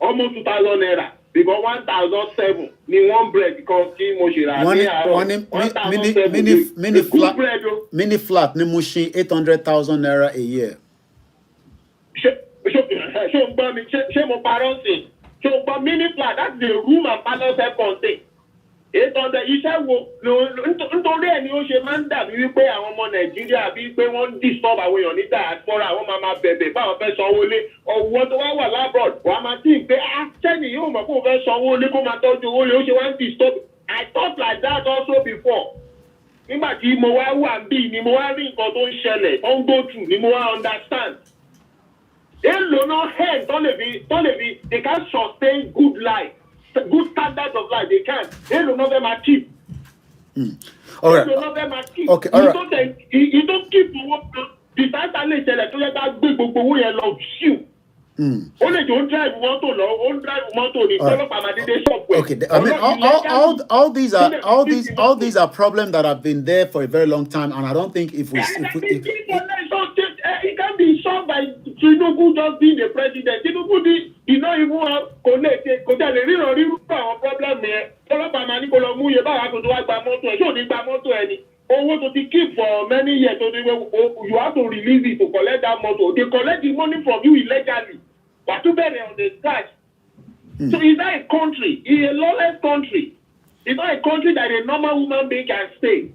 Almost 2,000 naira. Because 1,007 ni one bread kan tí mo ṣe rà ní àárọ̀. 1,007 mini flat ní Mushin 800,000 naira a year. Ṣé o gbọ́ mi? Ṣé mo parọ́ sí? Ṣé o gbọ́ mini flat? That's the room and parlour self-contained. 800 iṣẹ́ wo nítorí ẹ̀ ni ó ṣe máa ń dàbí wípé àwọn ọmọ Nàìjíríà bíi pé wọ́n ń disturb àwọn èèyàn ní diaspora àwọn máa bẹ̀bẹ̀ báwọn fẹ́ sanwó lé ọ̀wọ́ tó wá wà labroad wàá máa tí ì pé sẹ́ni yóò mọ̀ kó o fẹ́ sanwó lé kó máa tọ́jú owó lé ó ṣe wá ń disturb. I thought like that also before. Nígbà tí mo wá wà bí ni mo wá rí nǹkan tó ń ṣẹlẹ̀ tó ń go through ni mo wá understand. Èlò náà hẹ́n tó lè fi they can sustain good life. Good standards of life, they can't. They don't know them are cheap. All right. They don't know them are cheap. Okay, all right. You don't keep the work. Disaster lè ṣẹlẹ̀ tó yẹ ká gbé gbogbo owó yẹn lọ ṣíù. Ó lè jọ ń drive mọ́tò lọ, ó ń drive mọ́tò ní ọlọ́pàá máa dédé ṣọ́ọ̀bù ẹ̀. Okay, I mean, all these are problems that have been there for a very long time, and I don't think if it can be solved by Tinubu just being the president. Tinubu did not even have connected. Kò tẹ̀lé ríran rírú àwọn problem yẹn. Ọlọ́pàá máa ní kó lọ mú iye báwa kó tó wá gba mọ́tò ẹ̀. Ṣé ò ní gba mọ́tò ẹ̀ ni? Owó tó ti keep for many years tó ti you have to release it to collect that motor. They collect the money from you illegally. Wà tún bẹ̀rẹ̀ on the scratch. So is that a country? It's a lawless country. It's not a country that a normal human being can stay.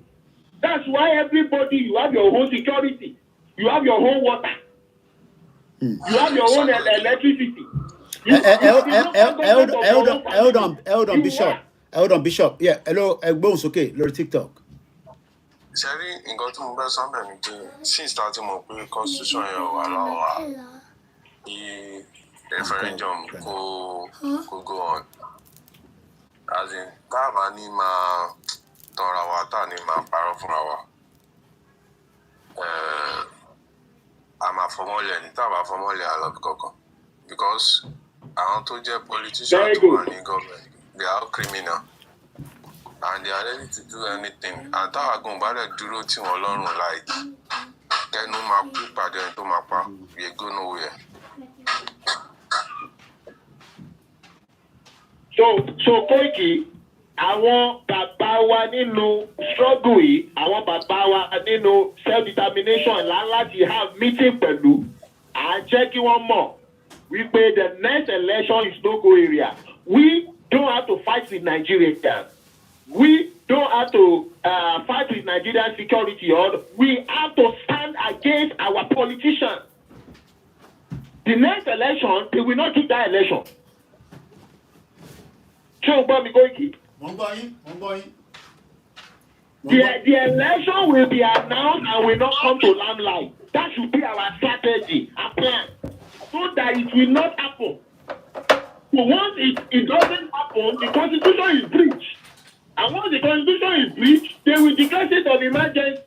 That's why everybody, you have your own security. You have your own water. You have your own electricity. Hold on, Bishop. Hold on, Bishop. Yeah, hello, Egbon okay, lórí TikTok. Ṣẹ́rí nǹkan tí mo fẹ́ sọ bẹ́ẹ̀ ni pé since tá a ti mọ̀ pé constitution yẹn wà láwa kí referendum kó go on. As in, tá a bá ní máa tanra wa, tá a ní máa parọ́ fúnra wa. A máa fọmọ́lẹ̀ ní tá a bá fọmọ́lẹ̀ àlọ́bí kankan. Because àwọn tó jẹ́ politician tó wà ní government, they are all criminal. And they are ready to do anything. And táwa gan bá dẹ̀ dúró tí wọ́n lọ́rùn like kẹ́nu máa kú pàdé ẹni tó máa pa, we go nowhere. So Koiki, àwọn bàbá wa nínú struggle yìí, àwọn bàbá wa nínú self-determination láti have meeting pẹ̀lú, à ń jẹ́ kí wọ́n mọ̀ wípé the next election is no go area. We don't have to fight with Nigerians. We don't have to fight with Nigerian security, or we have to stand against our politicians. The next election, they will not keep that election. The election will be announced and will not come to limelight. That should be our strategy, our plan, so that it will not happen. So once it doesn't happen, the constitution is breached. And once the constitution is breached, they will declare state of emergency.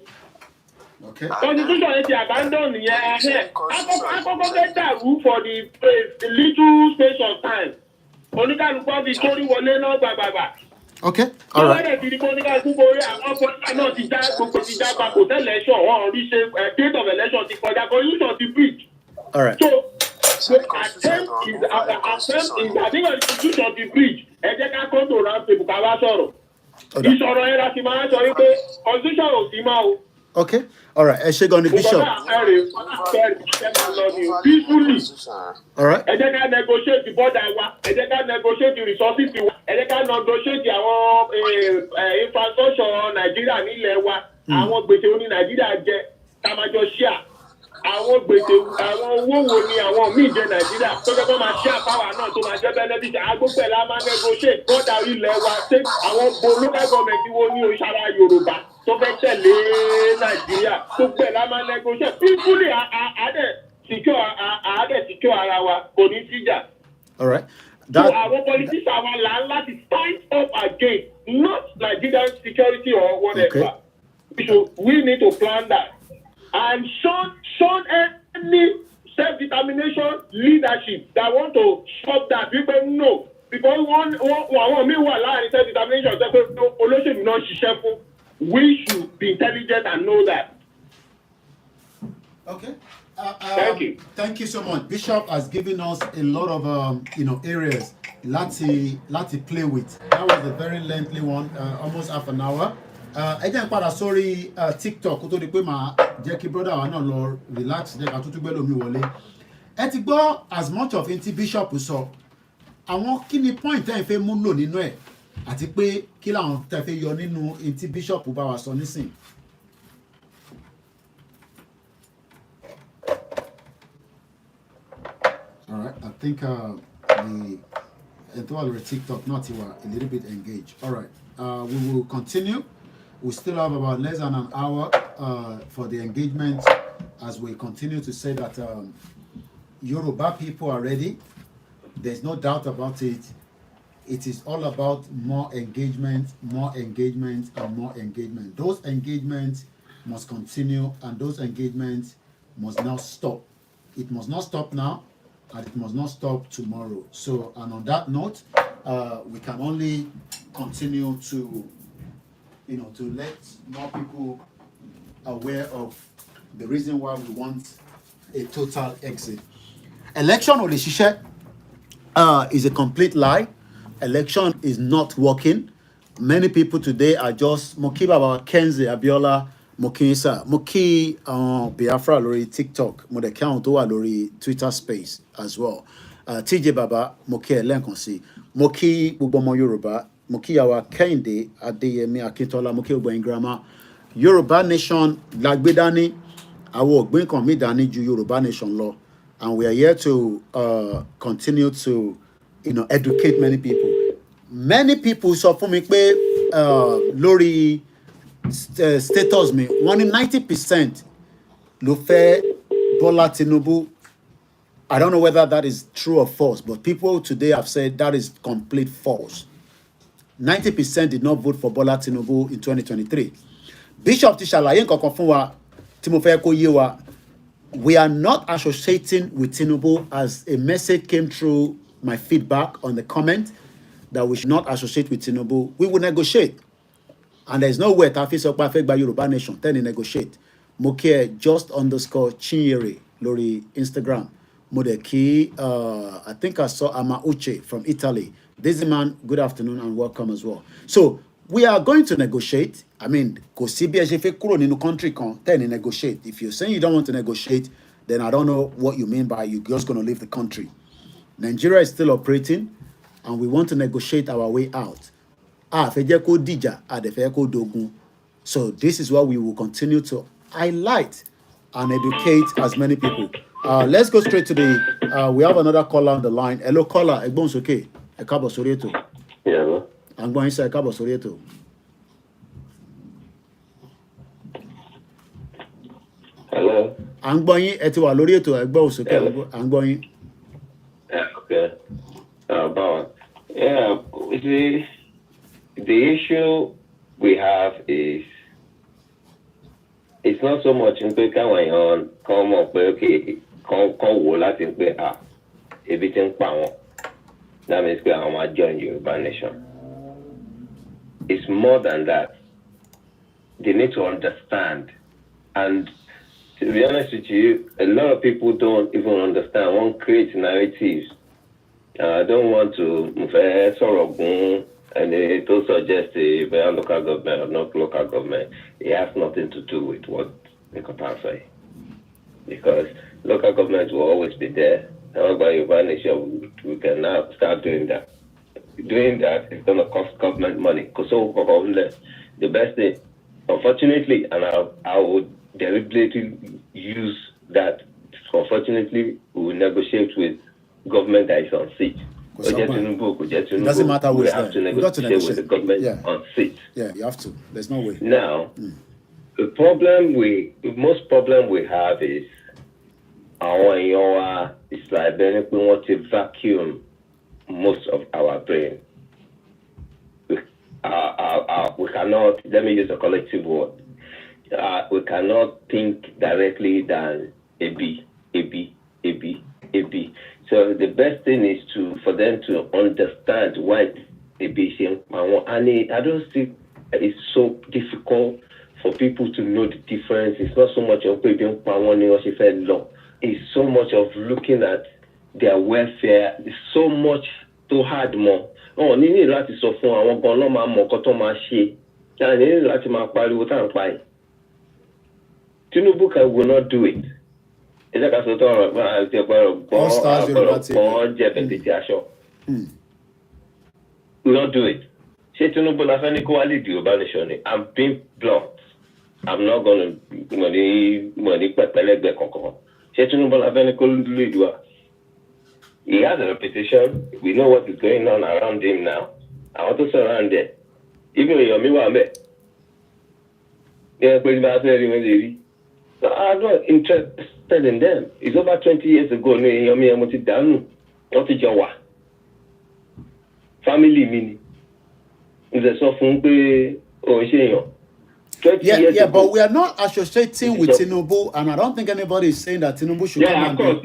Okay. Constitution is abandoned. Yeah, I that rule for the little space of time. Okay, all right. All right. So attempt is I think the institution of the bridge. Come to round table. Okay, all right. Bishop. Peacefully. All right. Negotiate the border. Negotiate the resources. Negotiate our infrastructure. Nigeria nílẹ̀ wa. Àwọn gbèsè oní Nigeria jẹ. Tamajo share. Àwọn gbèsè àwọn owó wo ni àwọn míì jẹ Nàìjíríà tó jẹ́ kó máa share power náà tó máa jẹ́ benefit. Agbópẹ̀ la máa negotiate border ilẹ̀ wa. Ṣé àwọn local government wo ní Òṣàrà Yorùbá tó fẹ́ tẹ̀lé Nàìjíríà tó pẹ̀ la máa negotiate. Peacefully secure ara wa kò ní síjà. All right. So our politicians are allowed to stand up against not Nigerian security or whatever. Okay. So we need to plan that and show any self-determination leadership that want to stop that. People know because one meanwhile self-determination we should be intelligent and know that. Okay. Thank you. Thank you so much. Bishop has given us a lot of areas lati play with. That was a very lengthy one, almost half an hour. Again, sorry, TikTok. Kó tó di pé màá jẹ́ kí brother wa náà lọ relax. Jẹ́ ká tútú gbé lómi wọlé. Ẹ ti gbọ́ as much of inti Bishop sọ. Àwọn kí ni point tẹ́ ẹ fẹ́ mú lò nínú ẹ̀ àti pé kí làwọn tẹ́ fẹ́ yọ nínú inti Bishop bá wa sọ nísìn. All right, I think the TikTok not a little bit engaged. All right, we will continue. We still have about less than an hour for the engagement as we continue to say that Yòrùbá people are ready. There's no doubt about it. It is all about more engagement, and more engagement. Those engagements must continue and those engagements must now stop. It must not stop now. And it must not stop tomorrow. So, and on that note, we can only continue to, to let more people aware of the reason why we want a total exit. Election is a complete lie. Election is not working. Many people today are just Moki Baba Kenzie Abiola. Moki Biafra lórí TikTok, mo dẹ̀ count tó wà lórí Twitter space as well. TJ Baba Moki ẹlẹ́ǹkan sí. Moki gbogbo ọmọ Yorùbá, Moki yàwá Kẹ́hìndé Adéyẹmí Akíntọ́lá, Moki gbogbo ẹ̀yin grandma. Yorùbá nation la gbé dání, àwọn ògbìn kan mi dání ju Yorùbá nation lọ. And we are here to continue to educate many people. many people sọ fún mi pé lórí status mi wọ́n ní 90% ló fẹ́ Bọ́lá Tinubu. I don't know whether that is true or false, but people today have said that is complete false. 90% did not vote for Bola Tinubu in 2023. Bishop ti ṣàlàyé nǹkan kan fún wa tí mo fẹ́ kó yé wa. We are not associating with Tinubu, as a message came through my feedback on the comment that we should not associate with Tinubu. We will negotiate. And there's no way Tafi Sokpa fẹ́ gba Yorùbá nation then negotiate. Mo kí ẹ _Chinyere lórí Instagram. Modeki, I think I saw Ama Uche from Italy. This man, good afternoon and welcome as well. So we are going to negotiate. I mean, kò sí bí ẹ ṣe fẹ́ kúrò nínú country kan then negotiate. If you're saying you don't want to negotiate, then I don't know what you mean by you're just going to leave the country. Nigeria is still operating and we want to negotiate our way out. Fẹ́ jẹ́ kó dìjà, dẹ̀ fẹ́ kó dogun. So this is what we will continue to highlight and educate as many people. Let's go straight to the, we have another caller on the line. Hello caller, ẹ̀gbọ́n sókè, ẹ káàbọ̀ sórí ètò. Yeah. I'm going to say ẹ káàbọ̀ sórí ètò. Hello. À ń gbọ́ yín, ẹ ti wà lórí ètò, ẹ̀gbọ́n sókè, à ń gbọ́ yín. Yeah, okay. Yeah, you see, the issue we have is, it's not so much in pé káwọn èèyàn kan mọ̀ pé okay kan wò láti pé ebi ti ń pa wọn. That means pé àwọn máa join Yorùbá nation. It's more than that. They need to understand. And to be honest with you, a lot of people don't even understand. One creates narratives. I don't want to sọ̀rọ̀ gun and it will suggest a very local government or not local government. It has nothing to do with what the Qatar say. Because local governments will always be there. However, Yorùbá nation, we can now start doing that. Doing that is going to cost government money. Because the best thing, unfortunately, and I would deliberately use that. Unfortunately, we will negotiate with government that is on seat. It doesn't matter who is there. To negotiate with the government on seat. Yeah, you have to. There's no way. Now, the most problem we have is it's like we want to vacuum most of our brain. We cannot, let me use a collective word. We cannot think directly than A B. So the best thing is for them to understand what A B is. And I don't think it's so difficult for people to know the difference. It's not so much of it's so much of looking at their welfare. It's so much to hard more. Oh, ní ní láti sọ fún àwọn gan ló máa mọ̀ nǹkan tó máa ṣe. Ní ní láti máa pariwo tá à ń pa yìí. Tinubu will not do it. Is that sort of will not do it. Say Tinubu na fẹ́ ní kó wá lead Yorùbá nation ni. I'm being blunt. I'm not going to money pẹ̀pẹ̀lẹ́gbẹ̀ kankan. Say Tinubu na fẹ́ ní kó lead wa. He has a reputation. We know what is going on around him now. I want to surround there. Even when you're me, so I'm not interested in them. It's over 20 years ago. Family meaning. Yeah, but we are not associating with Tinubu, and I don't think anybody is saying that Tinubu should come and of course.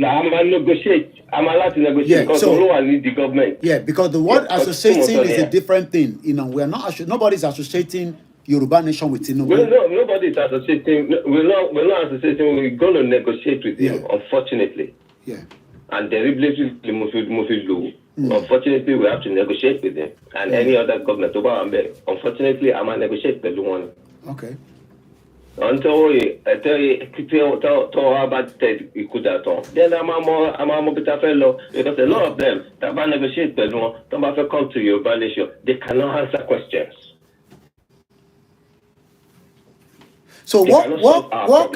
I'm allowed to negotiate because no one needs the government. Yeah, because the word associating is a different thing. You know, we are not. Nobody's associating Yorùbá nation with Tinubu. Well, no, nobody's associating. We're not associating. We're going to negotiate with him. Unfortunately. Yeah. And deliberately Unfortunately, we have to negotiate with him and any other government. Unfortunately, I'm going to negotiate with one. Okay. Until we tell about that, we could have done. Then I'm a bit of fellow because a lot of them that negotiate with one, don't come to your nation. They cannot answer questions. So what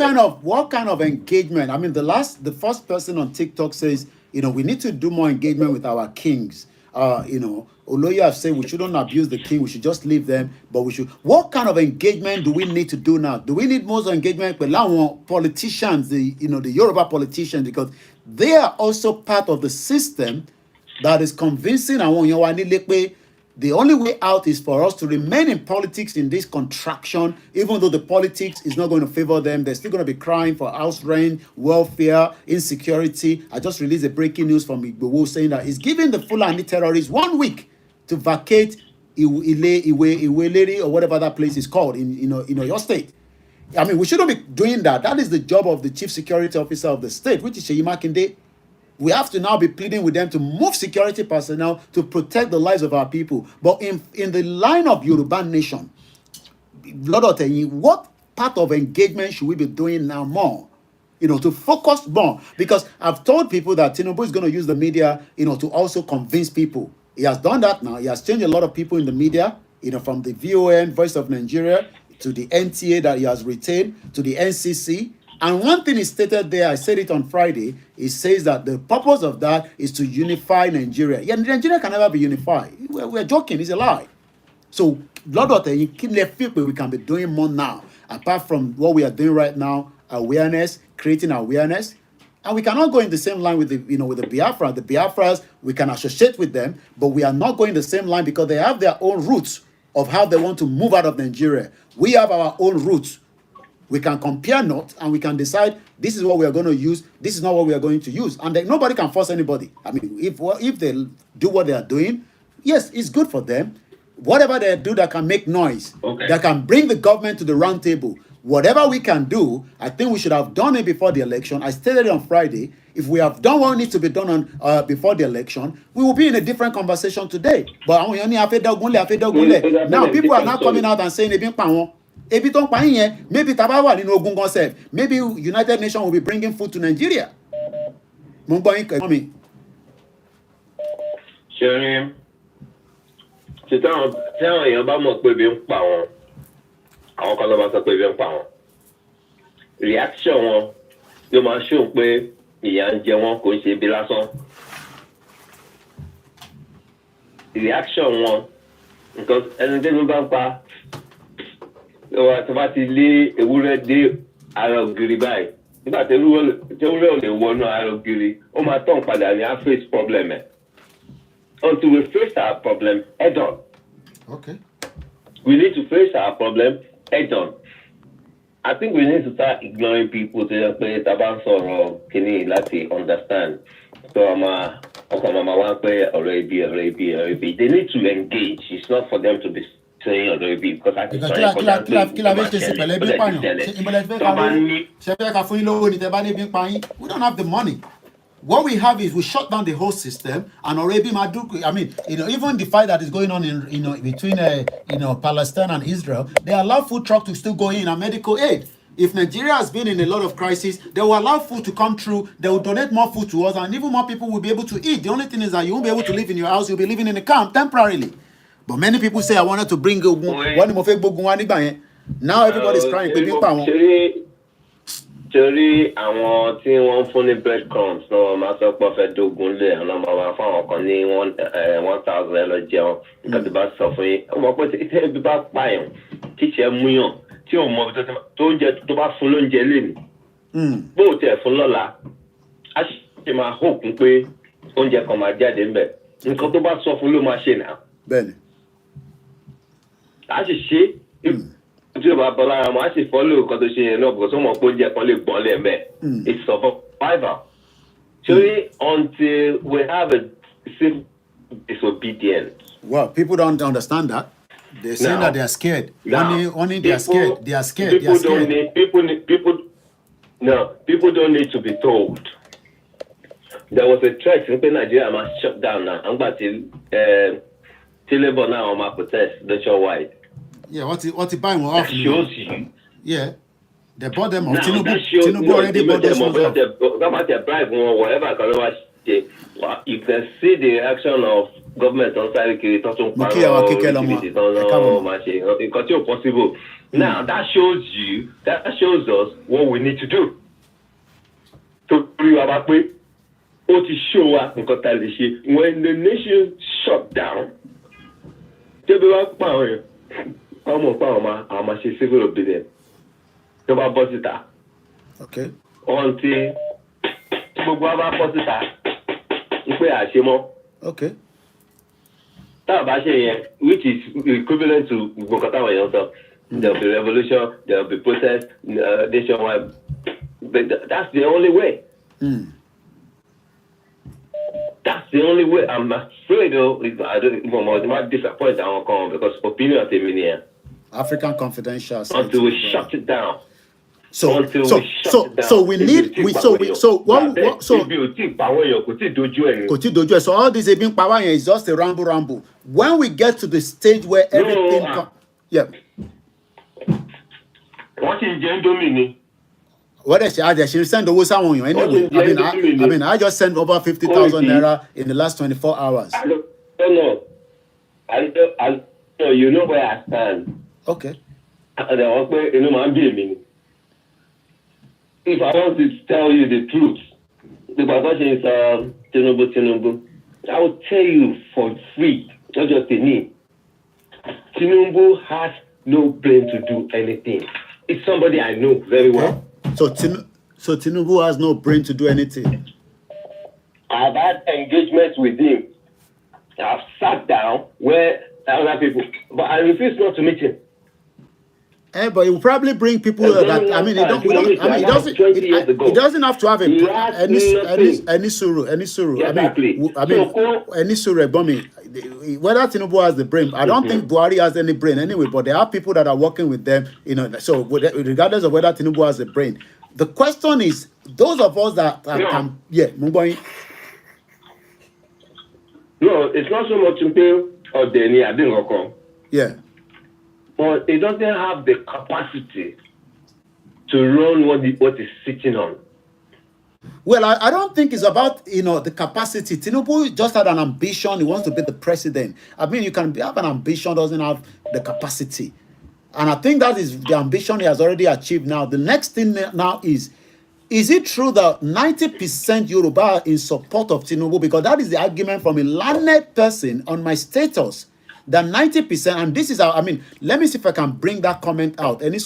kind of engagement? I mean, the first person on TikTok says, you know, we need to do more engagement with our kings. Oloye have said we shouldn't abuse the king, we should just leave them, but we should. What kind of engagement do we need to do now? Do we need more engagement with politicians, the Yoruba politicians, because they are also part of the system that is convincing the only way out is for us to remain in politics in this contraction, even though the politics is not going to favor them. They're still going to be crying for house rent, welfare, insecurity. I just released a breaking news from Igbowo saying that he's giving the Fulani terrorists 1 week to vacate Iweleri or whatever that place is called in your state. I mean, we shouldn't be doing that. That is the job of the chief security officer of the state, which is Seyi Makinde. We have to now be pleading with them to move security personnel to protect the lives of our people. But in the line of Yoruba nation, what part of engagement should we be doing now more? To focus more. Because I've told people that Tinubu is going to use the media, to also convince people. He has done that now. He has changed a lot of people in the media, from the VON, Voice of Nigeria, to the NTA that he has retained, to the NCC. And one thing is stated there, I said it on Friday, it says that the purpose of that is to unify Nigeria. Yeah, Nigeria can never be unified. We're joking, it's a lie. So, we can be doing more now, apart from what we are doing right now, awareness, creating awareness. And we cannot go in the same line with the Biafra. The Biafras, we can associate with them, but we are not going the same line because they have their own roots of how they want to move out of Nigeria. We have our own roots. We can compare notes and we can decide this is what we are going to use, this is not what we are going to use. And then nobody can force anybody. I mean, if they do what they are doing, yes, it's good for them. Whatever they do that can make noise, that can bring the government to the round table, whatever we can do, I think we should have done it before the election. I stated it on Friday. If we have done what needs to be done before the election, we will be in a different conversation today. But now people are now coming out and saying, maybe Tabawa in Ogun concept. Maybe United Nations will be bringing food to Nigeria. Sharing. Tell you about more baby power. Our color baby power. Reaction you must show pé ìyà ń jẹ wọ́n kò ṣe bí lásán. Reaction wọn because ẹni tí ló bá ń pa tó bá ti lé ewúrẹ́ dé ara ògiri báyìí nígbà tí ewúrẹ́ ò lè wọnú ara ògiri ó máa tán padà ní á face problem ẹ̀. Until we face our problem head on. Okay. We need to face our problem head on. I think we need to start ignoring people to play taban soro kini lati understand. So mama want play already. They need to engage. It's not for them to be saying already because I think we don't have the money. What we have is we shut down the whole system and already even the fight that is going on in between Palestine and Israel, they allow food trucks to still go in and medical aid. If Nigeria has been in a lot of crisis, they will allow food to come through, they will donate more food to us, and even more people will be able to eat. The only thing is that you won't be able to live in your house, you'll be living in a camp temporarily. But many people say I wanted to bring now everybody's crying. Torí àwọn tí wọ́n fún ní breadcrumbs náà máa sọ pé fẹ́ dógún lé àwọn ọmọ wa fún àwọn kan ní 1,000 lọ jẹun nǹkan tó bá sọ fún yín ọmọ pé tí ẹbí bá pààyàn tíṣẹ́ múyàn tí ò mọ tó oúnjẹ tó bá fún lóúnjẹ lénìí bó o tiẹ̀ fún lọ́la á ṣe máa hókun pé oúnjẹ kan máa jáde ńbẹ̀ nǹkan tó bá sọ fún ló máa ṣe náà. Bẹ́ẹ̀ni. Á sì ṣe tí o bá bọ́ lára wọn á sì follow nǹkan tó ṣe yẹn náà because wọ́n mọ̀ pé oúnjẹ kan lè gbọ́n lẹ́ẹ̀mẹ́. It's survival. Sorry, until we have a civil disobedience. Well, people don't understand that. They're saying that they are scared. Only they are scared. They are scared. People don't need to be told. There was a threat in Nigeria must shut down now. I'm about to Labour now on my protest nationwide. Yeah, what you buying off? That shows you. Yeah, they bought them off. Tinubu already bought them off. They bribe or whatever. You can see the reaction of government on side possible. Now that shows us what we need to do. To ó ti show wa nǹkan tá a lè ṣe when the nation shut down tẹ́bí wá pa àwọn yẹn wọ́n mọ̀ pé àwọn máa ṣe civil obedience tó bá bọ́ síta. Until gbogbo wa bá bọ́ síta ń pé àṣemọ́. Tá a bá ṣe yẹn which is equivalent to gbogbo nǹkan táwọn èèyàn sọ there will be revolution there will be protest nationwide but that's the only way. That's the only way. I'm afraid though, I might disappoint our con because opinion of the African Confidential. Until we shut it down. So we need so all this being power is just a ramble. When we get to the stage where everything what is gender? What is I should send over someone anyway. I mean I just sent over 50,000 naira in the last 24 hours. I don't know. I know you know where I stand. Okay. If I want to tell you the truth, the question is Tinubu. I will tell you for free, not just a name. Tinubu has no brain to do anything. It's somebody I know very well. So Tinubu has no brain to do anything. I've had engagements with him. I've sat down where other people, but I refuse not to meet him. But it will probably bring people that I mean, it doesn't have to have any suru. Exactly. Any suru. Whether Tinubu has the brain, I don't think Buhari has any brain anyway. But there are people that are working with them, So regardless of whether Tinubu has a brain, the question is those of us that can, Mungboy. No, it's not so much Mpe or Deni. I didn't come. Yeah. But it doesn't have the capacity to run what it's sitting on. Well, I don't think it's about the capacity. Tinubu just had an ambition. He wants to be the president. I mean, you can have an ambition, doesn't have the capacity. And I think that is the ambition he has already achieved now. The next thing now is it true that 90% Yoruba are in support of Tinubu? Because that is the argument from a learned person on my status. That 90%, and this is let me see if I can bring that comment out. The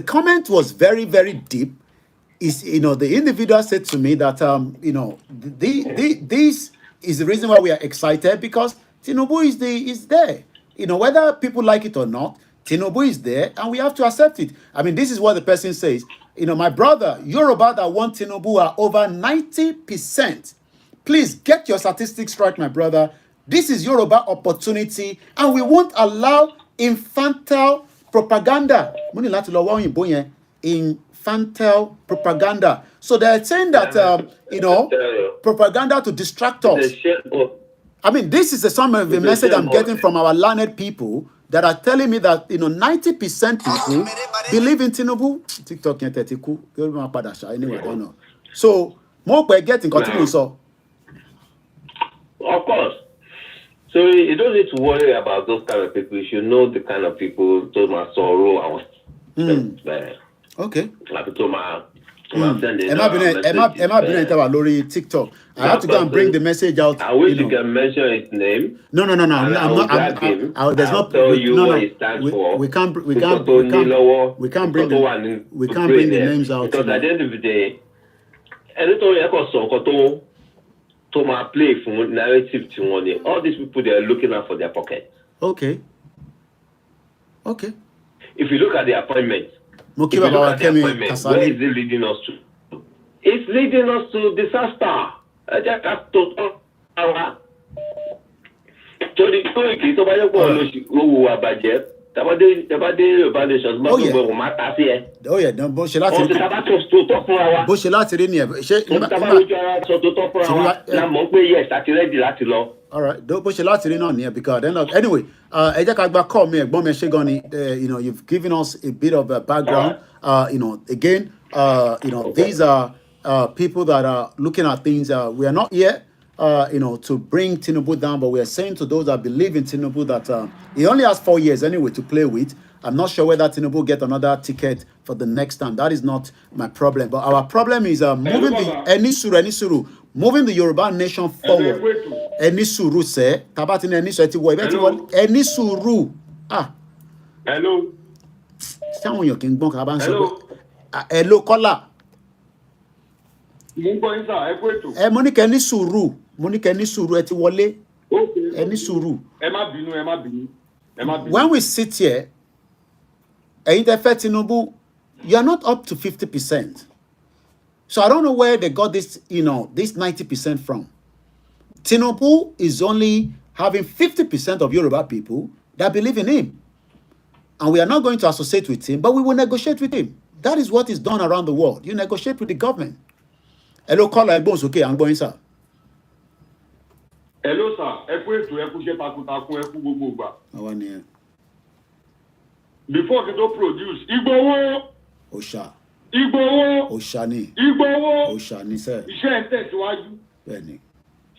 comment was very, very deep. Is the individual said to me that this is the reason why we are excited because Tinubu is there. Whether people like it or not, Tinubu is there, and we have to accept it. I mean, this is what the person says. My brother, Yoruba that want Tinubu are over 90%. Please get your statistics right, my brother. This is Yoruba opportunity, and we won't allow infantile propaganda. Infantile propaganda. So they're saying that, propaganda to distract us. I mean, this is some of the message I'm getting from our learned people that are telling me that, 90% people believe in Tinubu. TikTok, anyway, I don't know. So, more by getting continue. So, of course. So you don't need to worry about those kind of people. You should know the kind of people Thomas sorrow and okay. Like Thomas. TikTok. I have to go and bring the message out. I wish you can mention his name. No. I'm not. There's not. Tell you what he stands for. We can't bring the names out. Because at the end of the day, to my play from narrative to money. All these people they are looking out for their pocket. Okay. If you look at the appointment, where is it leading us to? It's leading us to disaster. All right, because anyway, you've given us a bit of a background. Again, these are people that are looking at things. We are not here, to bring Tinubu down, but we are saying to those that believe in Tinubu that he only has 4 years anyway to play with. I'm not sure whether Tinubu will get another ticket for the next time. That is not my problem. But our problem is moving moving the Yoruba nation forward. Enisuru say, Tabatin Enisuru. Ah. Hello. Someone you can bonk about. Hello, caller. Monica Enisuru. Monica Enisuru eti wole. Enisuru. When we sit here, Tinubu, you are not up to 50%. So I don't know where they got this, this 90% from. Tinubu is only having 50% of Yoruba people that believe in him. And we are not going to associate with him, but we will negotiate with him. That is what is done around the world. You negotiate with the government. Hello, caller, okay, I'm going, sir. Hello, sir. Before they don't produce, Igbowo. Osha. Igbowo. Oshani. Igbowo. Oshani, sir. Iṣẹ́ ń tẹ̀síwájú. Bẹ́ẹ̀ni.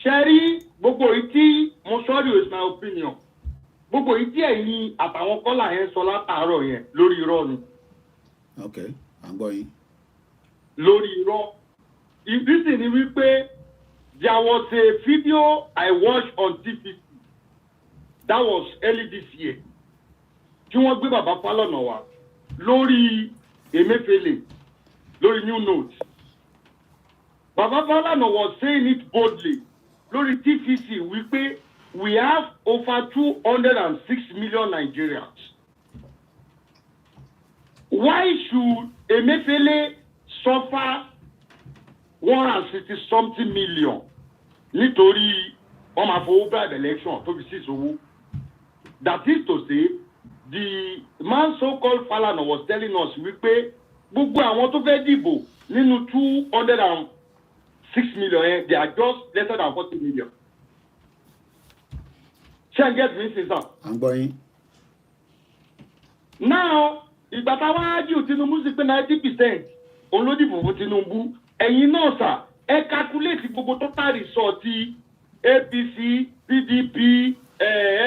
Ṣẹ́rí gbogbo ìtí mo sorry is my opinion. Gbogbo ìtí ẹ̀yin àtàwọn kọ́là yẹn sọ látàárọ̀ yẹn lórí irọ́ ni. Okay, I'm going. Lórí irọ́. Ìdísì ni wípé there was a video I watched on TV. That was early this year. Tí wọ́n gbé bàbá Fálọ́nà wá lórí Emefiele lórí New Note. Bàbá Fálọ́nà was saying it boldly lórí TVC wípé we have over 206 million Nigerians. Why should Emefiele suffer 160-something million nítorí wọ́n máa fowó bribe election tó fi sí ìṣòwò? That is to say, the man so-called Falana was telling us wípé gbogbo àwọn tó fẹ́ dìbò nínú 206 million they are just lesser than 40 million. Ṣé ẹ get me, sir? I'm going. Now, ìgbà táwọn ájú Tinubu sí pé 90% òun ló dìbò fún Tinubu, ẹ̀yin náà sà ẹ calculate gbogbo total result ti APC, PDP,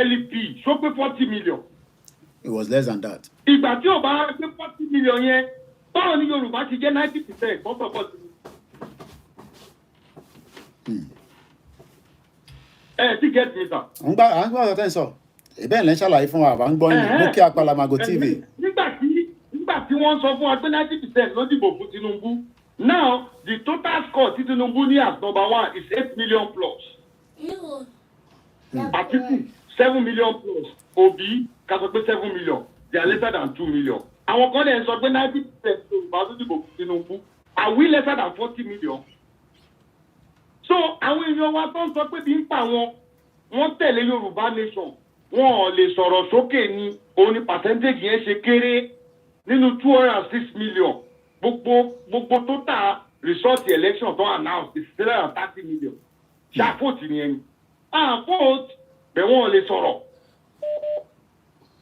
LP ṣó pé 40 million. It was less than that. Ìgbà tí ò bá pé 40 million yẹn, báwo ni Yorùbá ti jẹ́ 90% wọ́n sọ̀pọ̀ sí. Ti get me, sir. À ń gbọ́ ọ̀tọ̀ sọ. Ìbẹ́ẹ̀ lẹ́ ń ṣàlàyé fún wa, àbá ń gbọ́ yín. Mo kí Apalamago TV. Nígbà tí wọ́n sọ fún wa pé 90% ló dìbò fún Tinubu. Now, the total score tí Tinubu ní as number 1 is 8 million plus. Atiku 7 million plus. Obi ká sọ pé 7 million. They are lesser than 2 million. Àwọn kan dẹ̀ sọ pé 90% Yorùbá ló dìbò fún Tinubu. Are we lesser than 40 million? So àwọn èèyàn wa tó ń sọ pé bí ń pa wọ́n tẹ̀lé Yorùbá nation. Wọ́n ò lè sọ̀rọ̀ sókè ni òun ni percentage yẹn ṣe kéré nínú 206 million. Gbogbo total result election tó announce is 330 million. Ṣàfòtì ni ẹni. Vote bẹ̀ wọ́n ò lè sọ̀rọ̀.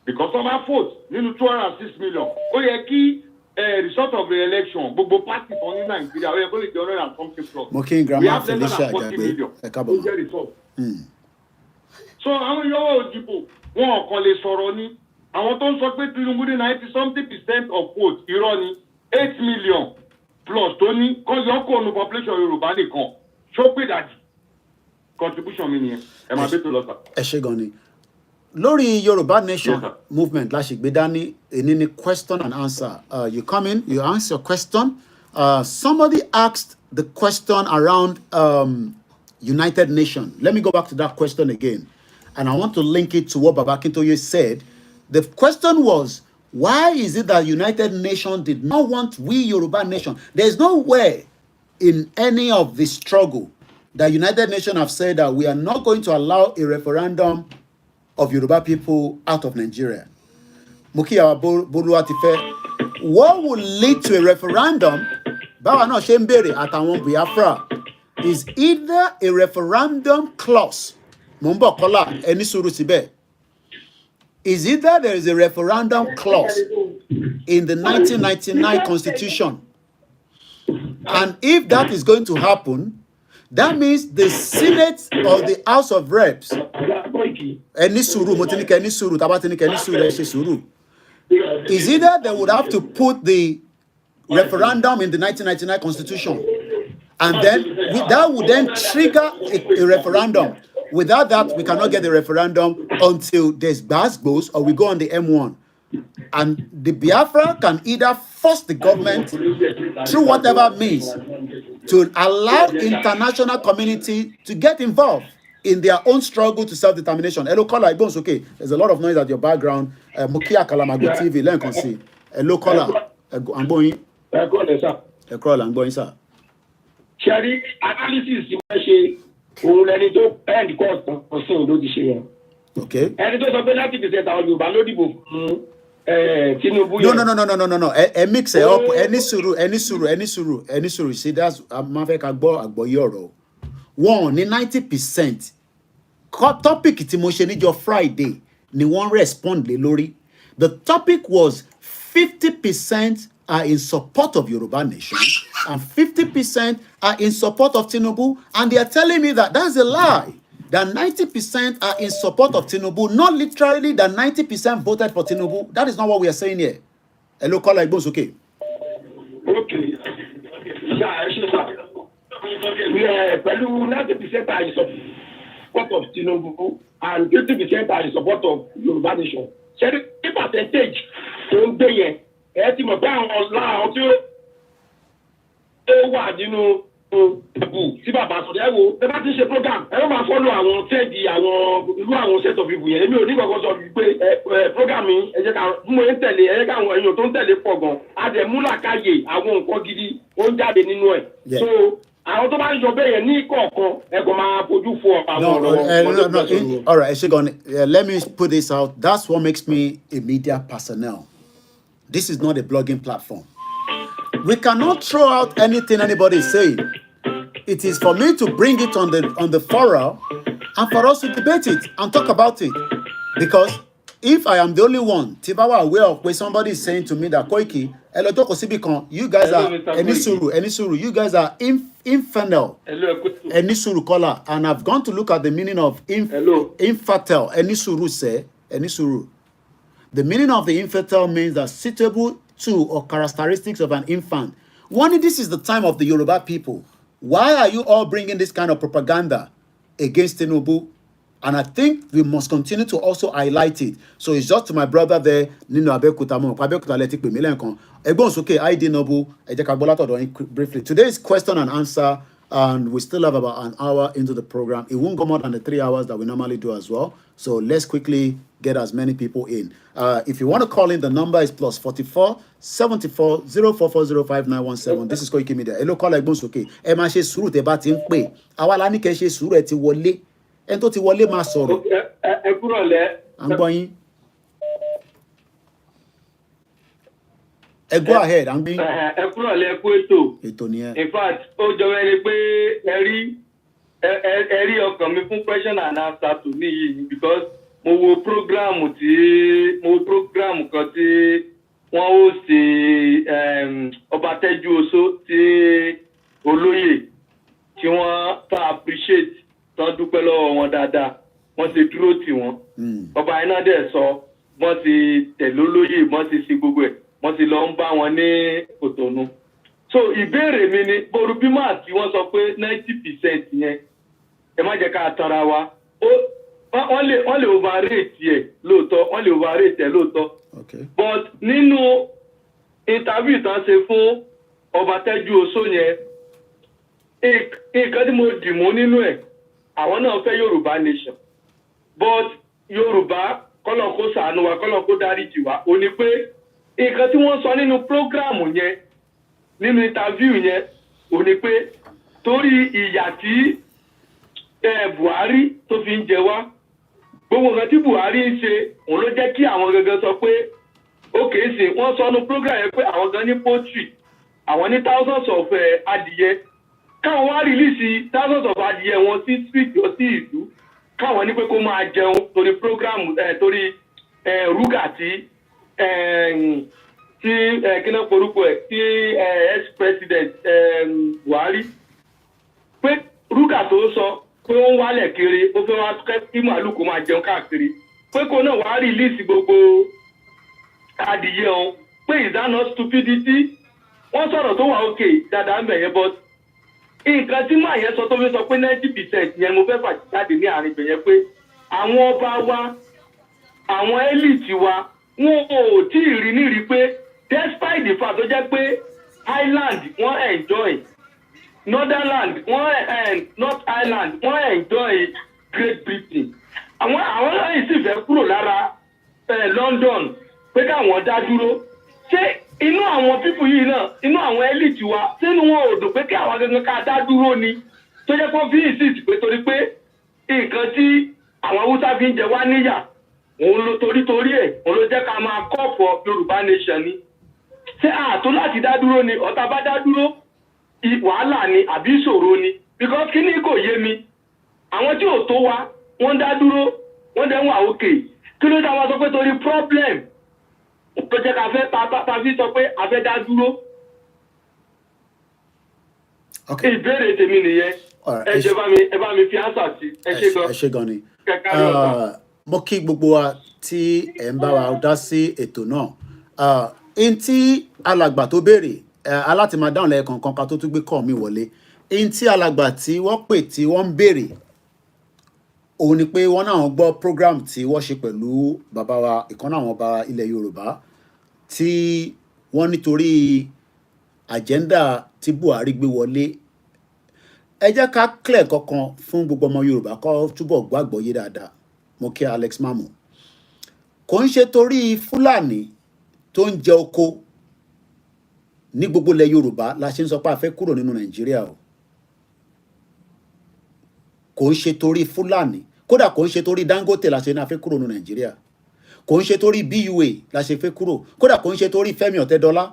Because some have vote nínú 206 million. Ó yẹ kí result of the election gbogbo party kan ní Nàìjíríà ó yẹ kó lè jẹ́ 100 and something plus. Mo kí n grandma Felicia Àjàgbé ẹ káàbọ̀. So àwọn yòówó òdìbò wọn kàn lè sọ̀rọ̀ ni. Àwọn tó ń sọ pé Tinubu ní 90-something% of vote irọ́ ni 8 million plus tó ní kọ́ yọkọ̀ ọ̀nù population Yorùbá nìkan ṣó pé dàjì contribution mi nìyẹn ẹ máa bẹ́ẹ̀ tó lọ́ta. Ẹ ṣé gan ni. Lórí Yoruba Nation movement la ṣe gbé dání èní ni question and answer. You come in, you answer your question. Somebody asked the question around United Nations. Let me go back to that question again. And I want to link it to what Baba Akintoye said. The question was, why is it that United Nations did not want we Yoruba Nation? There's nowhere in any of the struggle that United Nations have said that we are not going to allow a referendum of Yoruba people out of Nigeria. Mukiya Boluwatife, what will lead to a referendum? Báwa náà ṣe ń béèrè àtàwọn Biafra is either a referendum clause. Mo ń bọ̀ Kọ́lá ẹni sùúrù síbẹ̀. Is either there is a referendum clause in the 1999 Constitution, and if that is going to happen, that means the Senate or the House of Reps, is either they would have to put the referendum in the 1999 constitution, and then that would then trigger a referendum. Without that, we cannot get the referendum until there's Basbos or we go on the M1. And the Biafra can either force the government through whatever means to allow international community to get involved in their own struggle to self-determination. Hello, caller, okay. There's a lot of noise at your background. Mukia Kalamago TV, let me see. Hello, caller. I'm going. I'm going, sir. Sherry, analysis you say, òun ẹni tó end court ọ̀sán ló ti ṣe yẹn. Okay. Ẹni tó sọ pé 90% àwọn Yorùbá ló dìbò fún Tinubu yẹn. No. Mix it up. Any suru. See, that's Mafek Agbo Yoro. One, 90%. Topic tí mo ṣe níjọ́ Friday ni wọ́n respond lé lórí. The topic was 50% are in support of Yoruba nation and 50% are in support of Tinubu, and they are telling me that that's a lie. That 90% are in support of Tinubu, not literally that 90% voted for Tinubu. That is not what we are saying here. Hello, caller, Igbos, okay? Okay. Yeah, 90% are in support of Tinubu and 50% are in support of Yoruba nation. Ṣé ní percentage tó ń gbé yẹn? Ẹ ti mọ̀ pé àwọn ọ̀la tí ó wà nínú ẹ̀bù tí bàbá sọ̀rọ̀ ẹ̀ wo ẹ bá ti ṣe program ẹ máa follow àwọn tẹ́ẹ̀dì àwọn irú àwọn set of people yẹn èmi ò ní kankan sọ pé program yìí ẹ jẹ́ ká fún mo ń tẹ̀lé ẹ jẹ́ ká àwọn èèyàn tó ń tẹ̀lé pọ̀ gan àdẹ̀múlàkáyè àwọn nǹkan gidi ó ń jáde nínú ẹ̀ so àwọn tó bá ń yọ bẹ́ẹ̀ yẹn ní kọ̀ọ̀kan ẹ kò máa fojú fo àwọn ọ̀rọ̀. All right, let me put this out. That's what makes me a media personnel. This is not a blogging platform. We cannot throw out anything anybody is saying. It is for me to bring it on the forum and for us to debate it and talk about it. Because if I am the only one, Tibawa aware of where somebody is saying to me that Koiki, you guys are Enisuru, you guys are infernal. Enisuru caller, and I've gone to look at the meaning of infertile. Enisuru say Enisuru. The meaning of the infertile means that suitable to or characteristics of an infant. One, this is the time of the Yoruba people. Why are you all bringing this kind of propaganda against Tinubu? And I think we must continue to also highlight it. So it's just to my brother there, Nino Abekuta Mo, Abekuta Letik Milenko. Egbons okay, ID Nobu, briefly. Today's question and answer, and we still have about an hour into the program. It won't go more than the 3 hours that we normally do as well. So let's quickly get as many people in. If you want to call in, the number is +44 74 04405917. This is Koiki Media. Hello, call Egbons okay. Ẹ má ṣe sùúrù tẹ́ bá ti ń pè. Àwa la ní kẹ́ ṣe sùúrù ẹ ti wọlé. Ẹni tó ti wọlé máa sọ̀rọ̀. Ẹ kúrò lẹ́. À ń gbọ́ yín. Go ahead, I'm being. Ẹ kúrò lẹ́ kú ètò. Ètò nìyẹn. In fact, ó jọ ẹni pé ẹ rí ọkàn mi fún question and answer to me yìí because mo wo program kan tí wọ́n ó ṣe Ọbátẹ́jú Oṣó tí olóyè tí wọ́n ta appreciate tán dúpẹ́ lọ́wọ́ wọn dáadáa wọ́n ti dúró tì wọ́n ọba iná dẹ̀ sọ wọ́n ti tẹ̀lé olóyè wọ́n ti ṣe gbogbo ẹ̀ wọ́n ti lọ ń bá wọn ní Kòtónú. So ìbéèrè mi ni borubima tí wọ́n sọ pé 90% yẹn ẹ má jẹ́ ká tanra wa wọ́n lè overrate ẹ̀ lóòótọ́ Okay. But nínú interview tán ṣe fún Ọbátẹ́jú Oṣó yẹn nǹkan tí mo dì mú nínú ẹ̀ àwọn náà fẹ́ Yorùbá nation but Yorùbá kọ́lọ̀ kó ṣàánú wa kọ́lọ̀ kó dáríjì wa ó ní pé nǹkan tí wọ́n sọ nínú program yẹn nínú interview yẹn ó ní pé torí ìyà tí Buhari tó fi ń jẹ wá gbogbo nǹkan tí Buhari ń ṣe òun ló jẹ́ kí àwọn gangan sọ pé okay sí wọ́n sọ nínú program yẹn pé àwọn gan ní poultry àwọn ní thousands of adìyẹ káwọn wá release thousands of adìyẹ wọn sí street lọ sí ìlú káwọn ní pé kó máa jẹun torí program torí rúgà tí kí náà porúkọ ẹ̀ tí ex-president Buhari pé rúgà tó sọ pé ó ń wálẹ̀ kiri ó fẹ́ wá kí màálù kó máa jẹun káàkiri pé kó náà wá release gbogbo adìyẹ o pé is that not stupidity wọ́n sọ̀rọ̀ tó wà òkè dáadáa ń bẹ̀ yẹn but nǹkan tí màá yẹn sọ tó fi sọ pé 90% yẹn mo fẹ́ fà jáde ní àárín ibẹ̀ yẹn pé àwọn ọba wa àwọn elite wa wọn ò tí ì rí nírí pé despite the fact tó jẹ́ pé Ireland wọ́n enjoy Northern North Ireland wọ́n enjoy Great Britain àwọn náà sì fẹ́ kúrò lára London pé káwọn dá dúró ṣé inú àwọn pípù yìí náà inú àwọn elite wa sínú wọn ò dùn pé kí àwọn gangan ká dá dúró ni tó jẹ́ pé bí insist pé torí pé nǹkan tí àwọn Haúsá fi ń jẹ wá níyà òun ló torí ẹ̀ òun ló jẹ́ ká máa call for Yorùbá nation ni ṣé àtó láti dá dúró ni ọ̀tá bá dá dúró wàhálà ni àbí ìṣòro ni because kí ni kò yé mi àwọn tí ò tó wa wọ́n dá dúró wọ́n dẹ̀ ń wà òkè kí ló dá wa sọ pé torí problem tó jẹ́ ká fẹ́ ta fi sọ pé a fẹ́ dá dúró. Ìbéèrè tèmi nìyẹn ẹ bá mi fi ánsà sí ẹ ṣe gan ni mo kí gbogbo wa tí ẹ ń bá wa dá sí ètò náà in tí alàgbà tó béèrè aláti máa dáhùn lẹ́ẹ̀kọ̀ọ̀kan ká tó tún gbé kọ́ mi wọlé in tí alàgbà tí wọ́n pè tí wọ́n ń béèrè òun ni pé wọ́n náà gbọ́ program tí wọ́n ṣe pẹ̀lú bàbá wa ìkan náà àwọn ọba ilẹ̀ Yorùbá tí wọ́n nítorí agenda tí Buhari gbé wọlé ẹ jẹ́ ká clear kankan fún gbogbo ọmọ Yorùbá kó túbọ̀ gbàgbọ́ yé dáadáa mo kí Alex Mamu kò ń ṣe torí Fúlàní tó ń jẹ oko ní gbogbo ilẹ̀ Yorùbá la ṣe ń sọ pé a fẹ́ kúrò nínú Nàìjíríà o kò ń ṣe torí Fúlàní kódà kò ń ṣe torí Dangote la ṣe ní a fẹ́ kúrò nínú Nàìjíríà kò ń ṣe torí BUA la ṣe fẹ́ kúrò kódà kò ń ṣe torí Fẹ́mi Ọ̀tẹ́dọ́lá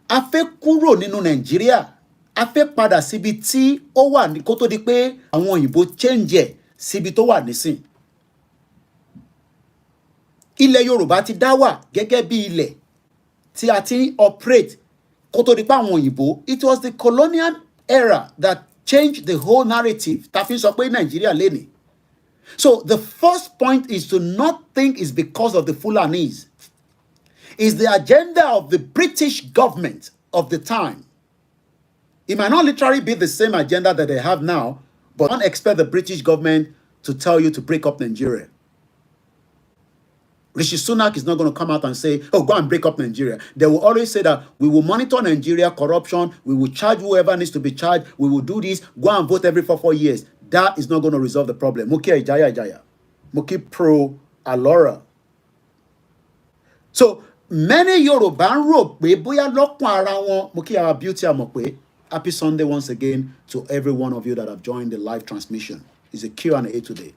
a fẹ́ kúrò nínú Nàìjíríà a fẹ́ padà síbi tí ó wà ní kó tó di pé àwọn òyìnbó change ẹ̀ síbi tó wà nísìn ilẹ̀ Yorùbá ti dá wà gẹ́gẹ́ bí ilẹ̀ tí a ti ń operate kó tó di pé àwọn òyìnbó it was the colonial era that changed the whole narrative ta fi sọ pé Nàìjíríà lénìí. So the first point is to not think it's because of the Fulanis. It's the agenda of the British government of the time. It might not literally be the same agenda that they have now, but don't expect the British government to tell you to break up Nigeria. Rishi Sunak is not going to come out and say, oh, go and break up Nigeria. They will always say that we will monitor Nigeria corruption, we will charge whoever needs to be charged, we will do this, go and vote every 4 years. That is not going to resolve the problem. Muki Ijaya. Muki pro Alora. So many Yoruba rò pé bóyá lọ́kàn ara wọn Muki our beauty amokwe. Happy Sunday once again to every one of you that have joined the live transmission. It's a Q&A today.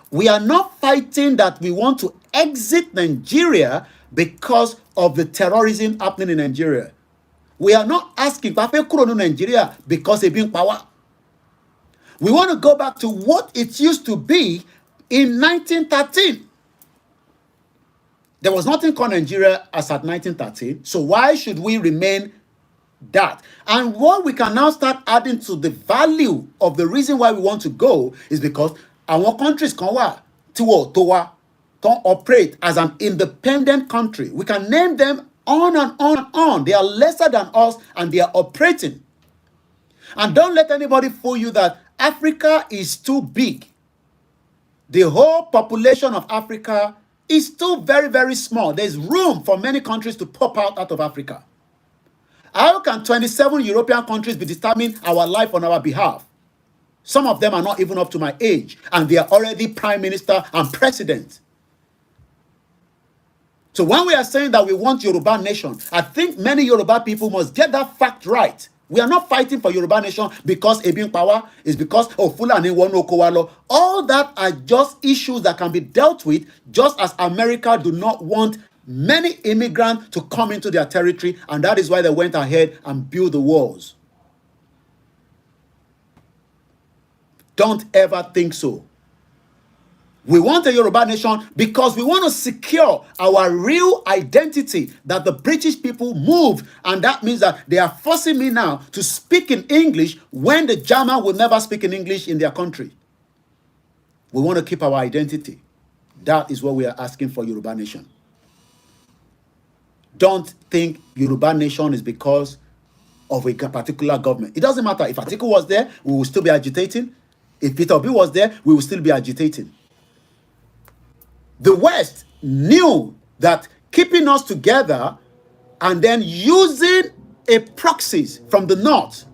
We are not fighting that we want to exit Nigeria because of the terrorism happening in Nigeria. We are not asking Nigeria because they've been power. We want to go back to what it used to be in 1913. There was nothing called Nigeria as at 1913. So why should we remain that? And what we can now start adding to the value of the reason why we want to go is because our countries can operate as an independent country. We can name them on and on and on. They are lesser than us and they are operating. And don't let anybody fool you that Africa is too big. The whole population of Africa is still very, very small. There's room for many countries to pop out of Africa. How can 27 European countries be determining our life on our behalf? Some of them are not even up to my age, and they are already prime minister and president. So when we are saying that we want Yoruba nation, I think many Yoruba people must get that fact right. We are not fighting for Yoruba nation because Ebin power is because Fulani Wonu Kowalo. All that are just issues that can be dealt with, just as America do not want many immigrants to come into their territory, and that is why they went ahead and built the walls. Don't ever think so. We want a Yoruba nation because we want to secure our real identity that the British people moved. And that means that they are forcing me now to speak in English when the German will never speak in English in their country. We want to keep our identity. That is what we are asking for Yoruba nation. don't think Yoruba nation is because of a particular government. It doesn't matter. If Atiku was there, we will still be agitating. If Peter Obi was there, we will still be agitating. The West knew that keeping us together and then using a proxies from the North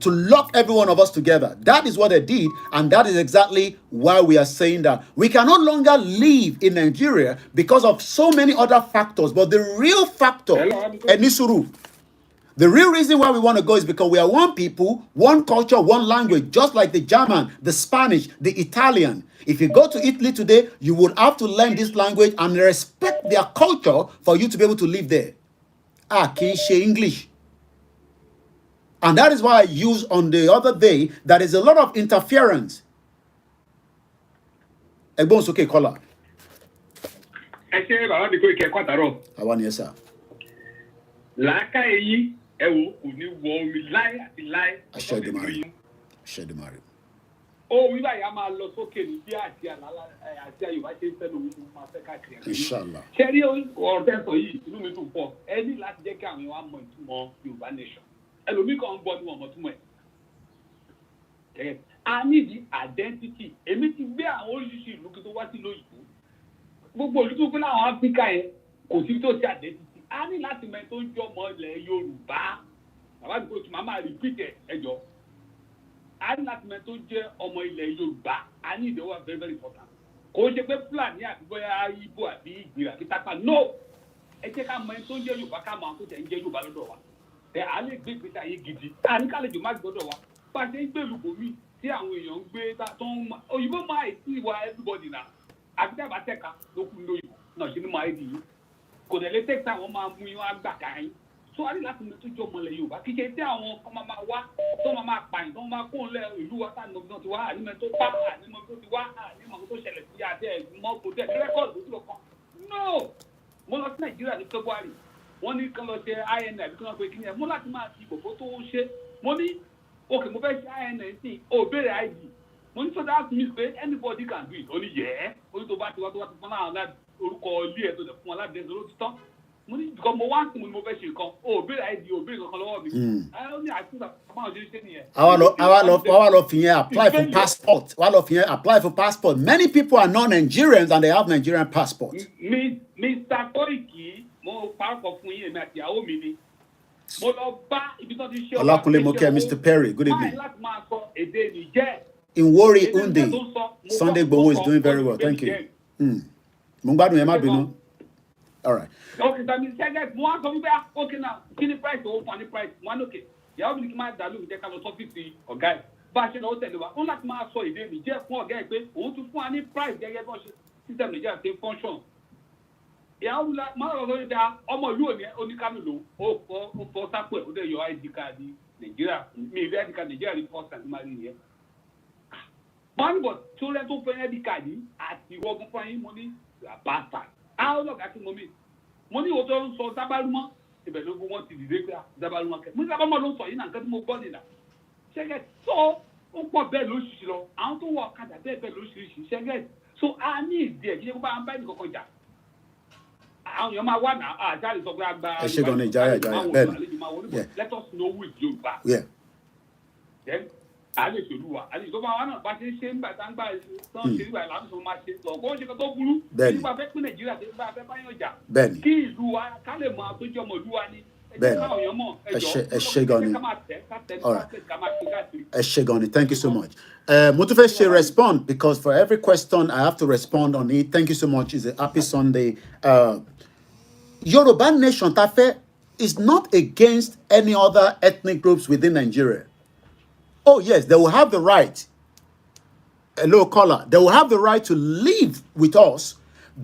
to lock every one of us together. That is what they did, and that is exactly why we are saying that we can no longer live in Nigeria because of so many other factors. But the real factor, Enisuru, the real reason why we want to go is because we are one people, one culture, one language, just like the German, the Spanish, the Italian. If you go to Italy today, you would have to learn this language and respect their culture for you to be able to live there. Can't say English. And that is why I used on the other day that is a lot of interference. Egbon soke kola. I want yes, sir. I shared the marry. Shared the marry. Inshallah. ẹlòmíì kan ń bọ̀ ní ọmọ túmọ̀ ẹ̀. I need the identity. Èmi ti gbé àwọn oríṣiríṣi ìlú tó wá sí lóyìnbó. Gbogbo ìlú tó gbé láwọn Áfíríkà yẹn kò sí tó ṣe identity. A ní láti mọ tó ń jọ ọmọ ilẹ̀ Yorùbá. Bàbá mi kò tún máa repeat ẹjọ́. A ní láti mọ tó jẹ́ ọmọ ilẹ̀ Yorùbá. A ní ìdánwò very very important. Kò ṣe pé Fúlàní àti bóyá Ìgbò àbí Ìgbìrà àbí Tápà. No! Ẹ jẹ́ ká mọ tó ń jẹ́ Yorùbá ká mọ àwọn tó jẹ́ ń jẹ́ Yorùbá lọ́dọ̀ wa. A lè gbé ìgbésí ayé gidi a ní kálejò má gbọ́dọ̀ wa bá a ṣe ń gbèlú bòmí tí àwọn èèyàn ń gbé tó ń òyìnbó máa ti wá everybody náà àbí dábàá tẹ̀ka ló kú lóyìnbó náà ṣe ní máa dì í kò dẹ̀ lé tẹ́kítà wọn máa mú yín wá gbà káyín tó a ní láti mú tó jọ ọmọlẹ̀ Yorùbá kí ṣe tí àwọn kan máa wá tó máa pààyàn tó máa kó lẹ ìlú wa tá ànímọ̀ ti wá ànímọ̀ tó pa ànímọ̀ tó ti wá ànímọ̀ tó ṣẹlẹ̀ sí àti ẹ̀gbọ́n kò tẹ̀ rẹ́kọ̀dù tó kàn no mo lọ sí Nàìjíríà ní February wọ́n ní kán lọ ṣe INI àbí kán lọ pé kíni ẹ̀ mú láti máa ti gbogbo tó ń ṣe mo ní okay mo fẹ́ ṣe INI sí o béèrè ID mo ní so that means pé anybody can do it ó ní yẹ́ ó ní tó bá ti fún náà orúkọ ilé ẹ̀ tó dẹ̀ fún wọn láti dẹ̀ ló ti tán mo ní because mo wá sí mo ní mo fẹ́ ṣe nǹkan o béèrè ID o béèrè kankan lọ́wọ́ mi ó ní àtúntà àbáwọn òṣèré ṣe nìyẹn. àwa lọ fi yẹn apply for passport àwa lọ fi yẹn apply for passport many people are non-Nigerians and they have Nigerian passport. Mr. Koiki mo parọ́ fún yín èmi àti ìyàwó mi ni mo lọ bá ibi tó ti ṣe Ọlákúnlé Mokẹ́ Mr. Perry good evening. láti máa sọ èdè Nìjẹ́. In Warri Unde Sunday Igboho is doing very well thank you. mo ń gbádùn yẹn má bínú. All right. Okay tàbí ṣẹ́gẹ̀ mo wá sọ wípé okay now kí ni price owó fún wa ní price mo wá ní òkè ìyàwó mi ni kí n máa dàlú ìjẹ́ ká lọ sọ́fíìsì ọ̀gá ẹ̀ bá a ṣe lọ́wọ́ tẹ̀lé wa ó láti máa sọ èdè Nìjẹ́ fún ọ̀gá ẹ̀ pé òun tún fún wa ní price gẹ́gẹ́ bọ́ ṣe system Nìjẹ́ àti function. ìyàwó máa lọ sọ́dọ̀ da ọmọ ìlú òní oníkánú lò ó fọ́ sápò ẹ̀ ó dẹ̀ yọ ID card Nàìjíríà mi ìlú ID card Nàìjíríà rí first time máa rí yẹn. wọ́n ní bọ̀ tó rẹ́ tó fẹ́ ID card àti ìwọ́gun fún ayé mo ní bàtà àwọn ọlọ́gà tí mo ní ìwọ tó ń sọ sábàlúmọ́ ibẹ̀ ló gbọ́ wọn ti dìde pé sábàlúmọ́ kẹ́ mo ní sábàlúmọ́ ló ń sọ yìí náà nǹkan tí mo gbọ́ nìyà ṣẹ́gẹ̀ tó ó pọ̀ bẹ́ẹ̀ lóṣìṣì lọ àwọn tó wọ ọ̀kadà bẹ́ẹ̀ lóṣìṣì ṣẹ́gẹ̀ so a ní ìdí ẹ̀ kí ṣe kó bá ń bá ẹnì kankan jà àwọn èèyàn máa wà náà àjáde sọ pé agbára ẹ ṣe gan ni ìjáyà bẹ́ẹ̀ let us know who is Yorùbá then a lè ṣòlù wa a lè tó máa wà náà bá ṣe ń ṣe ń gbà tá ń gbà tán ṣe nígbà láti sọ máa ṣe lọ kó ṣe kan tó burú nígbà fẹ́ pín Nàìjíríà tó bá fẹ́ báyọ̀ jà kí ìlú wa ká lè mọ àtúnjẹ ọmọ ìlú wa ni ẹ ṣe gan ni ẹ ṣe gan ni thank you so much. Mo tún fẹ́ ṣe respond because for every question I have to respond on it. Thank you so much. It's a happy Sunday. Yoruba nation tafe is not against any other ethnic groups within Nigeria. Oh yes, they will have the right. Hello, caller. They will have the right to live with us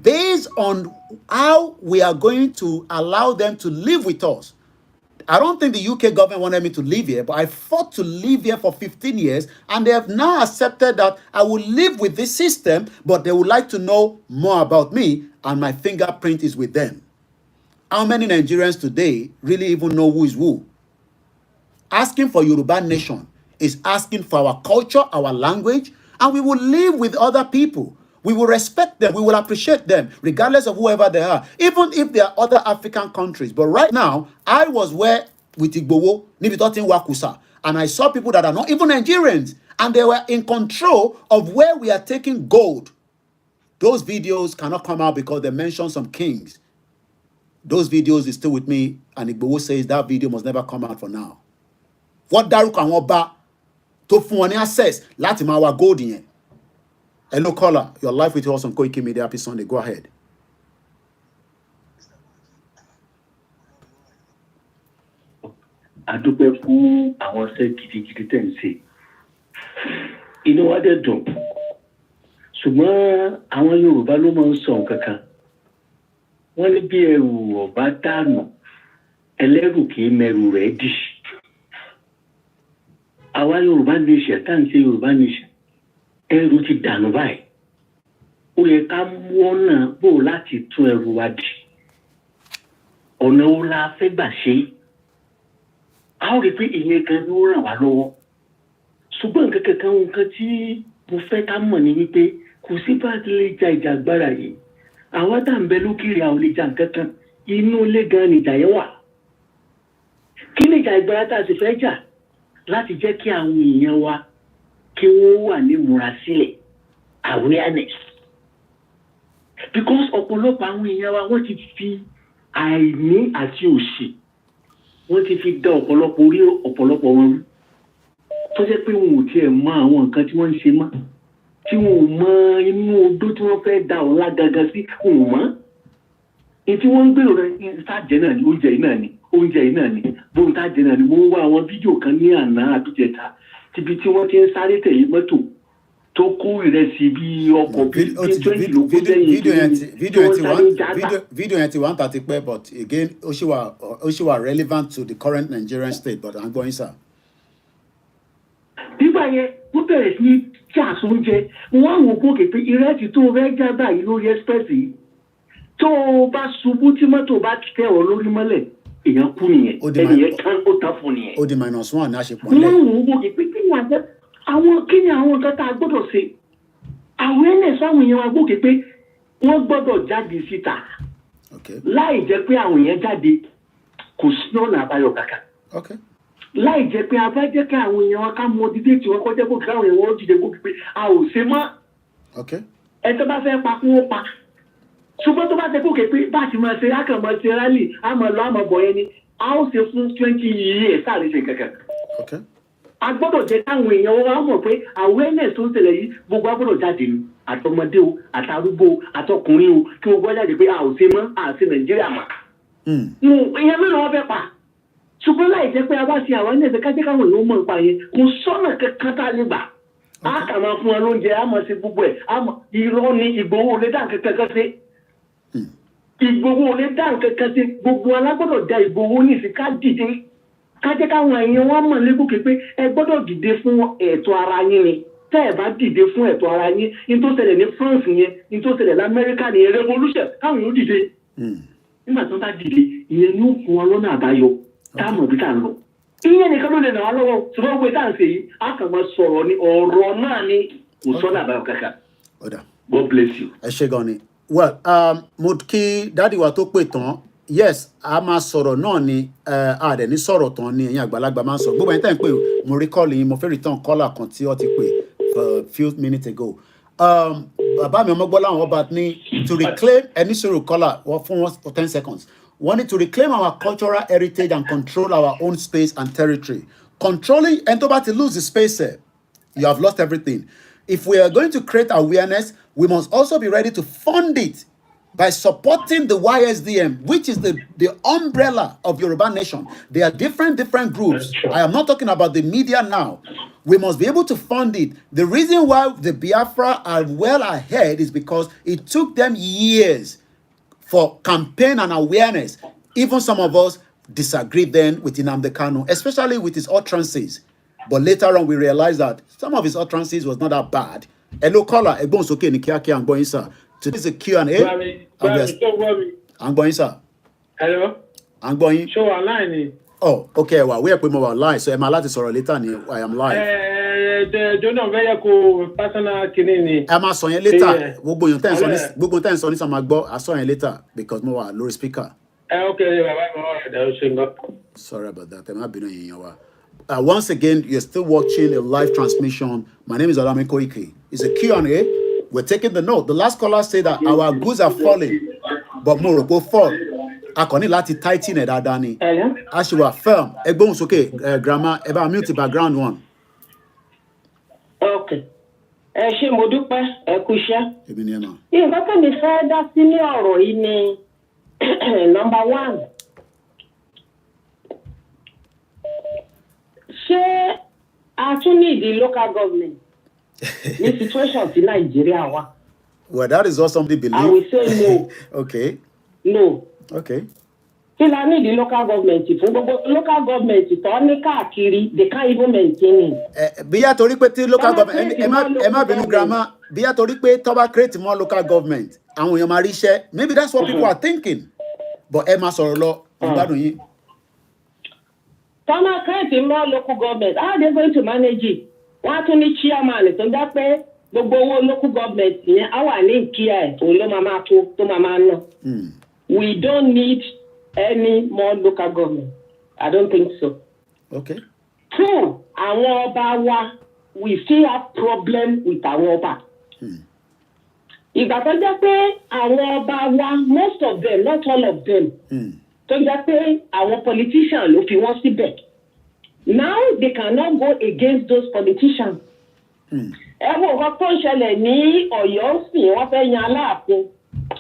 based on how we are going to allow them to live with us. I don't think the UK government wanted me to live here, but I fought to live here for 15 years, and they have now accepted that I will live with this system, but they would like to know more about me, and my fingerprint is with them. How many Nigerians today really even know who is who? Asking for Yoruba nation is asking for our culture, our language, and we will live with other people. We will respect them. We will appreciate them, regardless of whoever they are, even if they are other African countries. But right now, I was where with Igbowo, Nibitotin Wakusa, and I saw people that are not even Nigerians, and they were in control of where we are taking gold. Those videos cannot come out because they mention some kings. Those videos is still with me, and Igbowo says that video must never come out for now. What Daruka and Oba to fún access láti máa wá gold yẹn. Hello caller, your life with us on Koiki Media. Happy Sunday. Go ahead. Adúpẹ́ fún àwọn ṣẹ́ gidigidi tẹ̀ ń ṣe. Inú wa dẹ̀ dùn. Ṣùgbọ́n àwọn Yorùbá ló máa ń sọ nǹkan kan. Wọ́n ní bí ẹrù ọ̀bá dànù, ẹlẹ́rù kì í mẹ́rù rẹ̀ dì. Àwa Yorùbá nation tá à ń ṣe Yorùbá nation, ẹrù ti dànù báyìí. Ó yẹ ká mú ọ̀nà bò láti tún ẹrù wa dì. Ọ̀nà wo la fẹ́ gbà ṣe? A ó rí pé ìyẹn gan ló ràn wá lọ́wọ́. Ṣùgbọ́n nǹkan tí mo fẹ́ ká mọ̀ ni wípé kò sí bá a ti lè ja ìjà agbára yìí. Àwa tá à ń bẹ lókèrè àwọn lè ja nǹkan kan. Inú ilé gan ni ìjà yẹn wà. Kí ni ìjà agbára tá a sì fẹ́ jà? Láti jẹ́ kí àwọn èèyàn wa kí wọ́n wà ní ìmúrasílẹ̀, awareness. Because ọ̀pọ̀lọpọ̀ àwọn èèyàn wa wọ́n ti fi àìní àti òṣì wọ́n ti fi dá ọ̀pọ̀lọpọ̀ orí ọ̀pọ̀lọpọ̀ wọn rú. Tó jẹ́ pé wọn ò tiẹ̀ mọ àwọn nǹkan tí wọ́n ń ṣe mọ́. Tí wọn ò mọ inú odó tí wọ́n fẹ́ da ọ̀la gangan sí, wọn ò mọ̀. Èyí tí wọ́n ń gbèrò rẹ̀ sáàjẹ́ náà ni, oúnjẹ yìí náà ni, oúnjẹ yìí náà ni, bóun tájẹ́ náà ni. Mo ń wá àwọn fídíò kan ní àná àbíjẹta tíbi tí wọ́n ti ń sáré tẹ̀lé mọ́tò tó kó ìrẹsì bí ọkọ̀ bí 20 ló kó lẹ́yìn video yẹn ti wà ń tà ti pẹ́, but again ó ṣì wà relevant to the current Nigerian state, but I'm going sir. Nígbà yẹn wọ́n bẹ̀rẹ̀ sí ní jà sóúnjẹ, wọ́n á wò gòkè pé ìrẹsì tó rẹ́ já báyìí lórí express yìí tó o bá ṣubú tí mọ́tò bá tẹ̀ ọ́ lórí mọ́lẹ̀ èèyàn kú nìyẹn, ẹnìyẹn tán ó tán fún nìyẹn. Ó di -1 ní àṣepọ̀ lẹ̀. Wọ́n wò gòkè pé kí ni àwọn nǹkan tá a gbọ́dọ̀ ṣe? Awareness àwọn èèyàn wa gòkè pé wọ́n gbọ́dọ̀ jáde síta. Láì jẹ́ pé àwọn èèyàn jáde kò sí ọ̀nà àbáyọ kàkà. Láì jẹ́ pé a bá jẹ́ kí àwọn èèyàn wa ká mọ dídé tí wọ́n kọjá gòkè káwọn èèyàn wọ́n dìde gòkè pé a ò ṣe mọ́. Ẹ tó bá fẹ́ pa kí wọ́n pa. Ṣùgbọ́n tó bá ṣe gòkè pé bá ti máa ṣe àkànmọ́ ṣe rálì àmọ́ lọ àmọ́ bọ̀ yẹn ni a ó ṣe fún 20 years sáà lè ṣe kankan. A gbọ́dọ̀ jẹ́ káwọn èèyàn wa mọ̀ pé awareness tó ń ṣẹlẹ̀ yìí gbogbo a gbọ́dọ̀ jáde ni, àtọmọdé o àtàrúgbó o àtọkùnrin o kí wọ́n gbọ́ jáde pé a ò ṣe mọ́ a ṣe Nàìjíríà mọ́. Ìyẹn mélòó wọn fẹ́ pa? Ṣùgbọ́n láì jẹ́ pé a bá ṣe awareness ká jẹ́ káwọn èèyàn mọ̀ nípa yẹn kò sọ́nà kankan tá a lè gbà. A kà máa fún wọn lóúnjẹ, a máa ṣe gbogbo ẹ̀, irọ́ ni Ìgbòho lè dá nǹkan kankan ṣe. Ìgbòho lè dá nǹkan kan ṣe, gbogbo alágbọ́dọ̀ da Ìgbòho ní ìsìn ká dìde. Ká jẹ́ káwọn èèyàn wọn mọ̀ lébùkẹ́ pé ẹ gbọ́dọ̀ dìde fún ẹ̀tọ́ ara yín ni. Tẹ́ ẹ bá dìde fún ẹ̀tọ́ ara yín, ní tó ṣẹlẹ̀ ní France yẹn, ní tó ṣẹlẹ̀ l'Amẹ́ríkà ní revolution, káwọn yóò dìde. Nígbà tó bá dìde, ìyẹn ní ó fún wọn lọ́nà àbáyọ, táwọn òbí tá à ń lọ. Ìyẹn nìkan ló lè nà wá lọ́wọ́, ṣùgbọ́n pé tá à ń ṣe yìí, a kàn máa sọ̀rọ̀ ní ọ̀rọ̀ náà ní kò sọ́nà àbáyọ kankan. God bless you. Ẹ ṣé gan ni. Well, mo kí dádì wa tó pè tán. Yes, a máa sọ̀rọ̀ náà ni a dẹ̀ ní sọ̀rọ̀ tán ni ẹ̀yin àgbàlagbà máa ń sọ. Gbogbo ẹ̀yin tẹ́ ń pè mo rí kọ́ọ̀lù yín, mo fẹ́ return caller kan tí ó ti pè for a few minutes ago. Bàbá mi Ọmọgbọ́lá àwọn ọba ní to reclaim any sọ̀rọ̀ caller fún wọn for 10 seconds. Wọ́n ní to reclaim our cultural heritage and control our own space and territory. Controlling ẹni tó bá ti lose the space you have lost everything. If we are going to create awareness, we must also be ready to fund it by supporting the YSDM, which is the umbrella of Yoruba Nation. There are different groups. I am not talking about the media now. We must be able to fund it. The reason why the Biafra are well ahead is because it took them years for campaign and awareness. Even some of us disagree then with Nnamdi Kanu, especially with his utterances. But later on, we realized that some of his utterances was not that bad. Hello, caller. Egbon soke ni kíákíá I'm going, sir. Today is a Q&A. I'm going, sir. Hello. I'm going. Show online. Oh, okay. Well, we are putting more live, so I'm allowed to sorrow later. I am live. Don't very cool personal kinini. I'm a song later. We'll go on time on this. I saw you later because more low speaker. Okay, sorry about that. I'm not being in your. Once again, you're still watching a live transmission. My name is Olame Koiki. It's a Q&A. We're taking the note. The last caller said that our goods are falling, but more will fall. I can't let tighten it, Adani. As you are firm. It's okay, Grandma. About mute background one. Okay. Ṣé mo dúpẹ́ ẹ kú iṣẹ́. Èmi ni ẹ mà. Nǹkan tó mi fẹ́ dá sí ní ọ̀rọ̀ yìí ni number one. Ṣé a tún ní ìdí local government ní situation ti Nàìjíríà wa? Well, that is what somebody believes. I will say no. Okay. No. Okay. Kí la ní ìdí local government fún gbogbo local government tó ní káàkiri they can't even maintain it. Bíyà torí pé tí local government ẹ má bínú grandma bíyà torí pé tó bá create more local government àwọn èèyàn máa rí iṣẹ́ maybe that's what people are thinking but ẹ má sọ̀rọ̀ lọ ìgbádùn yín. Tó máa create more local government how are they going to manage it? Wọ́n á tún ní chairman tó dá pé gbogbo owó local government yẹn á wà ní ìkíyà ẹ̀ òun ló máa máa tó máa máa ná. We don't need any more local government. I don't think so. Okay. Two, àwọn ọba wa, we still have problem with àwọn ọba. Ìgbà tó jẹ́ pé àwọn ọba wa, most of them, not all of them, tó jẹ́ pé àwọn politicians ló fi wọ́n síbẹ̀. Now they cannot go against those politicians. Ẹ wo nǹkan tó ń ṣẹlẹ̀ ní Ọ̀yọ́ sí wọ́n fẹ́ yan Aláàfin.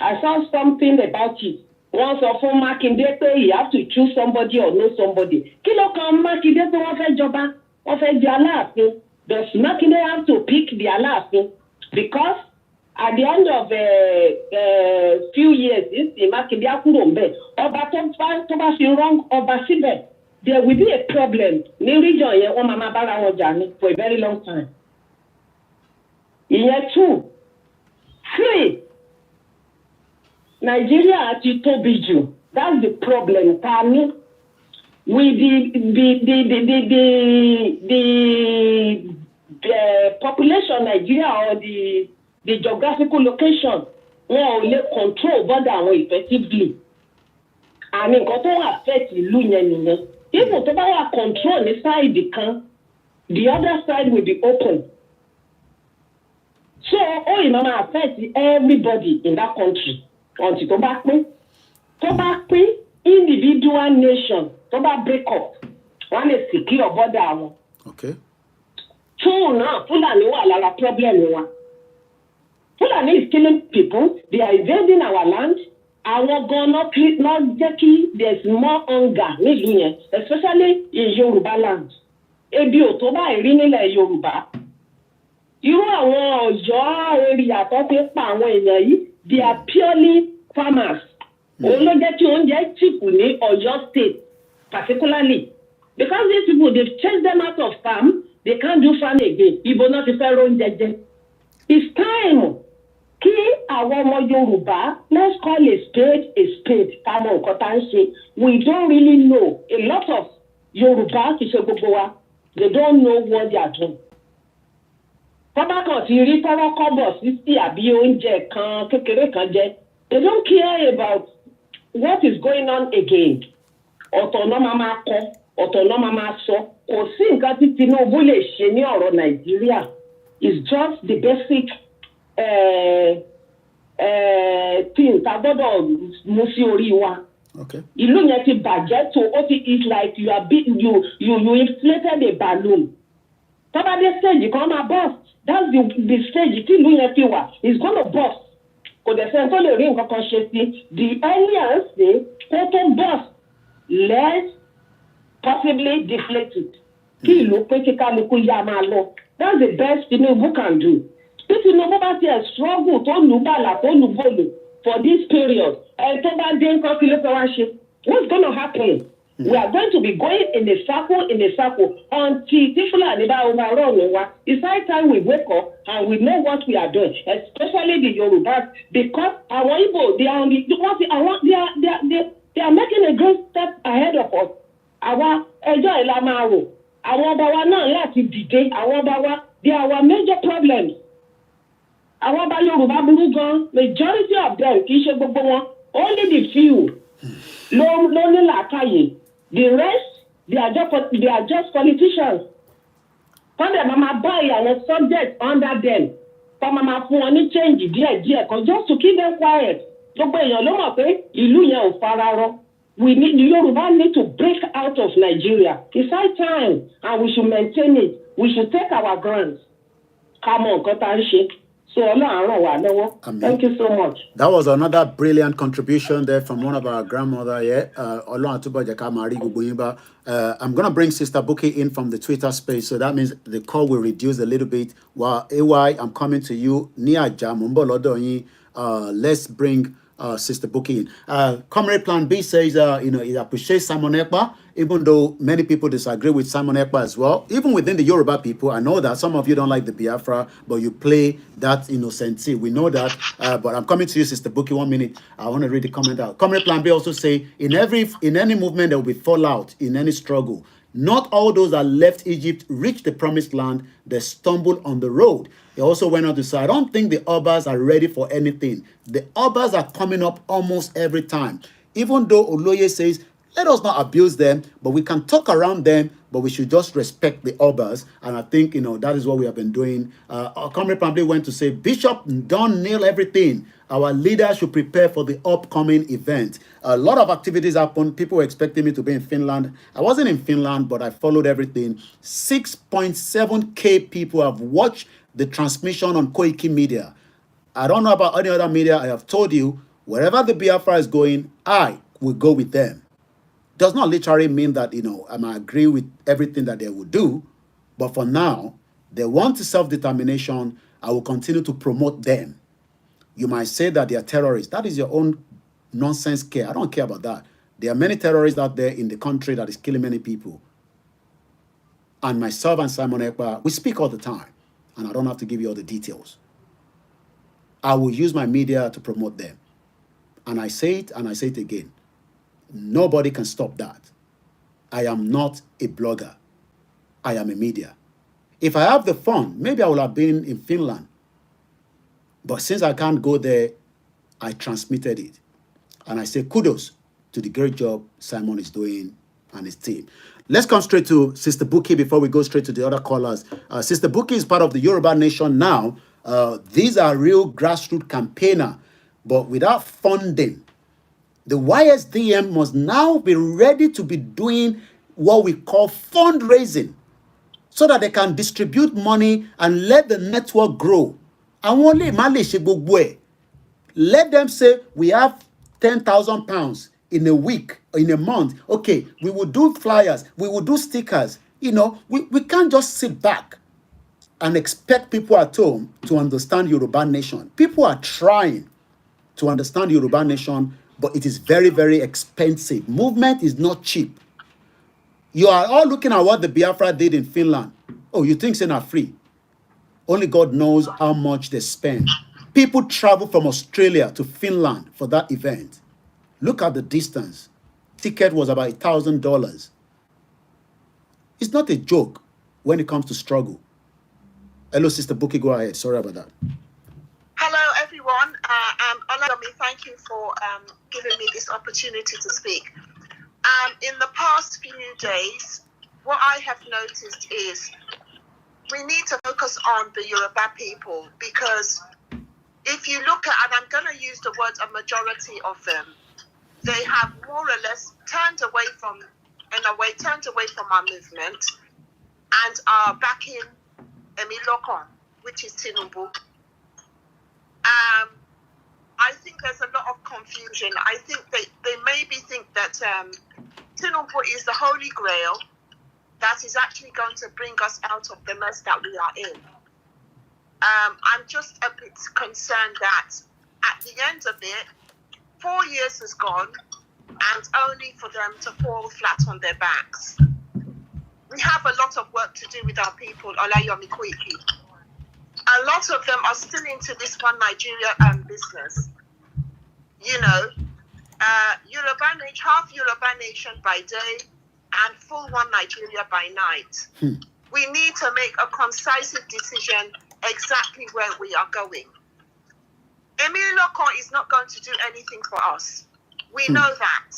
I saw something about it. Wọ́n sọ fún Mákindé pé you have to choose somebody or know somebody. Kí ló kan Mákindé pé wọ́n fẹ́ jọba? Wọ́n fẹ́ di Aláàfin. Does Mákindé have to pick the Aláàfin? Because at the end of few years, ìsìn Mákindé á kúrò ń bẹ̀. Ọba tó bá fi wrong ọba síbẹ̀, there will be a problem. Ní region yẹn, wọ́n máa bára wọn jà ní for a very long time. Ìyẹn two. Three. Nigeria ti tóbi jù. That's the problem. Tani, with the population Nigeria or the geographical location, wọn ò lè control border àwọn effectively. And nǹkan tó wà affect ìlú yẹn nìyẹn. Even tó bá wà control ní side kan, the other side will be open. So ó ì máa affect everybody in that country. Until tó bá pín individual nation tó bá break up wọ́n lè secure border wọn. Okay. Two náà Fúlàní wà lára problem wa. Fúlàní is killing people, they are invading our land. Àwọn gan náà jẹ́ kí there is more hunger nílùú yẹn, especially in Yòrùbá land. Ebi ò tó báyìí rí nílẹ̀ Yorùbá. Irú àwọn Ọ̀yọ́ area tó fi pa àwọn èèyàn yìí, they are purely farmers. Òun ló jẹ́ kí oúnjẹ cheap ní Ọ̀yọ́ state particularly because these people they've chased them out of farm, they can't do farm again. Ibo náà ti fẹ́ róúnjẹ jẹ. It's time kí àwọn ọmọ Yorùbá, let's call a spade táwọn nǹkan tá ń ṣe. We don't really know. A lot of Yorùbá kì í ṣe gbogbo wa, they don't know what they are doing. Tọ́ba kan ti rí tọ́wọ́ kọ́bọ̀ sísí àbí oúnjẹ kan kékeré kan jẹ. They don't care about what is going on again. Ọ̀tọ̀ náà máa kọ́, ọ̀tọ̀ náà máa sọ. Kò sí nǹkan tí Tinubu lè ṣe ní ọ̀rọ̀ Nàìjíríà. It's just the basic thing tá gbọ́dọ̀ mú sí orí wa. Okay. Ìlú yẹn ti bàjẹ́ tó ó ti it's like you inflated a balloon. Tọ́ba dé stage kan máa burst. That's the stage tí ìlú yẹn ti wà. It's gonna burst. Kò dẹ̀ sẹ́ni tó lè rí nǹkan kan ṣe sí. The earlier say kó tó burst, let's possibly deflate it. Kí ìlú pé kí kálukú yá máa lọ. That's the best Tinubu can do. Tí Tinubu bá tiẹ̀ struggle tó lù bàlà tó lù bòlù for this period, tó bá dé nǹkan kí ló fẹ́ wá ṣe? What's gonna happen? We are going to be going in a circle until tí Fúlàní bá overrun wa. It's high time we wake up and we know what we are doing, especially the Yorùbá, because àwọn Igbo they are making a great step ahead of us. àwa ẹjọ́ ẹ̀ la máa rò àwọn ọba wa náà láti dìde àwọn ọba wa they are our major problems àwọn ọba Yorùbá burú gan majority of them kì í ṣe gbogbo wọn only the few ló ní làákàyè the rest they are just politicians wọ́n dẹ̀ máa buy àwọn subjects under them wọ́n máa fún wọn ní change díẹ̀díẹ̀ kan just to keep them quiet gbogbo èèyàn ló mọ̀ pé ìlú yẹn ò fara rọ. The Yòrùbá need to break out of Nigeria. It's high time, and we should maintain it. We should take our grants. Come on, So, thank you so much. That was another brilliant contribution there from one of our grandmother. I'm going to bring Sister Buki in from the Twitter space, so that means the call will reduce a little bit. While AY, I'm coming to you. Let's bring Sister Buki in. Comrade Plan B says, he appreciates Simon Ekpa, even though many people disagree with Simon Ekpa as well. Even within the Yoruba people, I know that some of you don't like the Biafra, but you play that innocently. We know that, but I'm coming to you, Sister Buki, 1 minute. I want to read the comment out. Comrade Plan B also say, in any movement, there will be fallout, in any struggle. Not all those that left Egypt reached the promised land, they stumbled on the road. He also went on to say, I don't think the Obas are ready for anything. The Obas are coming up almost every time. Even though Oloye says, let us not abuse them, but we can talk around them, but we should just respect the Obas. And I think, that is what we have been doing. Comrade Pamble went to say, Bishop, don't nail everything. Our leaders should prepare for the upcoming event. A lot of activities happened. People were expecting me to be in Finland. I wasn't in Finland, but I followed everything. 6.7K people have watched the transmission on Koiki Media. I don't know about any other media. I have told you, wherever the Biafra is going, I will go with them. Does not literally mean that, I might agree with everything that they will do. But for now, they want self-determination. I will continue to promote them. You might say that they are terrorists. That is your own nonsense care. I don't care about that. There are many terrorists out there in the country that is killing many people. And myself and Simon Ekpa, we speak all the time. And I don't have to give you all the details. I will use my media to promote them. And I say it, and I say it again. Nobody can stop that. I am not a blogger. I am a media. If I have the fund, maybe I would have been in Finland. But since I can't go there, I transmitted it. And I say kudos to the great job Simon is doing and his team. Let's come straight to Sister Buki before we go straight to the other callers. Sister Buki is part of the Yoruba Nation now. These are real grassroots campaigner, but without funding. The YSDM must now be ready to be doing what we call fundraising so that they can distribute money and let the network grow. Let them say we have 10,000 pounds in a week, in a month. Okay, we will do flyers, we will do stickers. We can't just sit back and expect people at home to understand Yoruba Nation. People are trying to understand Yoruba Nation, but it is very, very expensive. Movement is not cheap. You are all looking at what the Biafra did in Finland. Oh, you think it's not free? Only God knows how much they spend. People travel from Australia to Finland for that event. Look at the distance. Ticket was about $1,000. It's not a joke when it comes to struggle. Hello, Sister Buki, go ahead. Sorry about that. Hello, everyone. Olalomi, thank you for giving me this opportunity to speak. In the past few days, what I have noticed is we need to focus on the Yoruba people, because if you look at, and I'm going to use the word a majority of them, they have more or less turned away from our movement and are backing Emilokon, which is Tinubu. I think there's a lot of confusion. I think they maybe think that Tinubu is the holy grail that is actually going to bring us out of the mess that we are in. I'm just a bit concerned that at the end of it, 4 years has gone, and only for them to fall flat on their backs. We have a lot of work to do with our people, Olayomi Koiki. A lot of them are still into this one Nigeria business. Yoruba Nation, half Yoruba Nation by day and full one Nigeria by night. We need to make a concise decision exactly where we are going. Emile Locon is not going to do anything for us. We know that.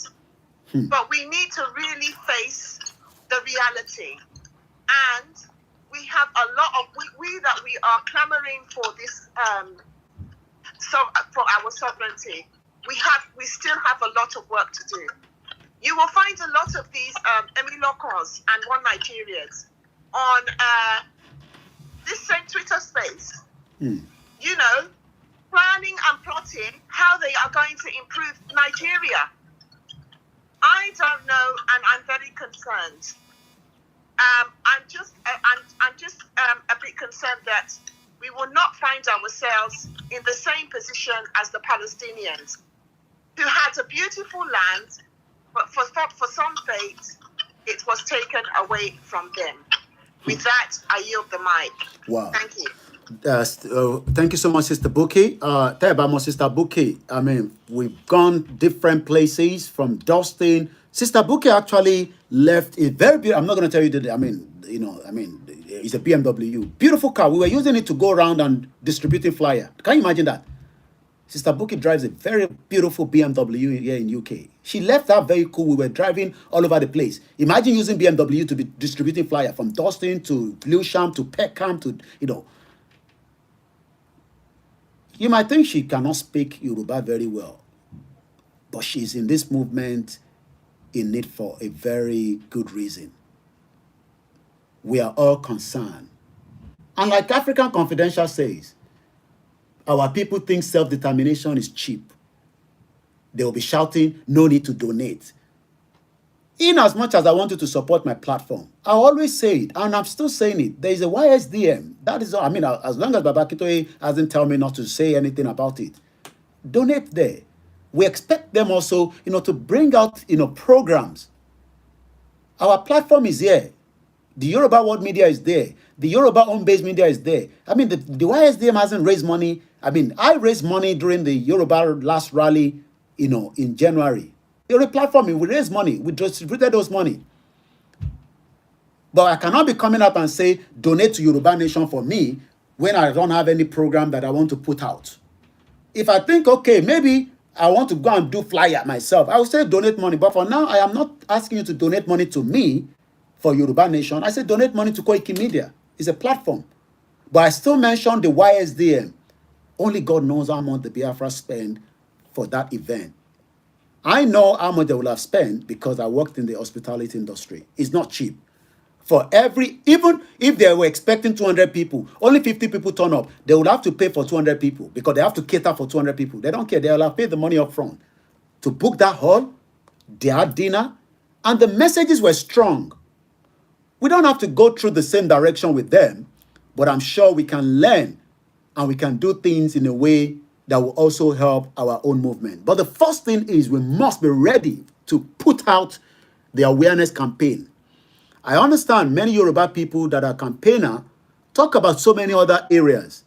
But we need to really face the reality. And we have a lot of, we are clamoring for this, for our sovereignty. We still have a lot of work to do. You will find a lot of these Emile Locons and One Nigerians on this same Twitter space. You know, planning and plotting how they are going to improve Nigeria. I don't know, and I'm very concerned. I'm just a bit concerned that we will not find ourselves in the same position as the Palestinians, who had a beautiful land, but for some fate, it was taken away from them. With that, I yield the mic. Wow. Thank you. Thank you so much, Sister Buki. Tell about my Sister Buki. I mean, we've gone different places from Dustin. Sister Buki actually left a very beautiful. I'm not going to tell you that. I mean, it's a BMW, beautiful car. We were using it to go around and distributing flyer. Can you imagine that? Sister Buki drives a very beautiful BMW here in UK. She left that vehicle. We were driving all over the place. Imagine using BMW to be distributing flyer from Dustin to Lewisham to Peckham to, You might think she cannot speak Yòrùbá very well, but she's in this movement in it for a very good reason. We are all concerned. And like African Confidential says, our people think self-determination is cheap. They will be shouting, no need to donate. In as much as I want you to support my platform, I always say it, and I'm still saying it. There is a YSDM. That is all. I mean, as long as Baba Akintoye hasn't told me not to say anything about it, donate there. We expect them also, to bring out, programs. Our platform is here. The Yoruba World Media is there. The Yoruba Home-Based Media is there. I mean, the YSDM hasn't raised money. I mean, I raised money during the Yoruba last rally, in January. You're a platform, we raised money. We distributed those money. But I cannot be coming out and say, donate to Yoruba Nation for me when I don't have any program that I want to put out. If I think, okay, maybe I want to go and do flyer myself, I will say donate money. But for now, I am not asking you to donate money to me for Yoruba Nation. I say donate money to Koiki Media. It's a platform. But I still mention the YSDM. Only God knows how much the Biafra spend for that event. I know how much they will have spent because I worked in the hospitality industry. It's not cheap. For even if they were expecting 200 people, only 50 people turn up, they would have to pay for 200 people because they have to cater for 200 people. They don't care. They will have paid the money up front to book that hall, their dinner, and the messages were strong. We don't have to go through the same direction with them, but I'm sure we can learn and we can do things in a way that will also help our own movement. But the first thing is we must be ready to put out the awareness campaign. I understand many Yoruba people that are campaigner talk about so many other areas,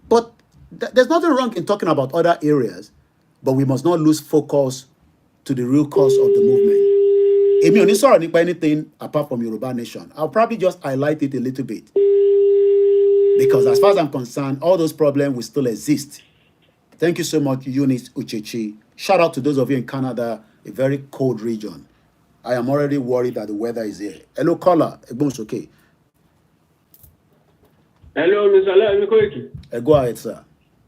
but there's nothing wrong in talking about other areas, but we must not lose focus to the real cause of the movement. Èmi ò ní sọ̀rọ̀ nípa anything apart from Yoruba Nation. I'll probably just highlight it a little bit. Because as far as I'm concerned, all those problems will still exist. Thank you so much, Eunice Uchechi. Shout out to those of you in Canada, a very cold region. I am already worried that the weather is here. Hello, caller. Egbon's okay. Hello, Mr. Alain Koiki. Go ahead, sir.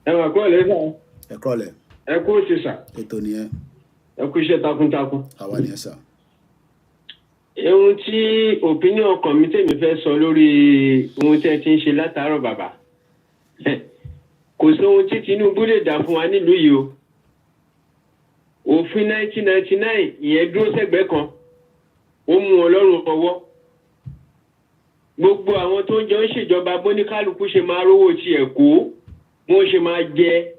Ẹ kú ọ̀lẹ́ sà. Ẹ kúrọ̀lẹ́. Ẹ kú òsì sà. Ètò nìyẹn. Ẹ kú iṣẹ́ takuntakun. Àwa nìyẹn, sir. Ohun tí opinion committee mi fẹ́ sọ lórí ohun tí ẹ ti ń ṣe látàárọ̀ bàbá. Kò sí ohun tí Tinubu lè dá fún wa nílùú yìí o. Òfin 1999 ìyẹn dúró sẹ́gbẹ̀ẹ́ kan. Ó mú wọn lọ́rùn ọwọ́. Gbogbo àwọn tó ń jọ ń ṣèjọba bóníkálukú ṣe máa rówó tiẹ̀ kó, wọ́n ṣe máa jẹ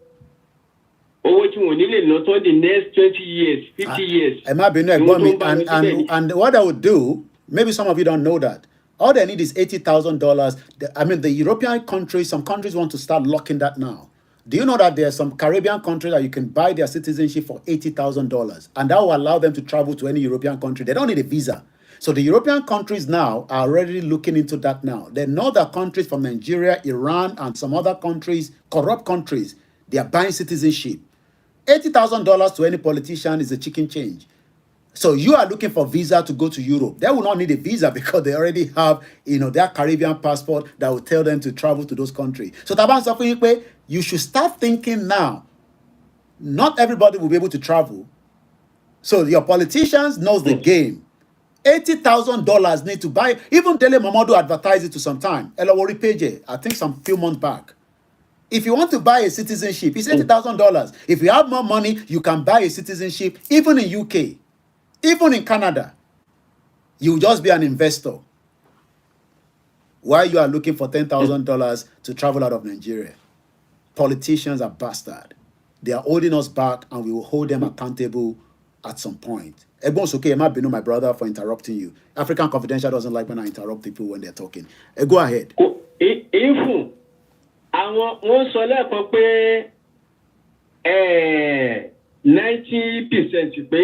owó tí wọ́n nílè ná tán the next 20 years, 50 years. Ẹ má bínú ẹ̀gbọ́n mi, and what I would do, maybe some of you don't know that, all they need is $80,000. I mean, the European countries, some countries want to start locking that now. Do you know that there are some Caribbean countries that you can buy their citizenship for $80,000, and that will allow them to travel to any European country? They don't need a visa. So the European countries now are already looking into that now. They know that countries from Nigeria, Iran, and some other countries, corrupt countries, they are buying citizenship. $80,000 to any politician is a chicken change. So you are looking for visa to go to Europe. They will not need a visa because they already have, their Caribbean passport that will tell them to travel to those countries. So Taban Sofuyikpe, you should start thinking now. Not everybody will be able to travel. So your politicians knows the game. $80,000 need to buy. Even Dele Momodu advertised it to some time. Elawori Page, I think some few months back. If you want to buy a citizenship, it's $80,000. If you have more money, you can buy a citizenship, even in UK, even in Canada. You will just be an investor. While you are looking for $10,000 to travel out of Nigeria. Politicians are bastard. They are holding us back, and we will hold them accountable at some point. Egbon's okay, Emma Binu, my brother, for interrupting you. African Confidential doesn't like when I interrupt people when they're talking. Go ahead. If àwọn sọ lẹ́ẹ̀kan pé 90% pé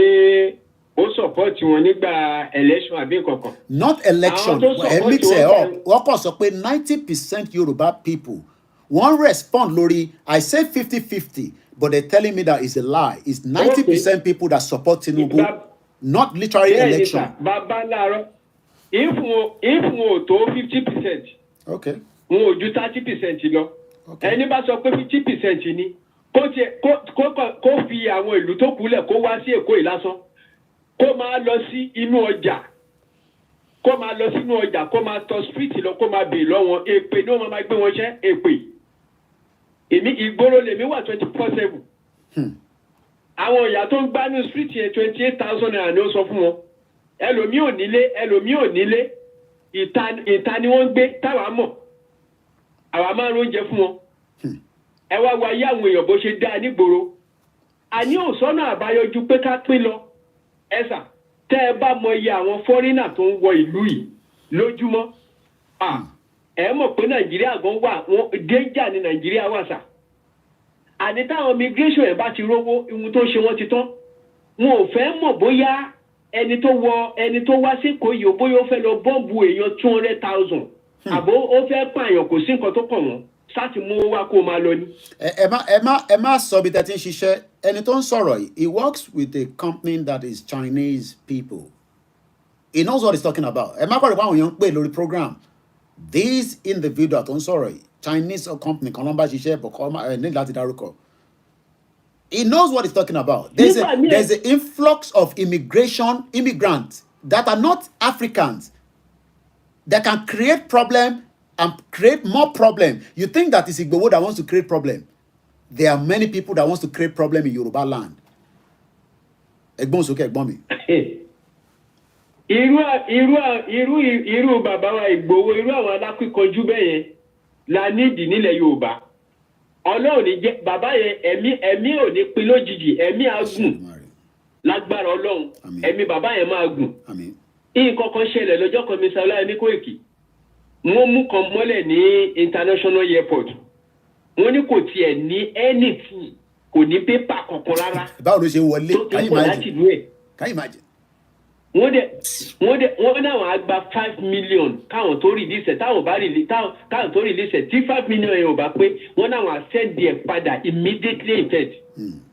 ó support wọn nígbà election àbí kankan. Not election. Mix it up. Wọ́n kàn sọ pé 90% Yoruba people won't respond, Lori. I say 50-50, but they're telling me that it's a lie. It's 90% people that support Tinubu, not literally election. If we to 50%, okay. We do 30% lọ. Anybody sọ pé 50% ni kó fi àwọn ìlú tó kù lẹ̀ kó wá sí Èkó ìlásán kó máa lọ sí inú ọjà kó máa lọ sínú ọjà kó máa tọ street lọ kó máa bè lọ́wọ́ èpè ní wọ́n máa gbé wọn ṣẹ́ èpè èmi ìgboro lèmi wà 24/7 àwọn ìyá tó ń gbá ní street yẹn 28,000 naira ni ó sọ fún wọn ẹlòmíì ò nílé ìta ni wọ́n ń gbé táwa mọ̀ àwa máa ń oúnjẹ fún wọn ẹ wá wáyé àwọn èèyàn bó ṣe dá nígboro àní òsọ́nà àbáyọjú pé ká pín lọ ẹ̀sà tẹ́ ẹ bá mọ iye àwọn fọ́rínà tó ń wọ ìlú yìí lójúmọ́ ẹ mọ̀ pé Nàìjíríà gan wà wọn déjà ní Nàìjíríà wà sà àní táwọn migration ẹ̀ bá ti rówó ihun tó ṣe wọ́n ti tán wọn ò fẹ́ mọ̀ bóyá ẹni tó wá sí Èkó yìí bóyá ó fẹ́ lọ bọ́ǹbù èèyàn 200,000 àbó ó fẹ́ pààyàn kò sí nǹkan tó kàn wọ́n sáti mú wá kó máa lọ ní. ẹ má sọ bí tẹ́tí ń ṣiṣẹ́ ẹni tó ń sọ̀rọ̀ yìí he works with a company that is Chinese people he knows what he's talking about ẹ má kọ́ rí báwọn èèyàn ń pè lórí program this individual tó ń sọ̀rọ̀ yìí Chinese company kan ló ń bá ṣiṣẹ́ bọ̀kọ́ ní láti dárúkọ he knows what he's talking about there's an influx of immigrants that are not Africans that can create problem and create more problem. You think that it's Igboho that wants to create problem. There are many people that wants to create problem in Yoruba land. Egbon's okay, Egbomi. Irú bàbá wa Igboho, irú àwọn alákìkanjú bẹ́yẹn la nídìí nílẹ̀ Yorùbá. Ọlọ́run ní jẹ́ bàbá yẹn ẹ̀mí ò ní pin lójijì, ẹ̀mí á gùn. Lágbára Ọlọ́run, ẹ̀mí bàbá yẹn máa gùn. Nǹkan kan ṣẹlẹ̀ lọ́jọ́ kan mi sàlàyé ní Kóìkì. Wọ́n mú kan mọ́lẹ̀ ní international airport. Wọ́n ní kò tiẹ̀ ní anything, kò ní pépà kankan rárá. Báwo ló ṣe wọlé? Can you imagine? Wọ́n náà á gba 5 million káwọn tó release ẹ̀ káwọn tó release ẹ̀ tí 5 million yẹn ò bá pé wọ́n náà á send ẹ̀ padà immediately in fact.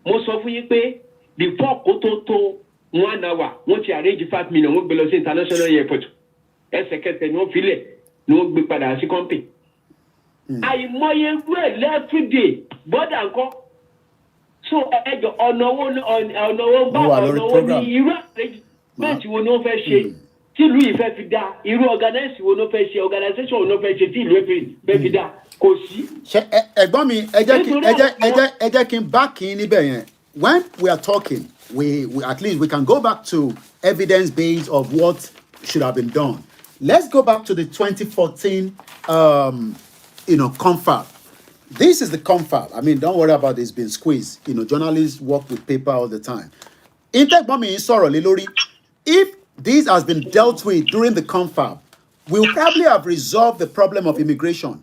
Mo sọ fún yín pé before kó tó 1 hour wọ́n ti arrange 5 million wọ́n gbé lọ sí international airport. Ẹsẹ̀kẹsẹ̀ ni wọ́n filẹ̀ ni wọ́n gbé padà sí company. Àìmọye rẹ̀ lẹ́fídè bọ́dà ńkọ́. So ẹjọ́ ọ̀nà owó ní irú àrẹ́jìmẹ́ǹtì wo ni wọ́n fẹ́ ṣe tí ìlú yìí fẹ́ fi dá irú organisation wo ni wọ́n fẹ́ ṣe organisation wo ni wọ́n fẹ́ ṣe tí ìlú fẹ́ fi dá kò sí. Ẹ̀gbọ́n mi ẹ jẹ́ kí n back in níbẹ̀ yẹn when we are talking we at least we can go back to evidence base of what should have been done. Let's go back to the 2014 Confab. This is the Confab. I mean, don't worry about this being squeezed. Journalists work with paper all the time. If this has been dealt with during the Confab, we'll probably have resolved the problem of immigration.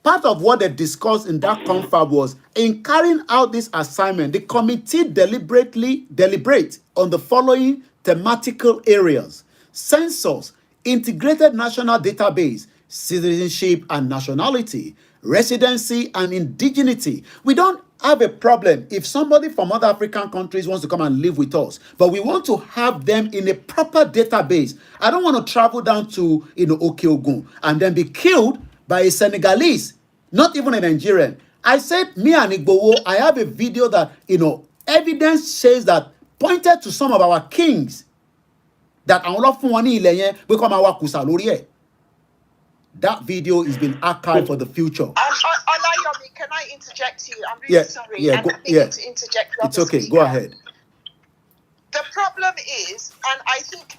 Part of what they discussed in that Confab was in carrying out this assignment, the committee deliberate on the following thematical areas: census, integrated national database, citizenship and nationality, residency and indigeneity. We don't have a problem if somebody from other African countries wants to come and live with us, but we want to have them in a proper database. I don't want to travel down to Okeogun and then be killed by a Senegalese, not even a Nigerian. I said, me and Igbowo, I have a video that, evidence says that pointed to some of our kings that that video is being archived for the future. Olayomi, can I interject you? I'm really sorry. Yeah, to interject. It's okay. Go ahead. The problem is, and I think,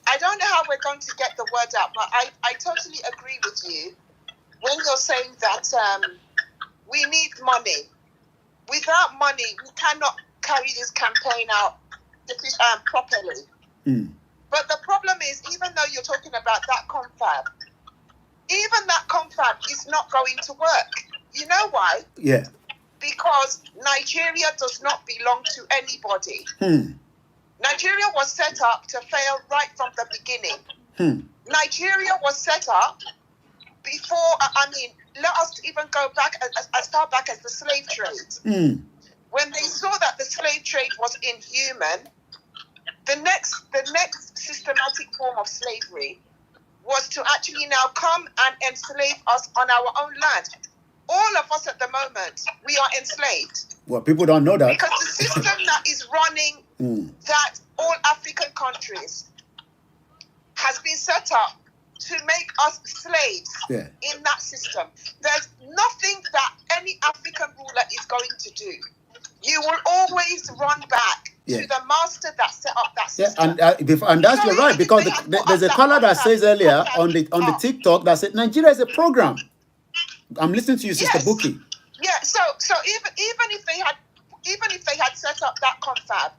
I don't know how we're going to get the word out, but I totally agree with you when you're saying that we need money. Without money, we cannot carry this campaign out properly. But the problem is, even though you're talking about that confab, even that confab is not going to work. You know why? Yeah. Because Nigeria does not belong to anybody. Nigeria was set up to fail right from the beginning. Nigeria was set up before, let us even go back as far back as the slave trade. When they saw that the slave trade was inhuman, the next systematic form of slavery was to actually now come and enslave us on our own land. All of us at the moment, we are enslaved. Well, people don't know that. Because the system that is running that all African countries has been set up to make us slaves in that system. There's nothing that any African ruler is going to do. You will always run back to the master that set up that system. And that's you're right, because there's a caller that says earlier on the TikTok that said Nigeria is a program. I'm listening to you, Sister Buki. Yeah. So even if they had set up that confab,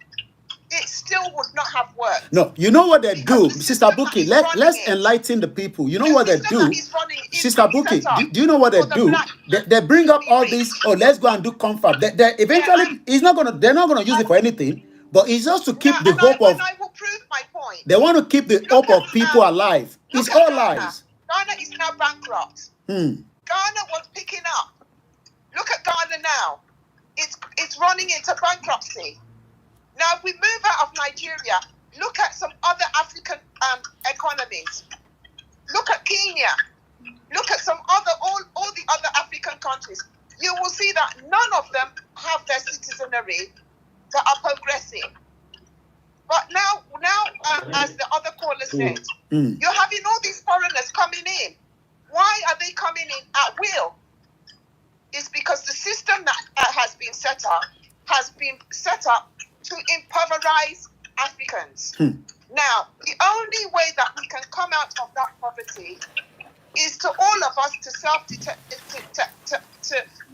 it still would not have worked. No, you know what they do, Sister Buki. Let's enlighten the people. You know what they do, Sister Buki. Do you know what they do? They bring up all this. Oh, let's go and do confab. They eventually, they're not gonna use it for anything. But it's just to keep the hope of. I will prove my point. They want to keep the hope of people alive. It's all lies. Ghana is now bankrupt. Ghana was picking up. Look at Ghana now. It's running into bankruptcy. Now, if we move out of Nigeria, look at some other African economies. Look at Kenya. Look at some all the other African countries. You will see that none of them have their citizenry that are progressing. But now, as the other caller said, you're having all these foreigners coming in. Why are they coming in at will? It's because the system that has been set up to impoverize Africans. Now, the only way that we can come out of that poverty is to all of us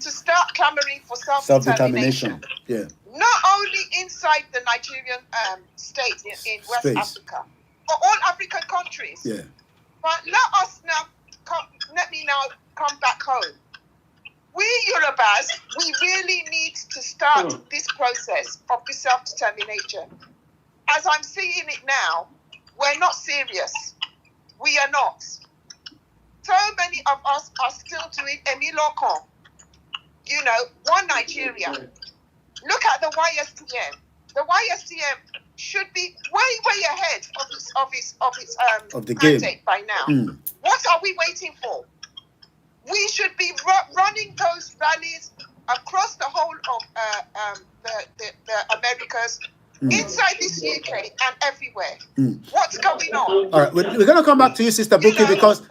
to start clamoring for self-determination. Yeah. Not only inside the Nigerian state in West Africa, but all African countries. Yeah. But let me now come back home. We Yorubas, we really need to start this process of this self-determination. As I'm seeing it now, we're not serious. We are not. So many of us are still doing Emilokon. One Nigeria. Look at the YSTM. The YSTM should be way ahead of the game by now. What are we waiting for? We should be running those rallies across the whole of the Americas, inside this UK and everywhere. What's going on? All right, we're going to come back to you, Sister Buki, because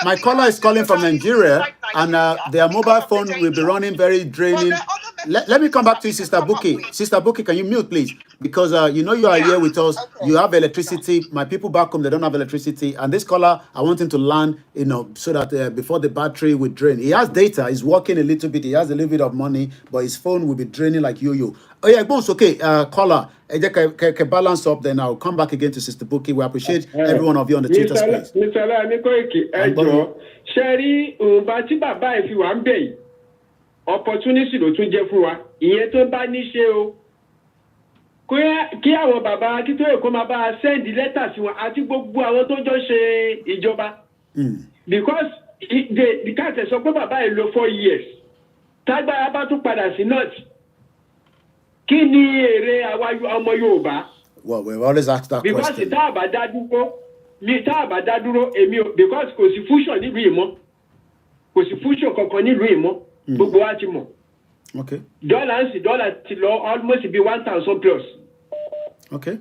my caller is calling from Nigeria, and their mobile phone will be running very draining. Let me come back to you, Sister Buki. Sister Buki, can you mute, please? Because you are here with us. Okay. You have electricity. My people back home, they don't have electricity. And this caller, I want him to land, so that before the battery will drain. He has data. He's working a little bit. He has a little bit of money, but his phone will be draining like yo-yo. Oh yeah, bones. Okay, caller. Can balance up. Then I'll come back again to Sister Buki. We appreciate every one of you on the Twitter space. Mr. Anikoiki, Sherry, Bati Baba, if you want opportunity to tún jẹ́ fún wa ìyẹn tó bá ní ṣe o kí àwọn bàbá Akíntóyè kó máa bá a send letter sí wọn àti gbogbo àwọn tó jọ ṣe ìjọba. Because the cat sọ pé bàbá yìí lò 4 years tágbára bá tún padà sí north kí ni èrè àwa ọmọ Yorùbá. Well, we've always asked that because question. tá a bá dá dúró èmi because kò sí fusion nílùú ìmọ̀ kò sí fusion kankan nílùú ìmọ̀ gbogbo wa ti mọ̀. Okay. Dollar ti lọ almost be 1,000 plus. Okay.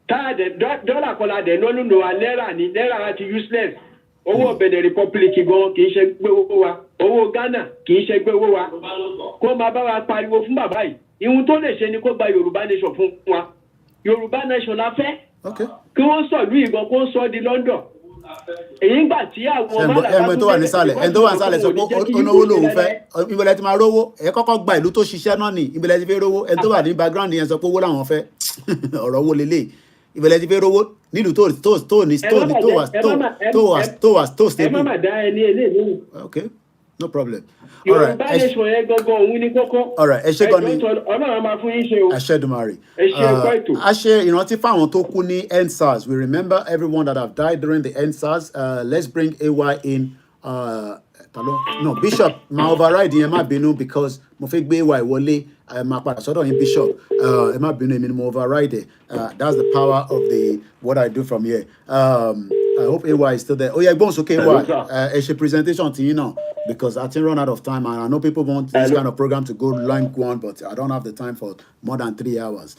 Dollar kan la dẹ̀ lọ́nu lò wá náírà ti useless. Owó Benin Republic gan kì í ṣe gbé owó wa. Owó Ghana kì í ṣe gbé owó wa. Kó máa bá wa pariwo fún bàbá yìí. Ihun tó lè ṣe ni kó gba Yorùbá nation fún wa. Yorùbá nation la fẹ́. Okay. Kí wọ́n sọ ìlú ìgbọ̀n kó sọ di London. Èyí ń gbà tí àwọn ọmọ ẹ̀mọ tó wà nísàlẹ̀ ẹni tó wà nísàlẹ̀ sọ pé onówó lòun fẹ́ ìbẹ̀lẹ̀ ti máa rówó ẹ̀ kọ́kọ́ gba ìlú tó ṣiṣẹ́ náà ni ìbẹ̀lẹ̀ ti fẹ́ rówó ẹni tó wà ní background yẹn sọ pé owó làwọn fẹ́ ọ̀rọ̀ owó lélẹ̀ ìbẹ̀lẹ̀ ti fẹ́ rówó nílùú tó stable. ẹ má má dá ẹni eléyìí. Okay, no problem. Yorùbá nation yẹn gangan òun ní kókó. Ẹ ṣe gan ni Ọlọ́run máa fún yín ṣe o. Aṣẹ́dùmarè. Ẹ ṣe ẹ̀kọ́ ètò. A ṣe ìrántí fáwọn tó kú ní EndSARS. We remember everyone that have died during the EndSARS. Let's bring AY in. No, Bishop ma override yẹn má bínú because mo fẹ́ gbé AY wọlé máa padà sọ́dọ̀ yín Bishop ẹ má bínú èmi ni mo override it. That's the power of what I do from here. I hope AY is still there. Oh yeah, gbóhùn sókè AY. Ẹ ṣe presentation tí yín náà because I think run out of time and I know people want this kind of program to go long one, but I don't have the time for more than 3 hours.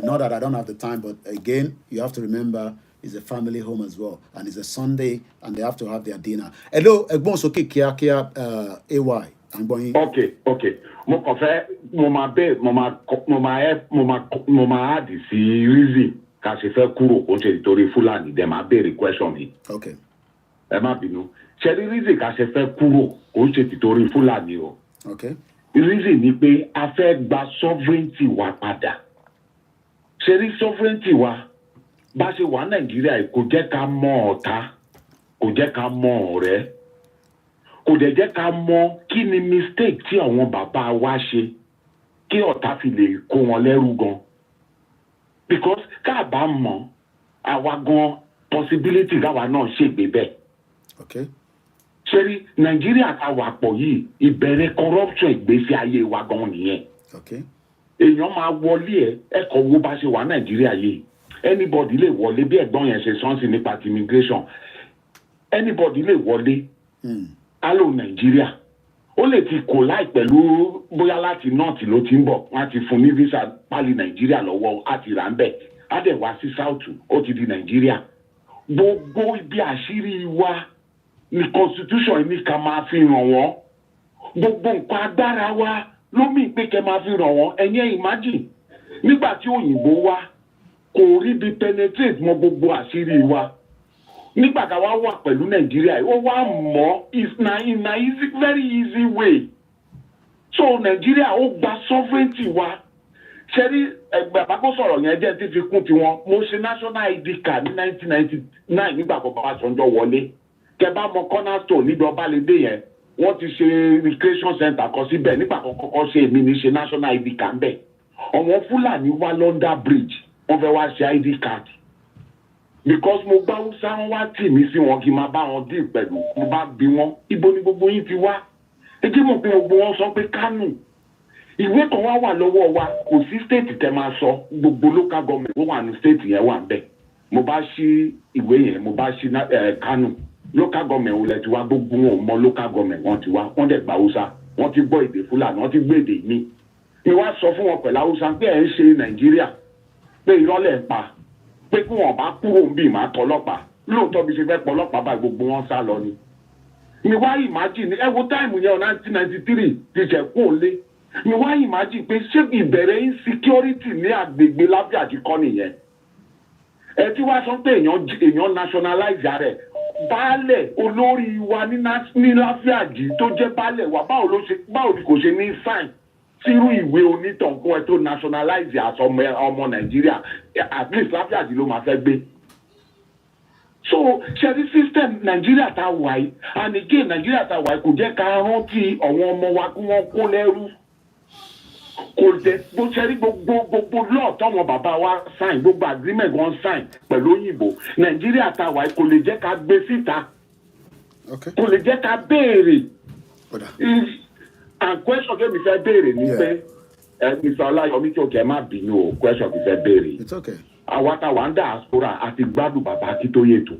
Not that I don't have the time, but again, you have to remember it's a family home as well, and it's a Sunday, and they have to have their dinner. Hello, ẹ̀gbọ́n sókè kíákíá AY. Okay. Mo kàn fẹ́ mo máa add sí reason ká ṣe fẹ́ kúrò kó ṣe nítorí Fúlàní dẹ̀ máa béèrè question mi. Okay. Ẹ má bínú. Ṣé rí reason ká ṣe fẹ́ kúrò kó ṣe nítorí Fúlàní o. Okay. Reason ni pé a fẹ́ gba sovereignty wa padà. Ṣé rí sovereignty wa bá ṣe wà Nàìjíríà kò jẹ́ ká mọ ọ̀tá kò jẹ́ ká mọ ọ̀rẹ́ kò dẹ̀ jẹ́ ká mọ kí ni mistake tí àwọn bàbá wa ṣe kí ọ̀tá fi lè kó wọn lẹ́rú gan. Because ká bá mọ̀ àwa gan possibility káwa náà ṣègbè bẹ́ẹ̀. Okay. Ṣé rí Nàìjíríà ká wà pọ̀ yìí ìbẹ̀rẹ̀ corruption ìgbésí ayé wa gan nìyẹn. Okay. Èèyàn máa wọlé ẹ̀kọ́ wo bá ṣe wà Nàìjíríà yìí anybody lè wọlé bí ẹ̀gbọ́n yẹn ṣe sọ́nsì nípa ti immigration anybody lè wọlé alo Nàìjíríà ó lè ti kò láì pẹ̀lú bóyá láti north ló ti ń bọ̀ wọ́n ti fún ní visa pálí Nàìjíríà lọ́wọ́ àti ràǹbẹ̀ á dẹ̀ wá sí south ó ti di Nàìjíríà gbogbo ibi àṣírí wa ní constitution ní ká máa fi ràn wọ́n gbogbo nǹkan agbára wa ló mì pé kẹ́ máa fi ràn wọ́n ẹ̀yin imagine nígbà tí òyìnbó wá kò rí bí penetrate mọ́ gbogbo àṣírí wa nígbà tá wá wà pẹ̀lú Nàìjíríà ó wá mọ̀ in a very easy way so Nàìjíríà ó gba sovereignty wa ṣẹ́rí ẹgbẹ́ àbákó sọ̀rọ̀ yẹn jẹ́ tí fi kún tiwọn mo ṣe national ID card ní 1999 nígbà kan bàbá Ṣọ̀njọ́ wọlé kẹ bá mọ cornerstone níbi Ọbalẹ́dé yẹn wọ́n ti ṣe recreation center kan síbẹ̀ nígbà kan kọ́kọ́ ṣe èmi ní ṣe national ID card bẹ́ẹ̀ àwọn Fúlàní wá London Bridge wọ́n fẹ́ wá ṣe ID card because mo gbá Hausa wọn wá tì mí sí wọn kí n máa bá wọn dín pẹ̀lú mo bá bí wọn ibo ni gbogbo yín ti wá ẹ jẹ́ mọ̀ pé gbogbo wọn sọ pé Kánò ìwé kan wá wà lọ́wọ́ wa kò sí state tẹ́ máa sọ gbogbo local government ó wà ní state yẹn wà bẹ́ẹ̀ mo bá ṣí ìwé yẹn mo bá ṣí Kánò local government ò lẹ ti wá gbogbo wọn ò mọ local government wọn ti wá wọn dẹ̀ gba Hausa wọn ti gbọ́ èdè Fúlàní wọn ti gbọ́ èdè mi ni wá sọ fún wọn pẹ̀lú Hausa pé ẹ̀ ń ṣe Nàìjíríà pé ìrọ́lẹ̀ ń pa pé kí wọn bá kúrò ń bì máa tọlọ́pàá lóòótọ́ bí ṣe fẹ́ pọlọ́pàá bá gbogbo wọn sá lọ ni. mi wá imagine ẹ wo táìmù yẹn 1993 ti ṣẹ̀kú òlé mi wá imagine pé ṣé ìbẹ̀rẹ̀ insecurity ní agbègbè Láfíàjì kọ́ nìyẹn. ẹ tí wàá sọ pé èèyàn nationalize rẹ̀ baálẹ̀ olórí wa ní Láfíàjì tó jẹ́ baálẹ̀ wa báwo ni kò ṣe ní sign sírú ìwé onítọ̀nkún ẹ tó nationalize as ọmọ Nàìjíríà at least Láfíàjì ló máa fẹ́ gbé. So ṣẹ́rí system Nàìjíríà tá a wà yìí and again Nàìjíríà tá a wà yìí kò jẹ́ ká rántí àwọn ọmọ wa kí wọ́n kó lẹ́rú kò jẹ́ bó ṣe rí gbogbo law tọ́wọ́n bàbá wa sign gbogbo agreement wọn sign pẹ̀lú òyìnbó nàìjíríà ta wà kò lè jẹ́ ká gbé síta kò lè jẹ́ ká béèrè and question tó mi fẹ́ béèrè ni pé Mr. Ọláyọmí tí òkè má bínú o question mi fẹ́ béèrè àwa ta wà ń diaspora àti gbádùn bàbá Akíntóyè tó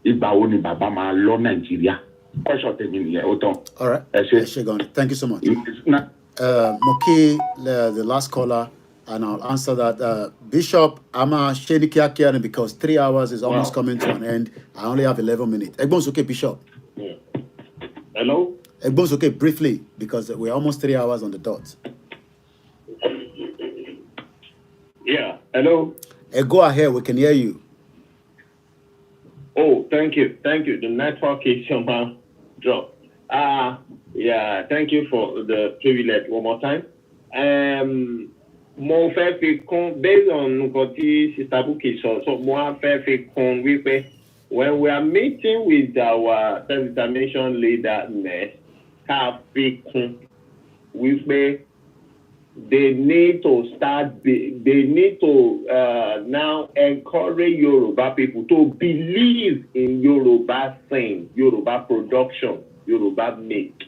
ìgbà wo ni bàbá máa lọ nàìjíríà question tèmi nìyẹn ó tán. All right. ẹ ṣé gan. Thank you so much. Moki, the last caller, and I'll answer that. Bishop, I'm a shady kiakiani because 3 hours is almost coming to an end. I only have 11 minutes. Egbon's okay, Bishop. Yeah. Hello? Egbon's okay, briefly, because we're almost 3 hours on the dot. Yeah. Hello? Go ahead, we can hear you. Oh, thank you. Thank you. The network is somehow dropped. Yeah, thank you for the privilege one more time. Mo fẹ́ fi kún based on nǹkan tí Sister Buki sọ, so mo á fẹ́ fi kún wípé when we are meeting with our self-determination leader next, ká fi kún wípé they need to now encourage Yoruba people to believe in Yoruba thing, Yoruba production, Yoruba make.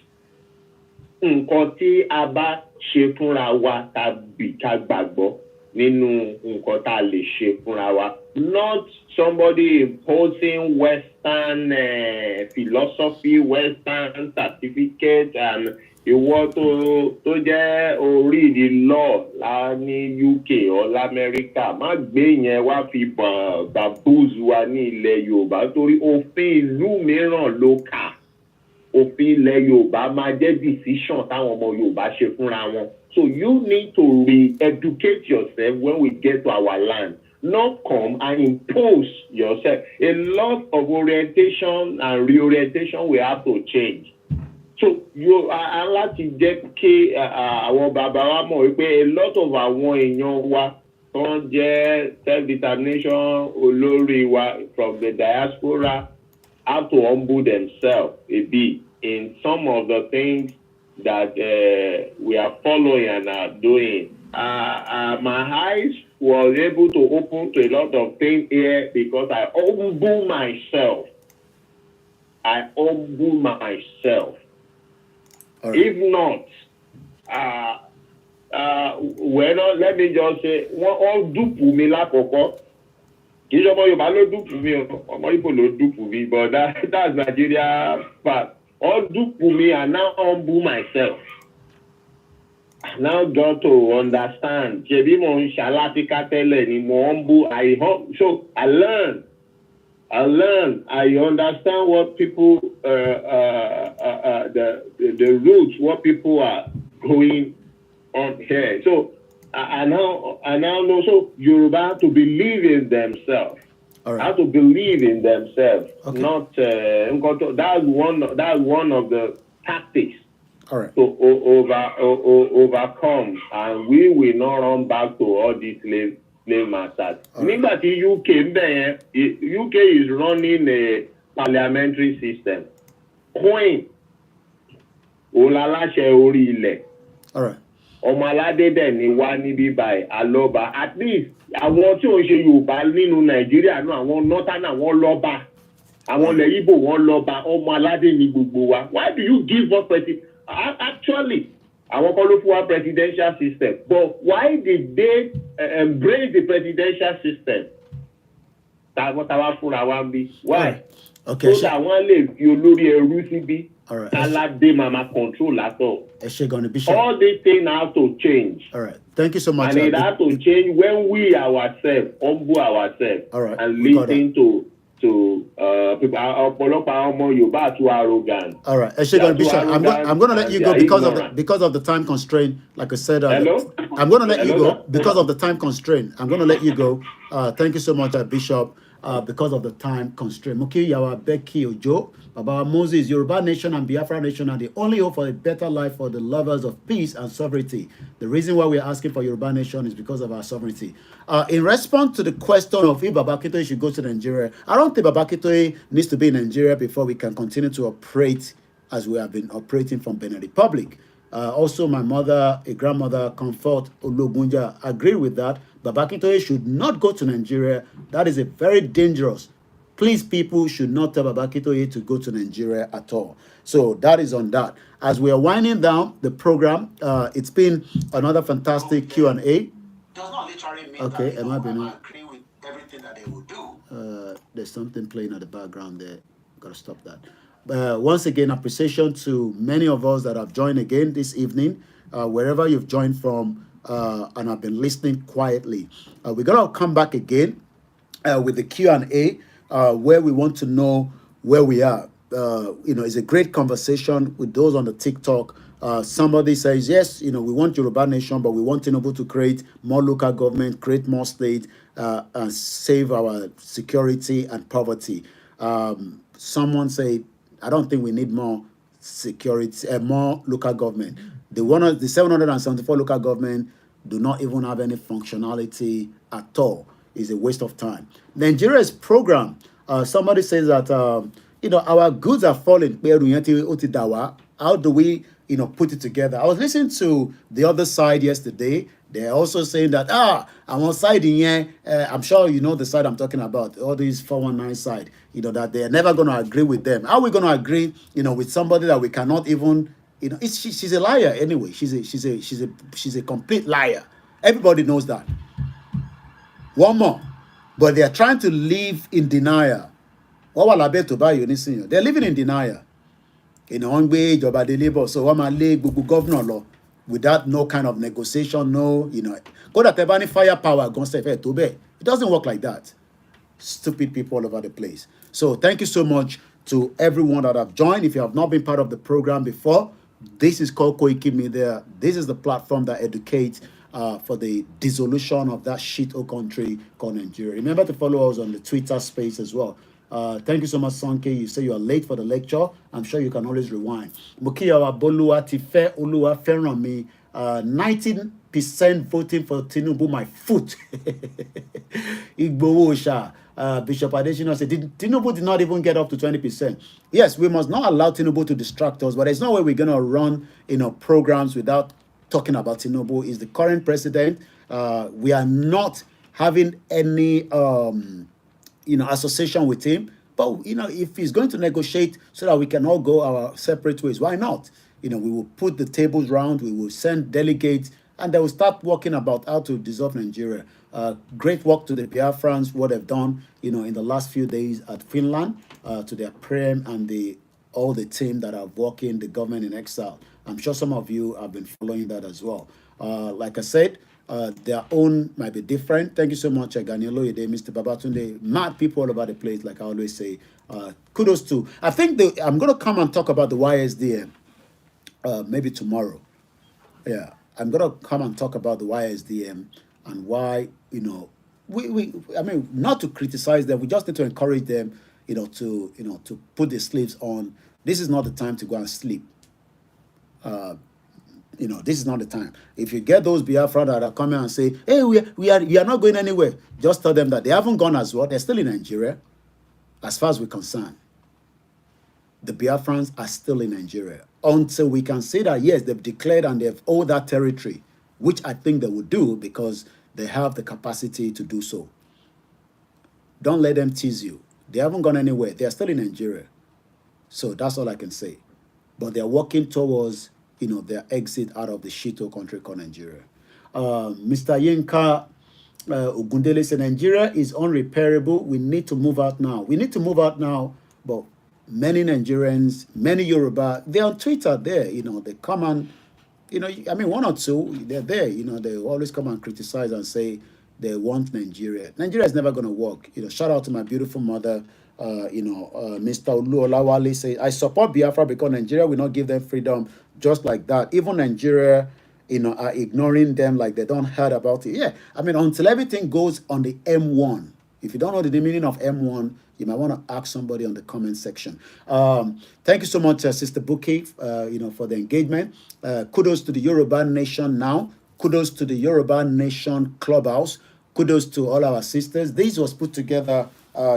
Nǹkan tí a bá ṣe fúnra wa tàbí ká gbàgbọ́ nínú nǹkan tá a lè ṣe fúnra wa. Not somebody imposing Western philosophy, Western certificate, and ìwọ tó jẹ́ orí the law ní UK or l'Amẹ́ríkà má gbé yẹn wá fi bàbúùzù wa ní ilẹ̀ Yorùbá torí òfin ìlú mìíràn ló kà. Òfin ilẹ̀ Yorùbá máa jẹ́ decision táwọn ọmọ Yorùbá ṣe fúnra wọn. So you need to re-educate yourself when we get to our land. Not come and impose yourself. A lot of orientation and reorientation will have to change. So you are láti jẹ́ kí àwọn bàbá wa mọ̀ wípé a lot of àwọn èèyàn wa tó ń jẹ́ self-determination olórí wa from the diaspora have to humble themselves a bit in some of the things that we are following and are doing. My eyes was able to open to a lot of things here because I humble myself. Right. If not, well, let me just say, all dúpù mi lákọ̀ọ́kọ́. Kì í ṣe ọmọ Yorùbá ló dúpù mi, ọmọ Igbo ló dúpù mi, but that's Nigeria part. All dúpù mi, and now humble myself. I now got to understand. Ṣebí mo ń ṣalátíká tẹ́lẹ̀ ni mo humble. So I learn. I understand what people, the roots, what people are going on here. So I now know. So Yoruba to believe in themselves. Right. How to believe in themselves. Okay. Not that's one of the tactics. All right. To overcome, and we will not run back to all these slave masters. Nígbà tí UK ń bẹ̀ yẹn, UK is running a parliamentary system. Queen òun láláṣẹ orí ilẹ̀. Ọmọ aládé dẹ̀ ni wá níbí báyìí alọ́ba. At least àwọn tí ò ń ṣe Yorùbá nínú Nàìjíríà náà àwọn northern àwọn lọ́ba. Àwọn ilẹ̀ Igbo wọn lọ́ba. Ọmọ aládé ni gbogbo wa. Why do you give us actually? Àwọn kan ló fún wa presidential system, but why did they embrace the presidential system? Táwa fúnra wa ń bí. Why? Okay. So that wọ́n lè fi olórí ẹrú síbí. Aládé mama control látọ̀. All these things have to change. All right. Thank you so much. And it has to change when we ourselves humble ourselves and listen to people. Ọ̀pọ̀lọpọ̀ àwọn ọmọ Yorùbá too arrogant. All right, Bishop, I'm going to let you go because of the time constraint. Like I said, I'm going to let you go because of the time constraint. I'm going to let you go. Thank you so much, Bishop. Because of the time constraint. Muki Yawa Beki Ojo, Baba Moses, Yoruba Nation and Biafra Nation are the only hope for a better life for the lovers of peace and sovereignty. The reason why we're asking for Yoruba Nation is because of our sovereignty. In response to the question of if Baba Akintoye should go to Nigeria, I don't think Baba Akintoye needs to be in Nigeria before we can continue to operate as we have been operating from Benin Republic. Also, my mother, a grandmother, Comfort Ologunja, agreed with that. Baba Akintoye should not go to Nigeria. That is a very dangerous. Please, people should not tell Baba Akintoye to go to Nigeria at all. So that is on that. As we are winding down the program, it's been another fantastic Q&A. Does not literally mean Okay, that I agree with everything that they will do. There's something playing at the background there. Gotta stop that. Once again, appreciation to many of us that have joined again this evening, wherever you've joined from, and have been listening quietly. We're gonna come back again with the Q&A, where we want to know where we are. It's a great conversation with those on the TikTok. Somebody says, yes, we want Yoruba nation, but we want Tinubu to create more local government, create more state, and save our security and poverty. Someone say, I don't think we need more security, more local government. The 774 local government do not even have any functionality at all. It's a waste of time. Nigeria's program, somebody says that, our goods are falling. How do we, put it together? I was listening to the other side yesterday. They're also saying that, I'm on side in here. I'm sure you know the side I'm talking about, all these 419 side, that they're never going to agree with them. How are we going to agree, with somebody that we cannot even, she's a liar anyway. She's a complete liar. Everybody knows that. One more. But they're trying to live in denial. They're living in denial. One way, job at the labor. So I'm a leg governor law without no kind of negotiation, no, go that have any firepower against it doesn't work like that. Stupid people all over the place. So thank you so much to everyone that have joined. If you have not been part of the program before, this is called Koiki Media. This is the platform that educates for the dissolution of that shithole country called Nigeria. Remember to follow us on the Twitter space as well. Thank you so much, Sonke. You say you are late for the lecture. I'm sure you can always rewind. Mukiyawa Bolua Tife Oluwa Ferrami, 19% voting for Tinubu, my foot. Igbo Osha. Bishop Adesina said, Tinubu did not even get up to 20%. Yes, we must not allow Tinubu to distract us, but there's no way we're going to run programs without talking about Tinubu. He's the current president. We are not having any association with him. But, if he's going to negotiate so that we can all go our separate ways, why not? We will put the tables round, we will send delegates, and they will start working about how to dissolve Nigeria. Great work to the Biafrans, what they've done, in the last few days at Finland, to their Prem and all the team that are working, the government in exile. I'm sure some of you have been following that as well. Like I said, their own might be different. Thank you so much, Ganilo Yede, Mr. Babatunde. Mad people all over the place, like I always say. Kudos to. I think I'm going to come and talk about the YSDM maybe tomorrow. Yeah, I'm going to come and talk about the YSDM and why, I mean, not to criticize them. We just need to encourage them, to put the sleeves on. This is not the time to go and sleep. This is not the time. If you get those Biafra that are coming and say, hey, we are not going anywhere, just tell them that they haven't gone as well. They're still in Nigeria. As far as we're concerned, the Biafrans are still in Nigeria. Until we can say that, yes, they've declared and they've owed that territory, which I think they will do because they have the capacity to do so. Don't let them tease you. They haven't gone anywhere. They are still in Nigeria. So that's all I can say. But they're working towards their exit out of the shithole country called Nigeria. Mr. Yinka Ogundele said, Nigeria is unrepairable. We need to move out now. We need to move out now, but many Nigerians, many Yoruba, they're on Twitter there, they come and, I mean, one or two, they're there, they always come and criticize and say they want Nigeria. Nigeria is never going to work. Shout out to my beautiful mother, Mr. Olu Olawale say, I support Biafra because Nigeria will not give them freedom just like that. Even Nigeria, are ignoring them like they don't heard about it. Yeah, I mean, until everything goes on the M1. If you don't know the meaning of M1, you might want to ask somebody on the comment section. Thank you so much, Sister Buki, for the engagement. Kudos to the Yoruba Nation now. Kudos to the Yoruba Nation Clubhouse. Kudos to all our sisters. This was put together.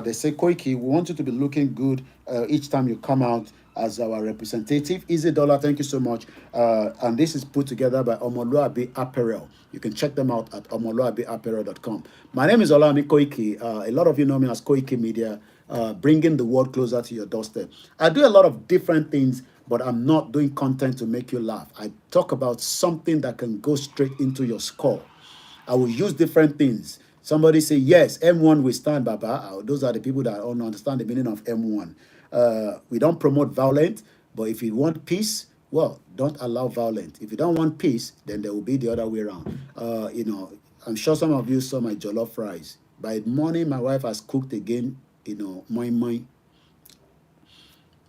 They say, Koiki, we want you to be looking good each time you come out as our representative. Easy Dollar, thank you so much. And this is put together by Omoluabi Apparel. You can check them out at omoluabiapparel.com. My name is Olami Koiki. A lot of you know me as Koiki Media, bringing the world closer to your doorstep. I do a lot of different things, but I'm not doing content to make you laugh. I talk about something that can go straight into your skull. I will use different things. Somebody say, yes, M1 will stand, Baba. Those are the people that don't understand the meaning of M1. We don't promote violence, but if you want peace, well, don't allow violence. If you don't want peace, then there will be the other way around. You know, I'm sure some of you saw my jollof rice. By morning, my wife has cooked again, you know, moi.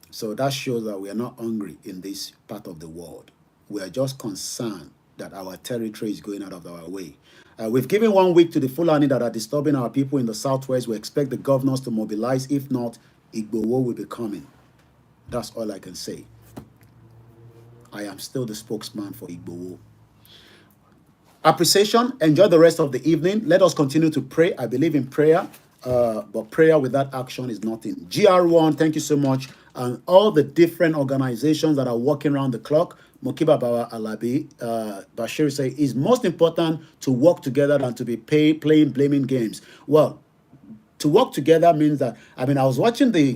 So that shows that we are not hungry in this part of the world. We are just concerned that our territory is going out of our way. We've given 1 week to the Fulani that are disturbing our people in the southwest. We expect the governors to mobilize. If not, Igbowo will be coming. That's all I can say. I am still the spokesman for Igbowo. Appreciation. Enjoy the rest of the evening. Let us continue to pray. I believe in prayer, but prayer without action is nothing. GR1, thank you so much. And all the different organizations that are working around the clock. Mokiba Bawa Alabi, Bashir say, it's most important to work together than to be playing blaming games. Well, to work together means that, I mean, I was watching the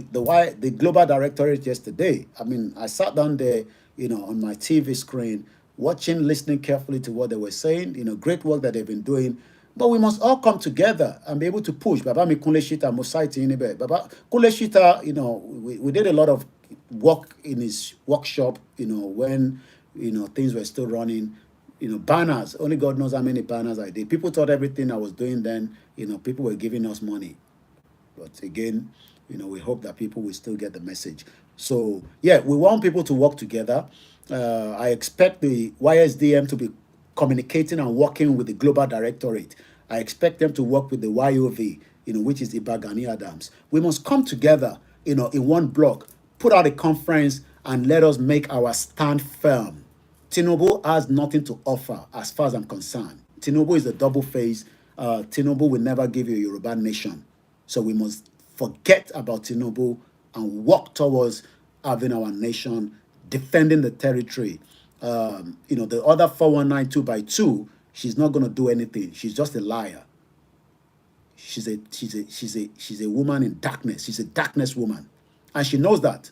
Global Directorate yesterday. I mean, I sat down there, you know, on my TV screen, watching, listening carefully to what they were saying, you know, great work that they've been doing. But we must all come together and be able to push. Baba mi Kunle Shita Mosaiti Inibe. Baba Kunle Shita, you know, we did a lot of work in his workshop, you know, when, you know, things were still running, you know, banners. Only God knows how many banners I did. People thought everything I was doing then, you know, people were giving us money. But again, you know, we hope that people will still get the message. So, yeah, we want people to work together. I expect the YSDM to be communicating and working with the Global Directorate. I expect them to work with the YOV, you know, which is Ibagani Adams. We must come together, you know, in one block, put out a conference, and let us make our stand firm. Tinubu has nothing to offer as far as I'm concerned. Tinubu is a double face. Tinubu will never give you a Yoruba nation. So we must forget about Tinubu and work towards having our nation, defending the territory. You know, the other 419 2x2, she's not going to do anything. She's just a liar. She's a woman in darkness. She's a darkness woman. And she knows that.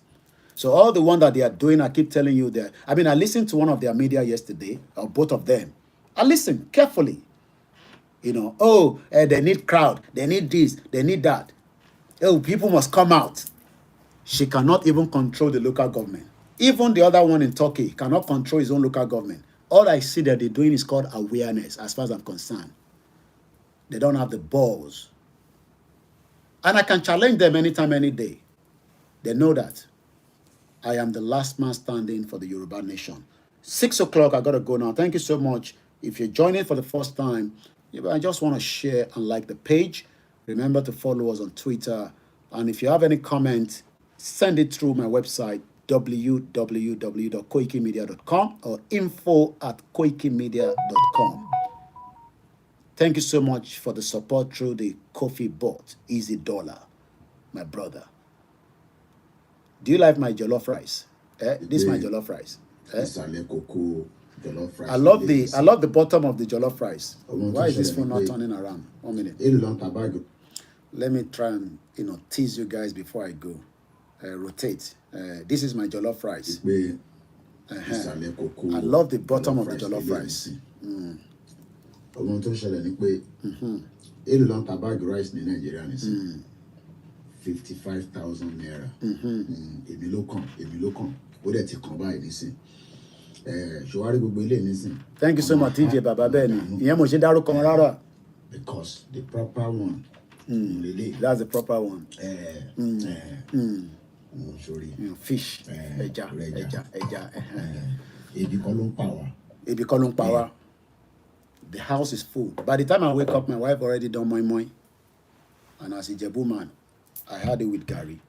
So all the one that they are doing, I keep telling you that. I mean, I listened to one of their media yesterday, or both of them. I listened carefully. You know, oh, they need crowd. They need this. They need that. Oh, people must come out. She cannot even control the local government. Even the other one in Turkey cannot control his own local government. All I see that they're doing is called awareness, as far as I'm concerned. They don't have the balls. And I can challenge them anytime, any day. They know that. I am the last man standing for the Yoruba nation. 6 o'clock, I got to go now. Thank you so much. If you're joining for the first time, I just want to share and like the page. Remember to follow us on Twitter. And if you have any comments, send it through my website, www.koikimedia.com or info@koikimedia.com. Thank you so much for the support through the coffee bot, Easy Dollar, my brother. Do you like my jollof rice? This is my jollof rice. I love the bottom of the jollof rice. Why is this phone not turning around? 1 minute. Let me try and, you know, tease you guys before I go. Rotate. This is my jollof rice. I love the bottom of the jollof rice. Ọmọ tó ṣẹlẹ̀ ni pé èlò ló ń ta báàgì rice ní Nàìjíríà nísìnyí 55,000 naira. Èmi ló kàn ó dẹ̀ ti kàn báyìí nísìnyí. Ṣùwárí gbogbo ilé nísìnyí. Thank you so much, TJ Baba Bẹ́ẹ̀ni. Ìyẹn mo ṣe dárúkọ wọn rárá. Because the proper one. That's the proper one. Sorry. Fish. Ẹja. Ebi kọ́ ló ń pa wá. Ebi kọ́ ló ń pa wá. The house is full. By the time I wake up, my wife already done moi. And as a Jebu man, I had it with Gary.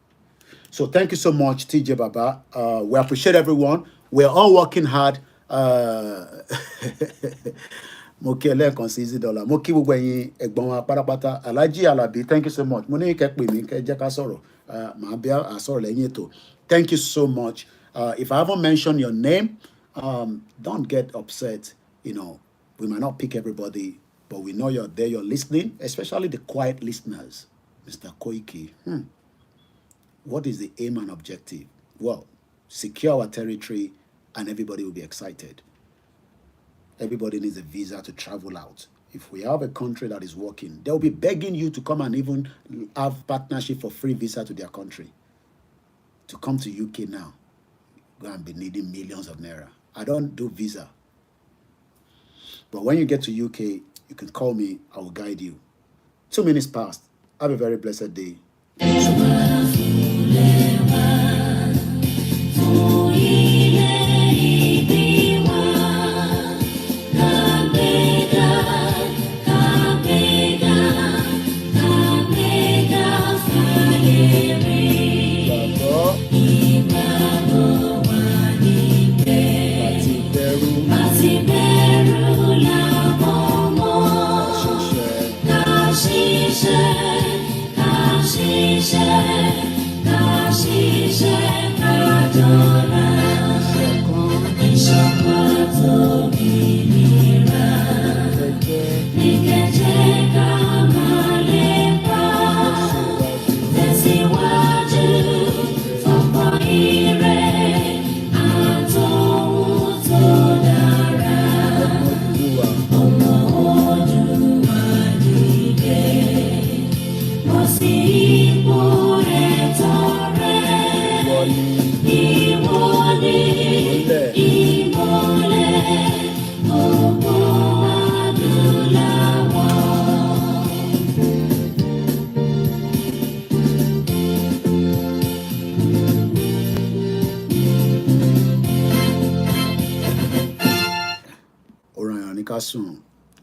So thank you so much, TJ Baba. We appreciate everyone. We're all working hard. Moki Elekan Easy Dollar. Moki gbogbo ẹ̀yin ẹ̀gbọ́n wa pátápátá. Alhaji Alabi, thank you so much. Mo ní kẹ́ pè mí kẹ́ jẹ́ ká sọ̀rọ̀. Thank you so much. If I haven't mentioned your name, don't get upset. You know, we might not pick everybody, but we know you're there, you're listening, especially the quiet listeners. Mr. Koiki, what is the aim and objective? Well, secure our territory and everybody will be excited. Everybody needs a visa to travel out. If we have a country that is working, they'll be begging you to come and even have partnership for free visa to their country. To come to UK now, go and be needing millions of naira. I don't do visa. But when you get to UK, you can call me, I will guide you. 2 minutes past. Have a very blessed day.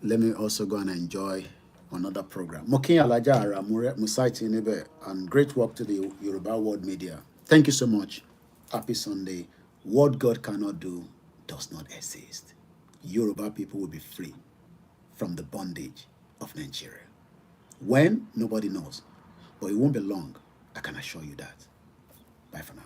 Let me also go and enjoy another program. Mokin Alaja Ara Musaiti Nebe, and great work to the Yoruba World Media. Thank you so much. Happy Sunday. What God cannot do does not exist. Yoruba people will be free from the bondage of Nigeria. When? Nobody knows. But it won't be long. I can assure you that. Bye for now.